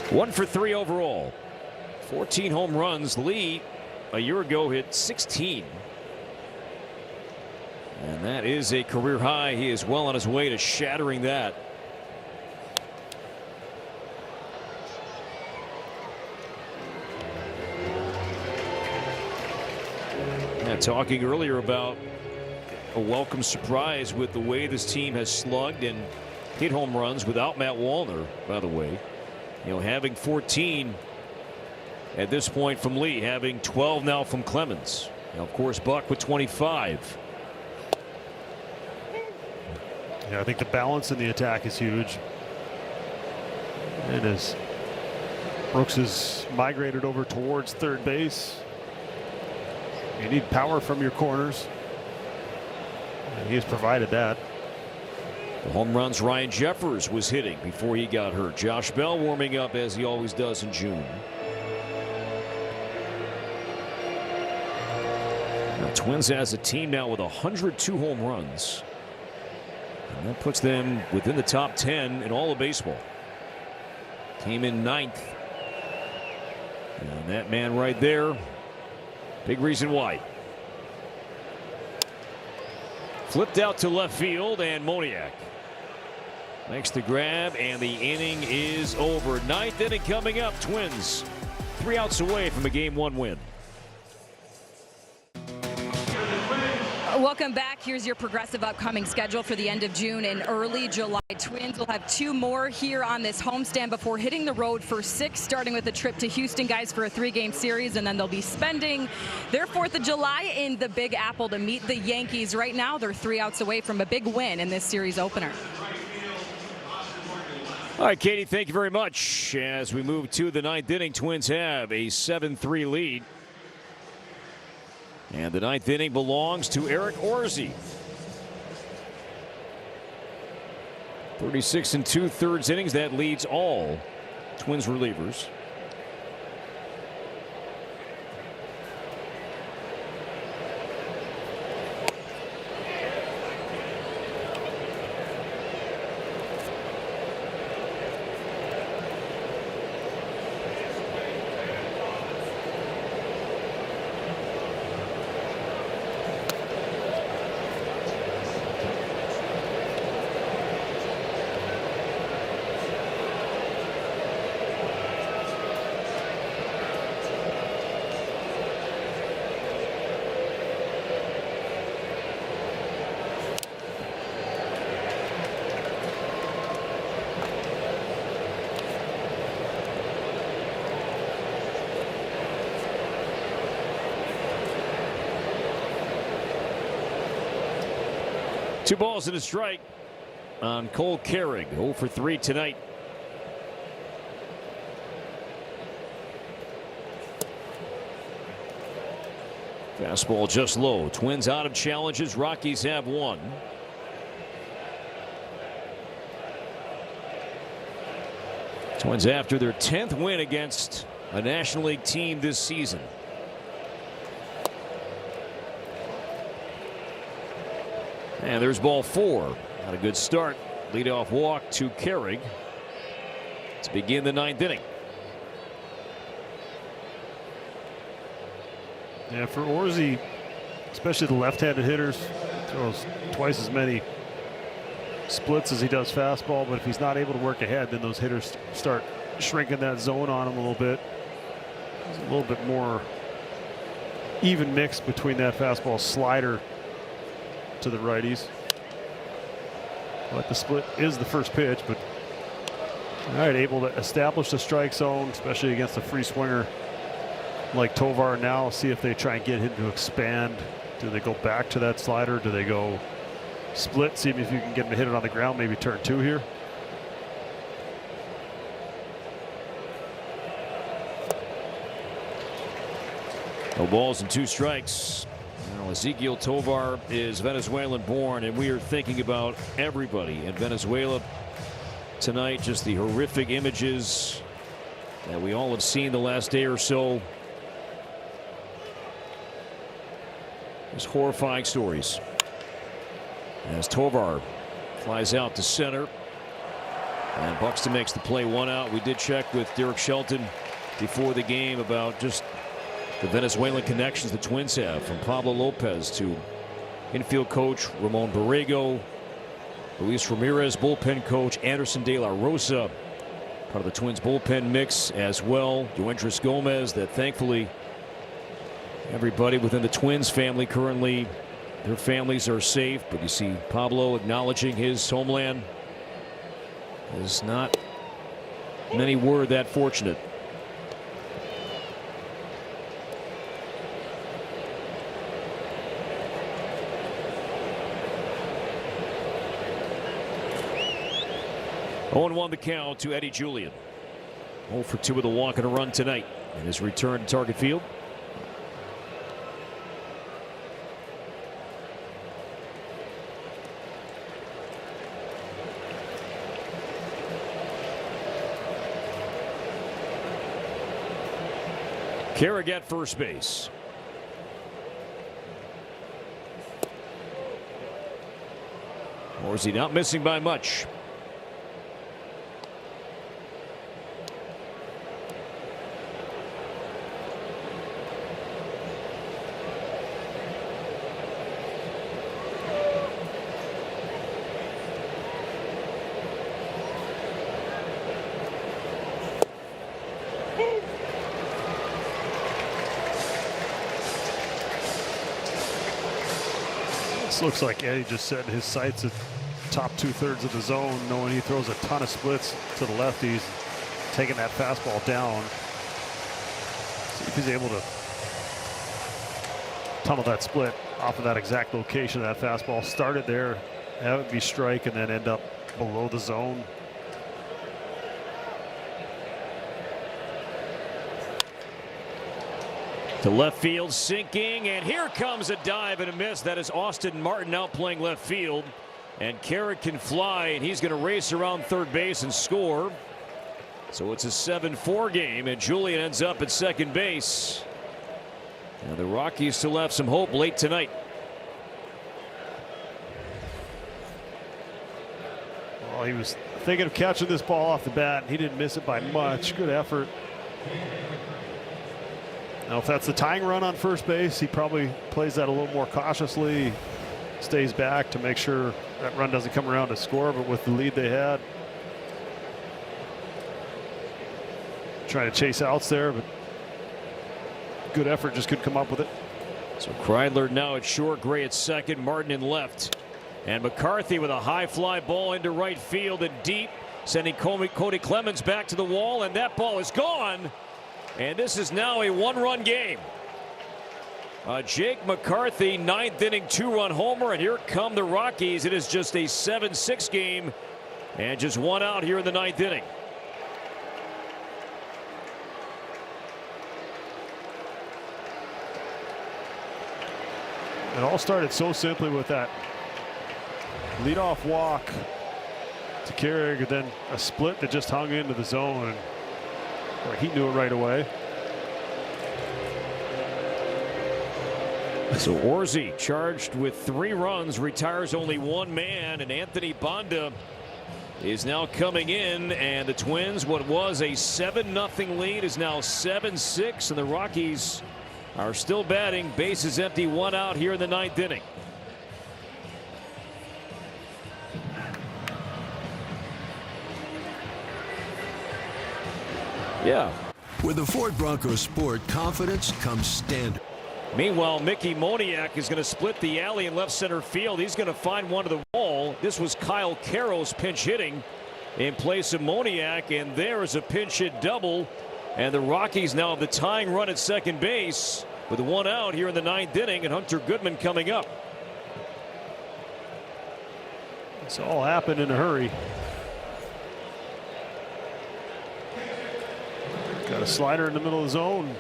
S3: 1 for 3 overall. 14 home runs. Lee a year ago hit 16. And that is a career high. He is well on his way to shattering that. Talking earlier about a welcome surprise with the way this team has slugged and hit home runs without Matt Wallner, by the way. You know, having 14 at this point from Lee, having 12 now from Clemens. Now, of course, Buck with 25.
S4: Yeah, I think the balance in the attack is huge. And as Brooks has migrated over towards third base, you need power from your corners. And he has provided that.
S3: The home runs Ryan Jeffers was hitting before he got hurt. Josh Bell warming up as he always does in June. Now, Twins as a team now with 102 home runs. And that puts them within the top 10 in all of baseball. Came in 9th. And that man right there, big reason why. Flipped out to left field, and Moniak makes the grab, and the inning is over. 9th inning coming up. Twins 3 outs away from a Game 1 win.
S2: Welcome back. Here's your Progressive upcoming schedule for the end of June and early July. Twins will have 2 more here on this homestand before hitting the road for 6, starting with a trip to Houston, guys, for a 3-game series, and then they'll be spending their 4th of July in the Big Apple to meet the Yankees. Right now, they're 3 outs away from a big win in this series opener.
S3: All right, Katie, thank you very much. As we move to the 9th inning, Twins have a 7-3 lead. And the 9th inning belongs to Eric Orsi. 36 2/3 innings. That leads all Twins relievers. Two balls and a strike on Cole Carrig. 0 for 3 tonight. Fastball just low. Twins out of challenges. Rockies have 1. Twins after their 10th win against a National League team this season. And there's ball 4. Not a good start. Leadoff walk to Carrig to begin the 9th inning.
S4: Yeah, for Orsi, especially the left-handed hitters, throws twice as many splits as he does fastball. But if he's not able to work ahead, then those hitters start shrinking that zone on him a little bit. There's a little bit more even mix between that fastball slider to the righties. But the split is the first pitch. But all right, able to establish the strike zone, especially against a free swinger like Tovar. Now see if they try and get him to expand. Do they go back to that slider? Do they go split? See if you can get him to hit it on the ground. Maybe turn 2 here.
S3: No balls and 2 strikes. Now, Ezequiel Tovar is Venezuelan born, and we are thinking about everybody in Venezuela tonight. Just the horrific images that we all have seen the last day or so. There's horrifying stories. As Tovar flies out to center. And Buxton makes the play, 1 out. We did check with Derek Shelton before the game about just the Venezuelan connections the Twins have, from Pablo Lopez to infield coach Ramon Borrego, Luis Ramirez, bullpen coach Anderson De La Rosa, part of the Twins bullpen mix as well. Yoendris Gomez, that thankfully everybody within the Twins family currently, their families are safe. But you see Pablo acknowledging his homeland. There's not many were that fortunate. Oh, 1 the count to Eddie Julian. 0 for 2 with a walk and a run tonight in his return to Target Field. Carrick at first base. Or is he not missing by much?
S4: This looks like Eddie just setting his sights at top 2/3 of the zone, knowing he throws a ton of splits to the lefties, taking that fastball down. See if he's able to tunnel that split off of that exact location of that fastball. Started there, that would be strike, and then end up below the zone.
S3: To left field, sinking, and here comes a dive and a miss. That is Austin Martin out playing left field, and Carrick can fly, and he's going to race around third base and score. So it's a 7-4 game, and Julian ends up at second base. And the Rockies still have some hope late tonight.
S4: Well, he was thinking of catching this ball off the bat, and he didn't miss it by much. Good effort. Now, if that's the tying run on first base, he probably plays that a little more cautiously, stays back to make sure that run doesn't come around to score. But with the lead they had, trying to chase outs there, but good effort, just couldn't come up with it.
S3: So Kreidler now at short, Gray at second, Martin in left, and McCarthy with a high fly ball into right field and deep, sending Cody Clemens back to the wall, and that ball is gone. And this is now a one-run game. Jake McCarthy, 9th inning, 2-run homer, and here come the Rockies. It is just a 7-6 game, and just 1 out here in the 9th inning.
S4: It all started so simply with that leadoff walk to Carrick, and then a split that just hung into the zone. He knew it right away.
S3: So Orsi charged with 3 runs, retires only 1 man, and Anthony Banda is now coming in, and the Twins, what was a 7-0 lead, is now 7-6, and the Rockies are still batting, bases empty, 1 out here in the 9th inning. Yeah.
S16: With the Ford Bronco Sport, confidence comes standard.
S3: Meanwhile, Mickey Moniak is going to split the alley in left center field. He's going to find one to the wall. This was Kyle Carroll's pinch hitting in place of Moniak, and there is a pinch hit double. And the Rockies now have the tying run at second base with 1 out here in the 9th inning, and Hunter Goodman coming up.
S4: This all happened in a hurry. Got a slider in the middle of the zone.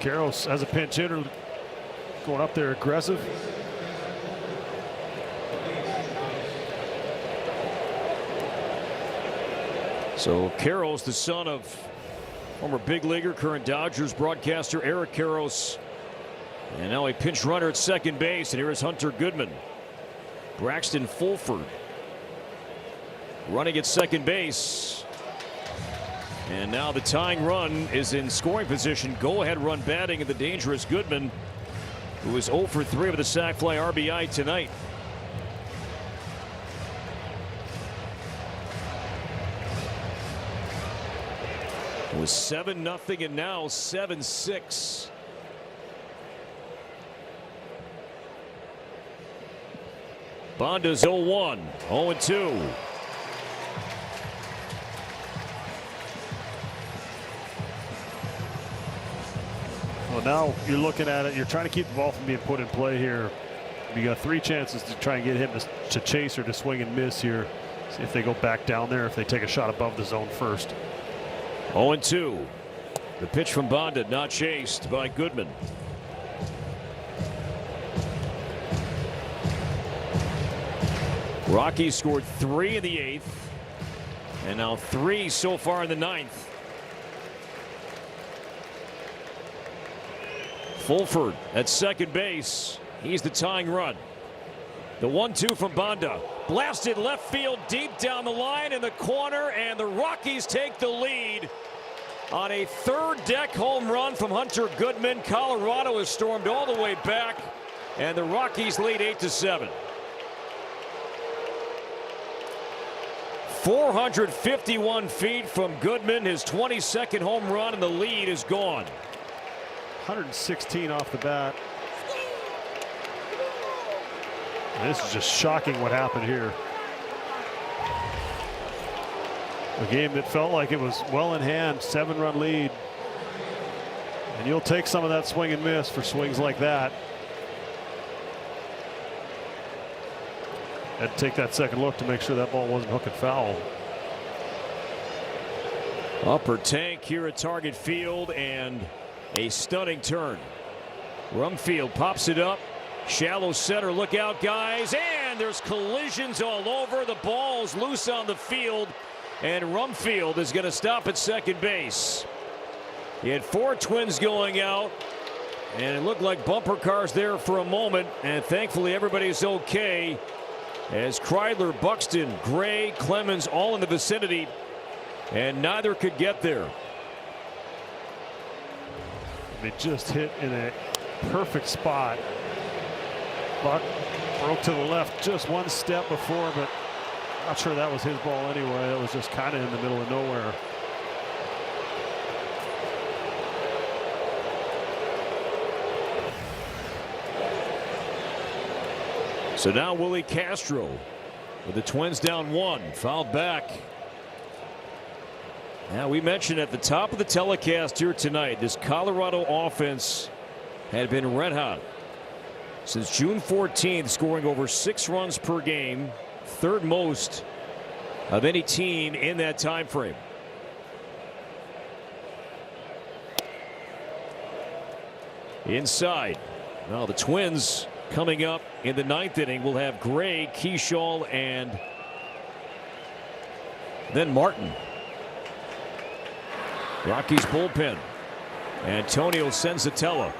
S4: Carroll has a pinch hitter going up there aggressive.
S3: So Karros, the son of former big leaguer, current Dodgers broadcaster Eric Karros, And now a pinch runner at second base, and here is Hunter Goodman. Braxton Fulford running at second base. And now the tying run is in scoring position. Go-ahead run batting of the dangerous Goodman, who is 0 for 3 with a sac fly RBI tonight. It was 7-0 and now 7-6. Bonda's 0-1, 0-2.
S4: Well, now you're looking at it. You're trying to keep the ball from being put in play here. You got 3 chances to try and get him to chase or to swing and miss here. See if they go back down there, if they take a shot above the zone first.
S3: 0-2. The pitch from Bonda, not chased by Goodman. Rockies scored 3 in the 8th, and now 3 so far in the 9th. Fulford at second base. He's the tying run. The 1-2 from Bonda. Blasted left field deep down the line in the corner, and the Rockies take the lead on a third deck home run from Hunter Goodman. Colorado has stormed all the way back, and the Rockies lead 8-7. 451 feet from Goodman, his 22nd home run, and the lead is gone.
S4: 116 off the bat. This is just shocking what happened here. A game that felt like it was well in hand, 7-run lead. And you'll take some of that swing and miss for swings like that. Had to take that second look to make sure that ball wasn't hooking foul.
S3: Upper tank here at Target Field, and a stunning turn. Rumfield pops it up. Shallow center, look out, guys. And there's collisions all over. The ball's loose on the field, and Rumfield is going to stop at second base. He had 4 Twins going out, and it looked like bumper cars there for a moment, and thankfully everybody's okay, as Kreidler, Buxton, Gray, Clemens all in the vicinity, and neither could get there.
S4: They just hit in a perfect spot. Buck broke to the left just one step before, but not sure that was his ball anyway. It was just kind of in the middle of nowhere.
S3: So now Willie Castro with the Twins down 1, fouled back. Now, we mentioned at the top of the telecast here tonight, this Colorado offense had been red hot since June 14th, scoring over 6 runs per game, 3rd most of any team in that time frame. Inside. Now the Twins coming up in the 9th inning will have Gray, Keyshaw, and then Martin. Rockies bullpen. Antonio Senzatella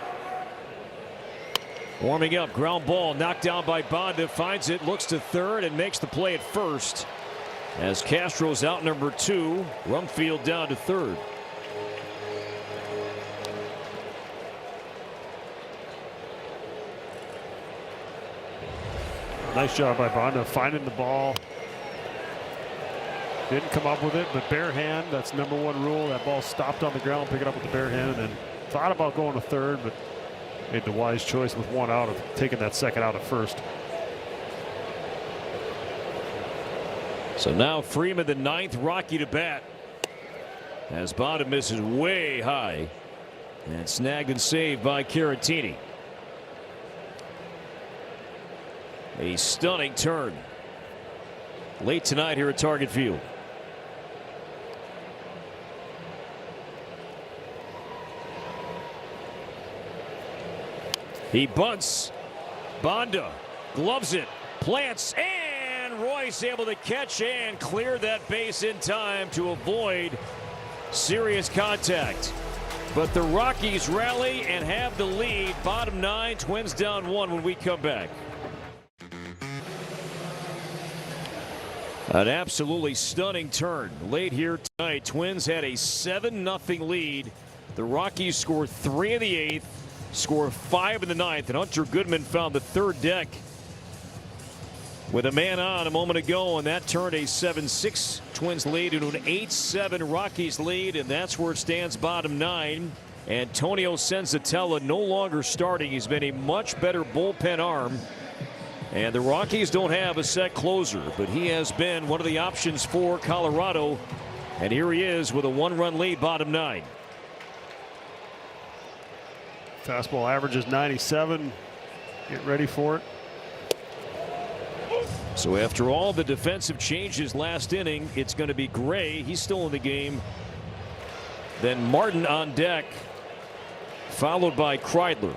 S3: warming up. Ground ball knocked down by Bonda. Finds it, looks to third, and makes the play at first. As Castro's out number 2. Rumfield down to third.
S4: Nice job by Bonda finding the ball. Didn't come up with it, but bare hand, that's number 1 rule. That ball stopped on the ground, pick it up with the bare hand, and then thought about going to third, but made the wise choice with 1 out of taking that second out at first.
S3: So now Freeman, the 9th Rocky to bat, as Bonda misses way high, and snagged and saved by Caratini. A stunning turn late tonight here at Target Field. He bunts. Bonda gloves it, plants, and Royce able to catch and clear that base in time to avoid serious contact. But the Rockies rally and have the lead. Bottom 9, Twins down 1 when we come back. An absolutely stunning turn late here tonight. Twins had a 7-0 lead. The Rockies scored 3 in the 8th, scored 5 in the 9th, and Hunter Goodman found the third deck with a man on a moment ago, and that turned a 7-6 Twins lead into an 8-7 Rockies lead, and that's where it stands bottom 9. Antonio Senzatella no longer starting. He's been a much better bullpen arm. And the Rockies don't have a set closer, but he has been one of the options for Colorado. And here he is with a 1-run lead, bottom 9.
S4: Fastball average is 97. Get ready for it.
S3: So after all the defensive changes last inning, it's going to be Gray. He's still in the game. Then Martin on deck, followed by Kreidler.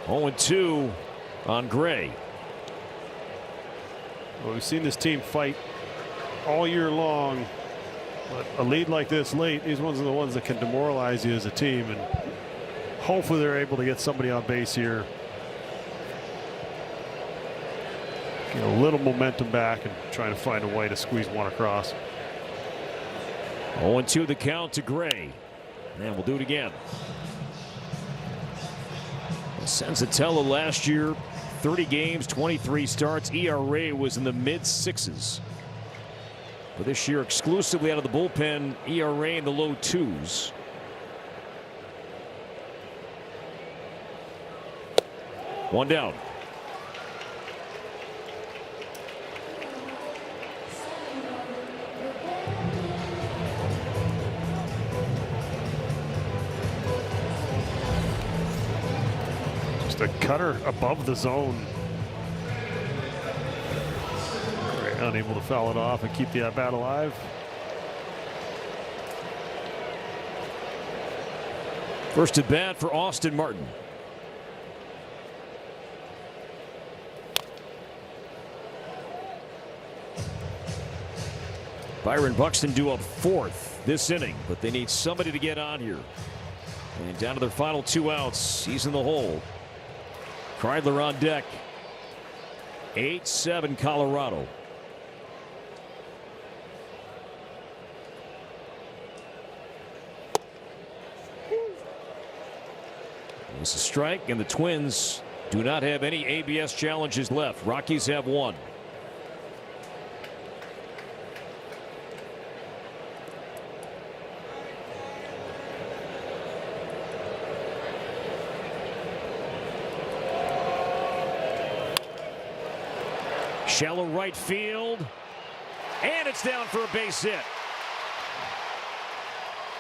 S3: Oh, 0-2 on Gray.
S4: Well, we've seen this team fight all year long, but a lead like this late, these ones are the ones that can demoralize you as a team, and hopefully they're able to get somebody on base here. Get a little momentum back and trying to find a way to squeeze one across.
S3: 0-2 the count to Gray. And we'll do it again. Senzatella last year, 30 games, 23 starts. ERA was in the mid-6s. But this year, exclusively out of the bullpen, ERA in the low 2s. One down.
S4: Just a cutter above the zone. Unable to foul it off and keep the at-bat alive.
S3: First at bat for Austin Martin. Byron Buxton due up 4th this inning, but they need somebody to get on here. And down to their final 2 outs. He's in the hole. Kreidler on deck. 8-7 Colorado. It's a strike, and the Twins do not have any ABS challenges left. Rockies have 1. Shallow right field, and it's down for a base hit.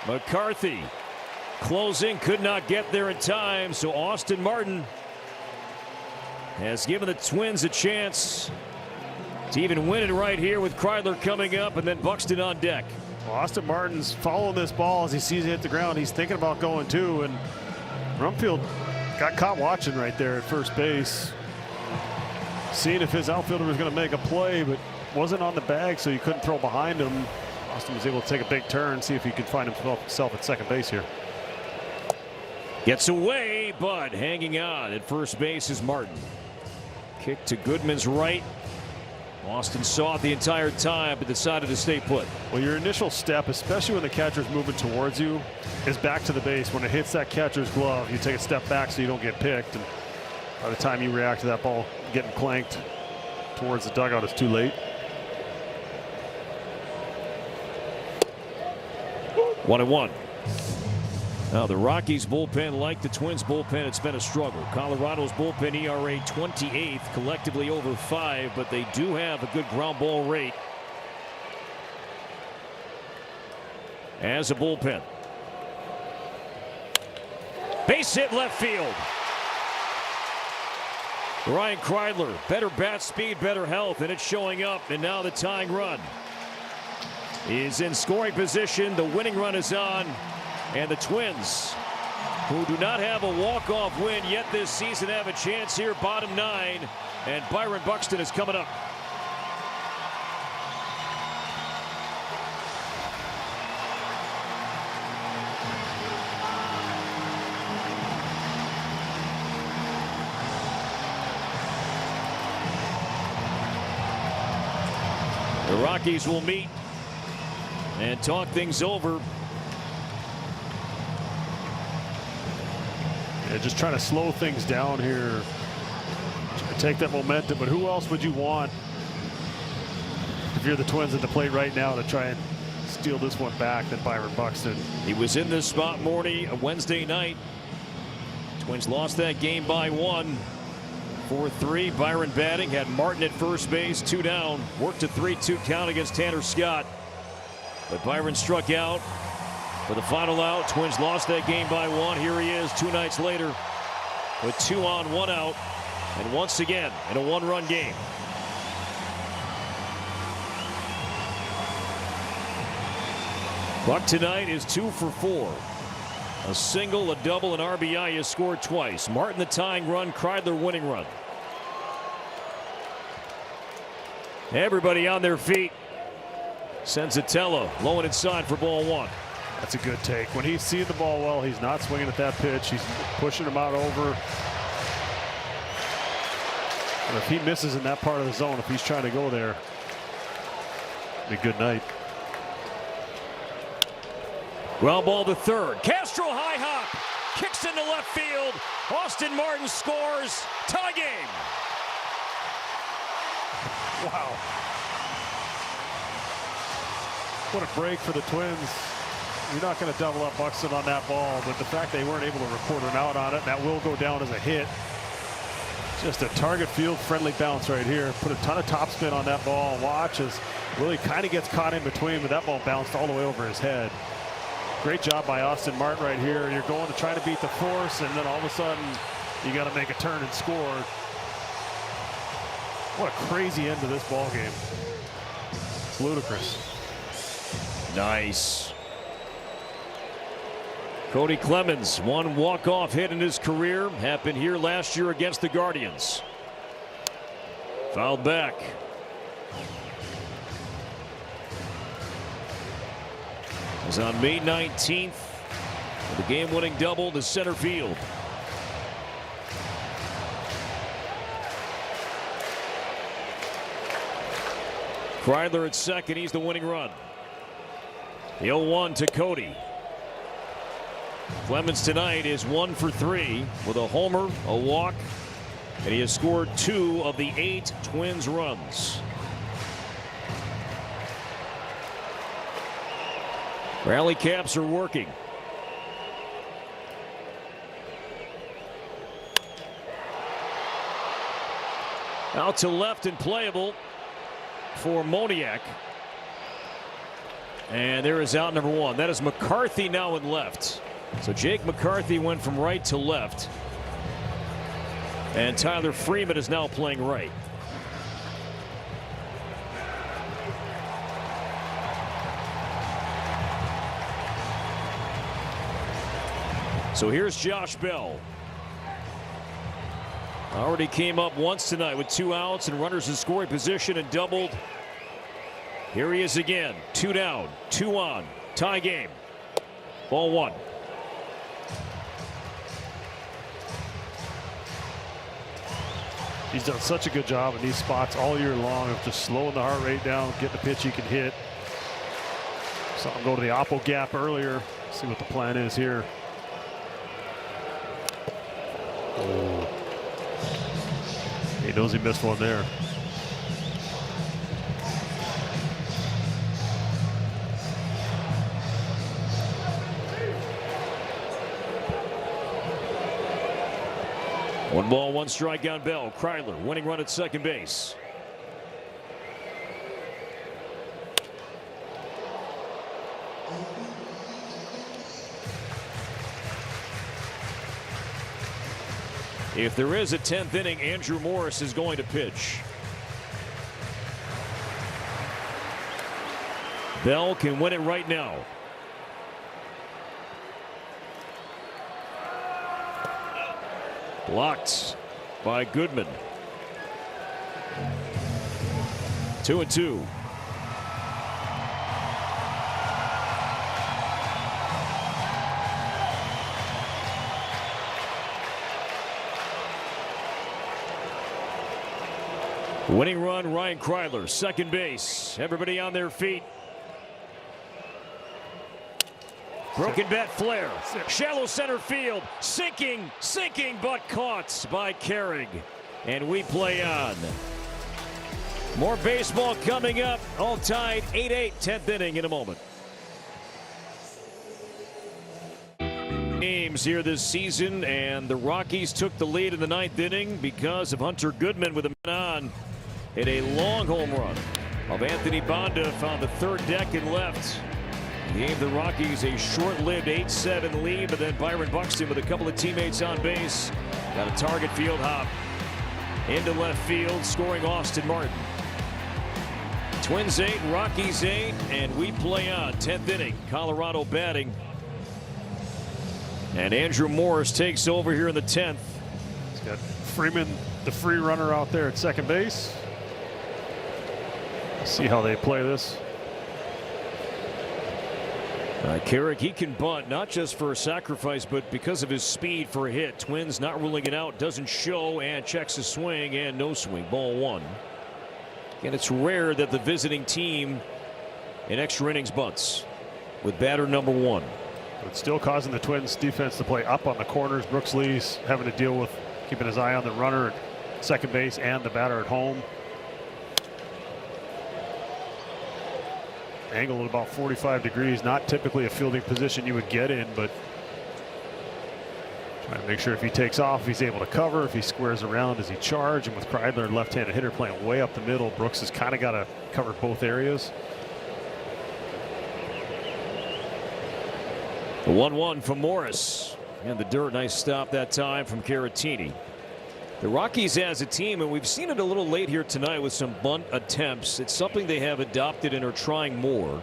S3: McCarthy closing, could not get there in time, so Austin Martin has given the Twins a chance to even win it right here with Kreidler coming up and then Buxton on deck.
S4: Well, Austin Martin's following this ball as he sees it hit the ground. He's thinking about going too, and Rumfield got caught watching right there at first base, seeing if his outfielder was going to make a play, but wasn't on the bag, so he couldn't throw behind him. Austin was able to take a big turn, see if he could find himself at second base here.
S3: Gets away, but hanging on at first base is Martin. Kick to Goodman's right. Austin saw it the entire time, but decided to stay put.
S4: Well, your initial step, especially when the catcher's moving towards you, is back to the base. When it hits that catcher's glove, you take a step back so you don't get picked. And by the time you react to that ball getting clanked towards the dugout, it's too late.
S3: 1-1. Now the Rockies bullpen, like the Twins bullpen, it's been a struggle. Colorado's bullpen ERA 28th, collectively over 5, but they do have a good ground ball rate as a bullpen. Base hit left field. Ryan Kreidler, better bat speed, better health, and it's showing up. And now the tying run is in scoring position. The winning run is on. And the Twins, who do not have a walk-off win yet this season, have a chance here, bottom 9. And Byron Buxton is coming up. The Rockies will meet and talk things over.
S4: Yeah, just trying to slow things down here. Try to take that momentum, but who else would you want if you're the Twins at the plate right now to try and steal this one back than Byron Buxton?
S3: He was in this spot Wednesday night. Twins lost that game by 1. 4-3. Byron batting, had Martin at first base, 2 down, worked a 3-2 count against Tanner Scott, but Byron struck out for the final out. Twins lost that game by 1. Here he is 2 nights later with 2 on, 1 out, and once again in a 1-run game. Buck tonight is 2 for 4. A single, a double, an RBI. Has scored twice. Martin the tying run, Kreidler winning run. Everybody on their feet. Senzatella low and inside for ball 1.
S4: That's a good take. When he's seeing the ball well, he's not swinging at that pitch. He's pushing him out over. And if he misses in that part of the zone, if he's trying to go there, it'd be a good night.
S3: Ground ball to third. Castro high hop. Kicks into left field. Austin Martin scores. Tie game.
S4: Wow. What a break for the Twins. You're not going to double up Buxton on that ball, but the fact they weren't able to report an out on it, that will go down as a hit. Just a target field friendly bounce right here. Put a ton of topspin on that ball. Watch as Willie kind of gets caught in between, but that ball bounced all the way over his head. Great job by Austin Martin right here. You're going to try to beat the force, and then all of a sudden you got to make a turn and score. What a crazy end to this ball game. It's ludicrous.
S3: Nice. Cody Clemens, 1 walk-off hit in his career. Happened here last year against the Guardians. Fouled back. It was on May 19th. The game-winning double to center field. Kreidler at second. He's the winning run. The 0-1 to Cody. Clemens tonight is 1 for 3 with a homer, a walk, and he has scored 2 of the 8 Twins runs. Rally caps are working. Out to left and playable for Moniak. And there is out number 1. That is McCarthy now in left. So Jake McCarthy went from right to left. And Tyler Freeman is now playing right. So here's Josh Bell. Already came up once tonight with 2 outs and runners in scoring position and doubled. Here he is again. 2 down, 2 on. Tie game. Ball 1.
S4: He's done such a good job in these spots all year long of just slowing the heart rate down, getting the pitch he can hit. Saw him go to the oppo gap earlier. See what the plan is here. Oh. He knows he missed one there.
S3: One ball, 1 strike on Bell. Kreidler winning run at second base. If there is a 10th inning, Andrew Morris is going to pitch. Bell can win it right now. Blocked by Goodman. 2-2. Winning run, Ryan Kreidler, second base. Everybody on their feet. Broken bat flare. Shallow center field. Sinking, but caught by Carrig. And we play on. More baseball coming up. All tied 8-8, 10th inning in a moment. Games here this season, and the Rockies took the lead in the 9th inning because of Hunter Goodman with a man on. Hit a long home run of Anthony Bonda, found the third deck and left. Gave the Rockies a short-lived 8-7 lead, but then Byron Buxton with a couple of teammates on base got a target field hop into left field, scoring Austin Martin. Twins 8, Rockies 8, and we play on. 10th inning, Colorado batting. And Andrew Morris takes over here in the 10th.
S4: He's got Freeman, the free runner, out there at second base. See how they play this.
S3: Carrick, he can bunt, not just for a sacrifice, but because of his speed for a hit. Twins not ruling it out, doesn't show, and checks a swing, and no swing. Ball one. And it's rare that the visiting team in extra innings bunts with batter number one.
S4: It's still causing the Twins defense to play up on the corners. Brooks Lee's having to deal with keeping his eye on the runner at second base and the batter at home. Angle at about 45 degrees, not typically a fielding position you would get in, but trying to make sure if he takes off, he's able to cover. If he squares around, does he charge? And with Kreidler, left-handed hitter, playing way up the middle, Brooks has kind of got to cover both areas.
S3: The 1-1 from Morris in the dirt. Nice stop that time from Caratini. The Rockies as a team, and we've seen it a little late here tonight with some bunt attempts. It's something they have adopted and are trying more.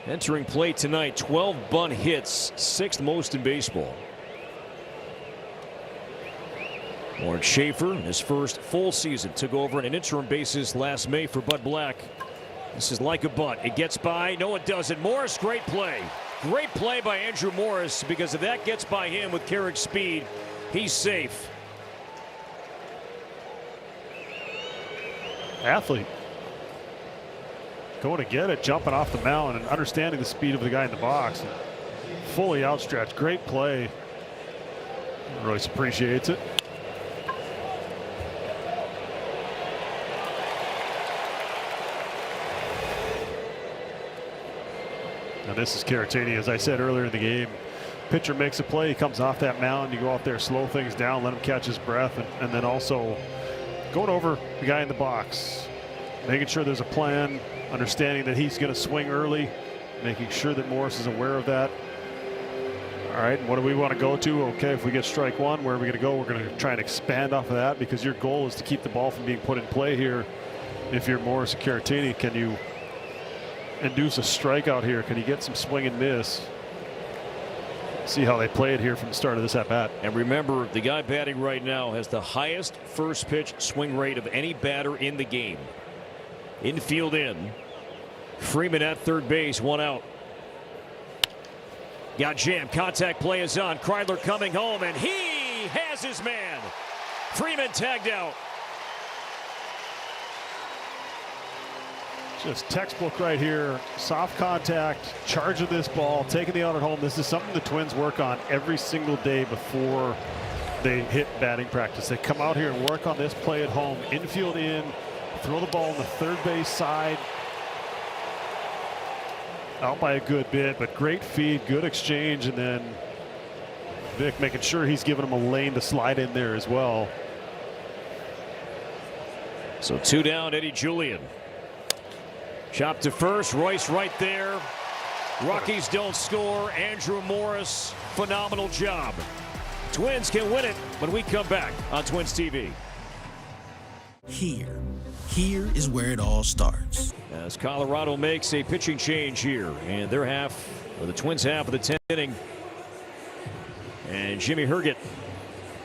S3: Entering play tonight, 12 bunt hits, 6th most in baseball. Warren Schaefer, his first full season, took over on an interim basis last May for Bud Black. This is like a bunt. It gets by. No, it doesn't. Morris, great play. Great play by Andrew Morris, because if that gets by him with Carrick's speed, he's safe.
S4: Athlete going to get it, jumping off the mound and understanding the speed of the guy in the box. Fully outstretched. Great play. Royce appreciates it. Now this is Caratini, as I said earlier in the game. Pitcher makes a play, he comes off that mound, you go out there, slow things down, let him catch his breath, and then also going over the guy in the box, making sure there's a plan, understanding that he's going to swing early, making sure that Morris is aware of that. All right, what do we want to go to? Okay, if we get strike one, where are we going to go? We're going to try and expand off of that, because your goal is to keep the ball from being put in play here. If you're Morris and Caratini, can you induce a strikeout here? Can you get some swing and miss? See how they play it here from the start of this at bat.
S3: And remember, the guy batting right now has the highest first pitch swing rate of any batter in the game. Infield in. Freeman at third base, one out. Got jammed. Contact play is on. Kreidler coming home, and he has his man. Freeman tagged out.
S4: Just textbook right here. Soft contact, charging this ball, taking the out at home. This is something the Twins work on every single day before they hit batting practice. They come out here and work on this play at home. Infield in, throw the ball on the third base side. Out by a good bit, but great feed, good exchange, and then Vic making sure he's giving him a lane to slide in there as well.
S3: So two down, Eddie Julian. Chop to first, Royce right there. Rockies don't score. Andrew Morris, phenomenal job. Twins can win it when we come back on Twins TV.
S16: Here is where it all starts.
S3: As Colorado makes a pitching change here, and their half, or the Twins half of the 10th inning. And Jimmy Herget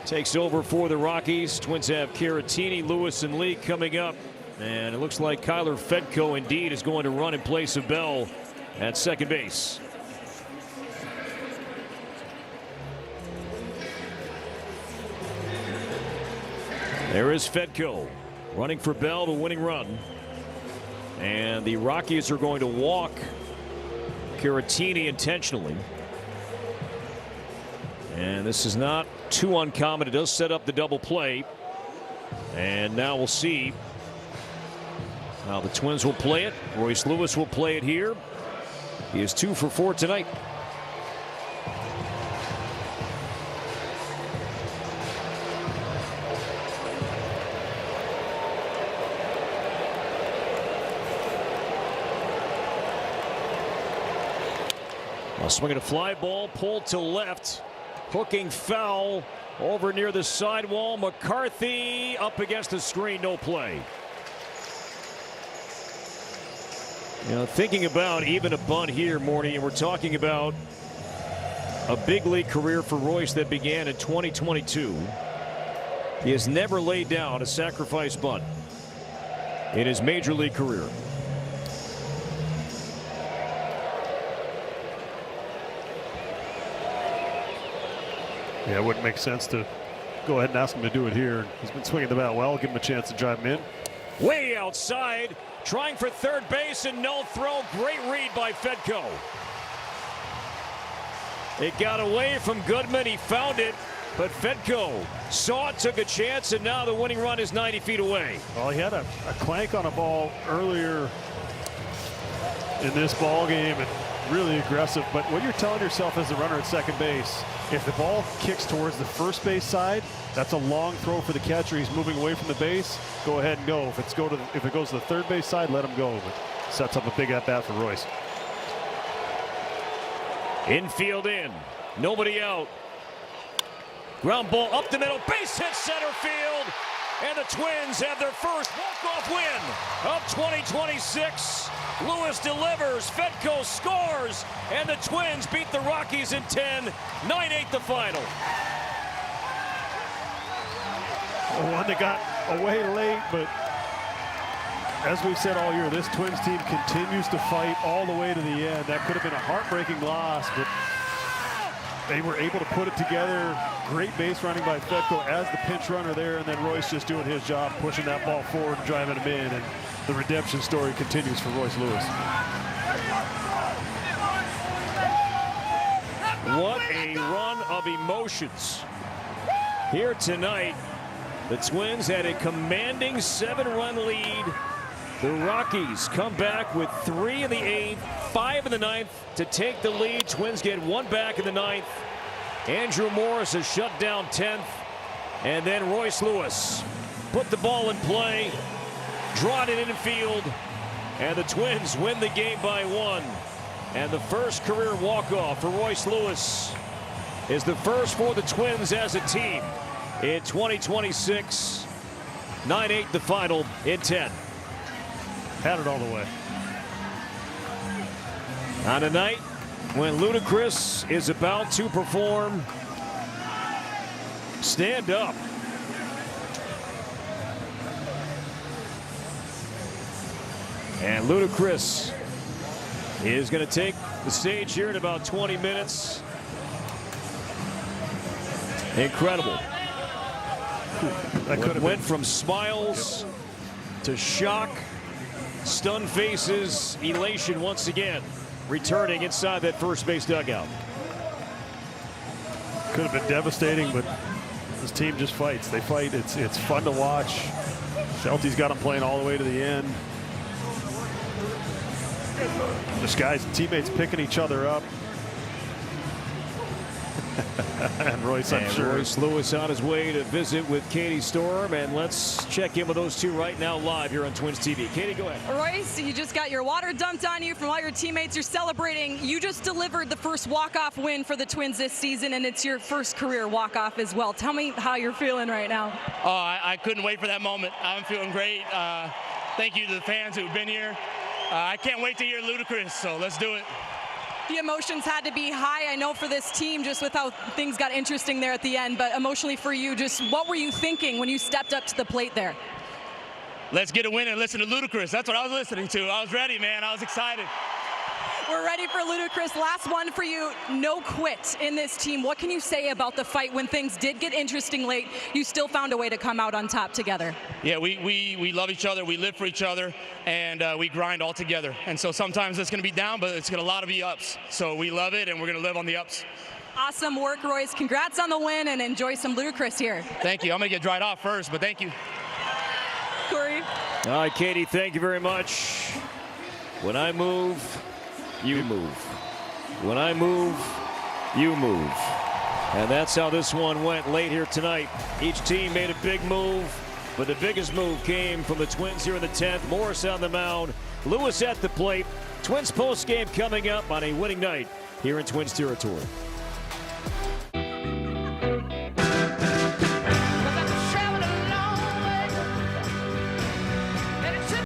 S3: takes over for the Rockies. Twins have Caratini, Lewis, and Lee coming up. And it looks like Kyler Fedko indeed is going to run in place of Bell at second base. There is Fedko. running for Bell, the winning run. And the Rockies are going to walk Caratini intentionally. And this is not too uncommon. It does set up the double play. And now we'll see how the Twins will play it. Royce Lewis will play it here. He is 2 for 4 tonight. A swing and a fly ball pulled to left. Hooking foul over near the sidewall. McCarthy up against the screen, no play. You know, thinking about even a bunt here, Morty, and we're talking about a big league career for Royce that began in 2022. He has never laid down a sacrifice bunt in his major league career.
S4: Yeah, it wouldn't make sense to go ahead and ask him to do it here. He's been swinging the bat well. Give him a chance to drive him in.
S3: Way outside, trying for third base and no throw. Great read by Fedko. It got away from Goodman. He found it, but Fedko saw it, took a chance, and now the winning run is 90 feet away.
S4: Well, he had a clank on a ball earlier in this ball game and really aggressive. But what you're telling yourself as a runner at second base, if the ball kicks towards the first base side, that's a long throw for the catcher. He's moving away from the base. Go ahead and go. If it goes to the third base side, let him go. But sets up a big at bat for Royce.
S3: Infield in, nobody out. Ground ball up the middle, base hit center field, and the Twins have their first walk-off win of 2026. Lewis delivers, Fedko scores, and the Twins beat the Rockies in 10, 9-8 the final.
S4: One that got away late, but as we've said all year, this Twins team continues to fight all the way to the end. That could have been a heartbreaking loss, but they were able to put it together. Great base running by Fedko as the pinch runner there, and then Royce just doing his job, pushing that ball forward and driving him in. And the redemption story continues for Royce Lewis.
S3: What a run of emotions here tonight. The Twins had a commanding 7-run lead. The Rockies come back with 3 in the 8th, 5 in the 9th to take the lead. Twins get 1 back in the 9th. Andrew Morris is shut down 10th. And then Royce Lewis put the ball in play, drawn it in field, and the Twins win the game by 1. And the first career walk-off for Royce Lewis is the first for the Twins as a team in 2026. 9-8 the final in 10.
S4: Had it all the way.
S3: On a night when Ludacris is about to perform, stand up. And Ludacris is going to take the stage here in about 20 minutes. Incredible. That went from smiles to shock, stunned faces, elation once again, returning inside that first base dugout.
S4: Could have been devastating, but this team just fights. They fight. It's fun to watch. Shelty's got them playing all the way to the end. This guy's teammates picking each other up. And Royce, I'm sure.
S3: Royce Lewis on his way to visit with Katie Storm, and let's check in with those two right now live here on Twins TV. Katie, go ahead.
S2: Royce, you just got your water dumped on you from all your teammates. You're celebrating. You just delivered the first walk-off win for the Twins this season, and it's your first career walk-off as well. Tell me how you're feeling right now.
S17: Oh, I couldn't wait for that moment. I'm feeling great. Thank you to the fans who've been here. I can't wait to hear Ludacris, so let's do it.
S2: The emotions had to be high, I know, for this team, just with how things got interesting there at the end. But emotionally for you, just what were you thinking when you stepped up to the plate there?
S17: Let's get a win and listen to Ludacris. That's what I was listening to. I was ready, man. I was excited.
S2: We're ready for Ludacris. Last one for you. No quit in this team. What can you say about the fight when things did get interesting late? You still found a way to come out on top together.
S17: Yeah, we love each other. We live for each other, and we grind all together. And so sometimes it's going to be down, but it's going to a lot of be ups. So we love it, and we're going to live on the ups.
S2: Awesome work, Royce. Congrats on the win, and enjoy some Ludacris here.
S17: Thank you. I'm going to get dried off first, but thank you.
S2: Corey.
S3: All right, Katie, thank you very much. When I move, you move. When I move, you move. And that's how this one went late here tonight. Each team made a big move, but the biggest move came from the Twins here in the 10th. Morris on the mound, Lewis at the plate. Twins postgame coming up on a winning night here in Twins territory.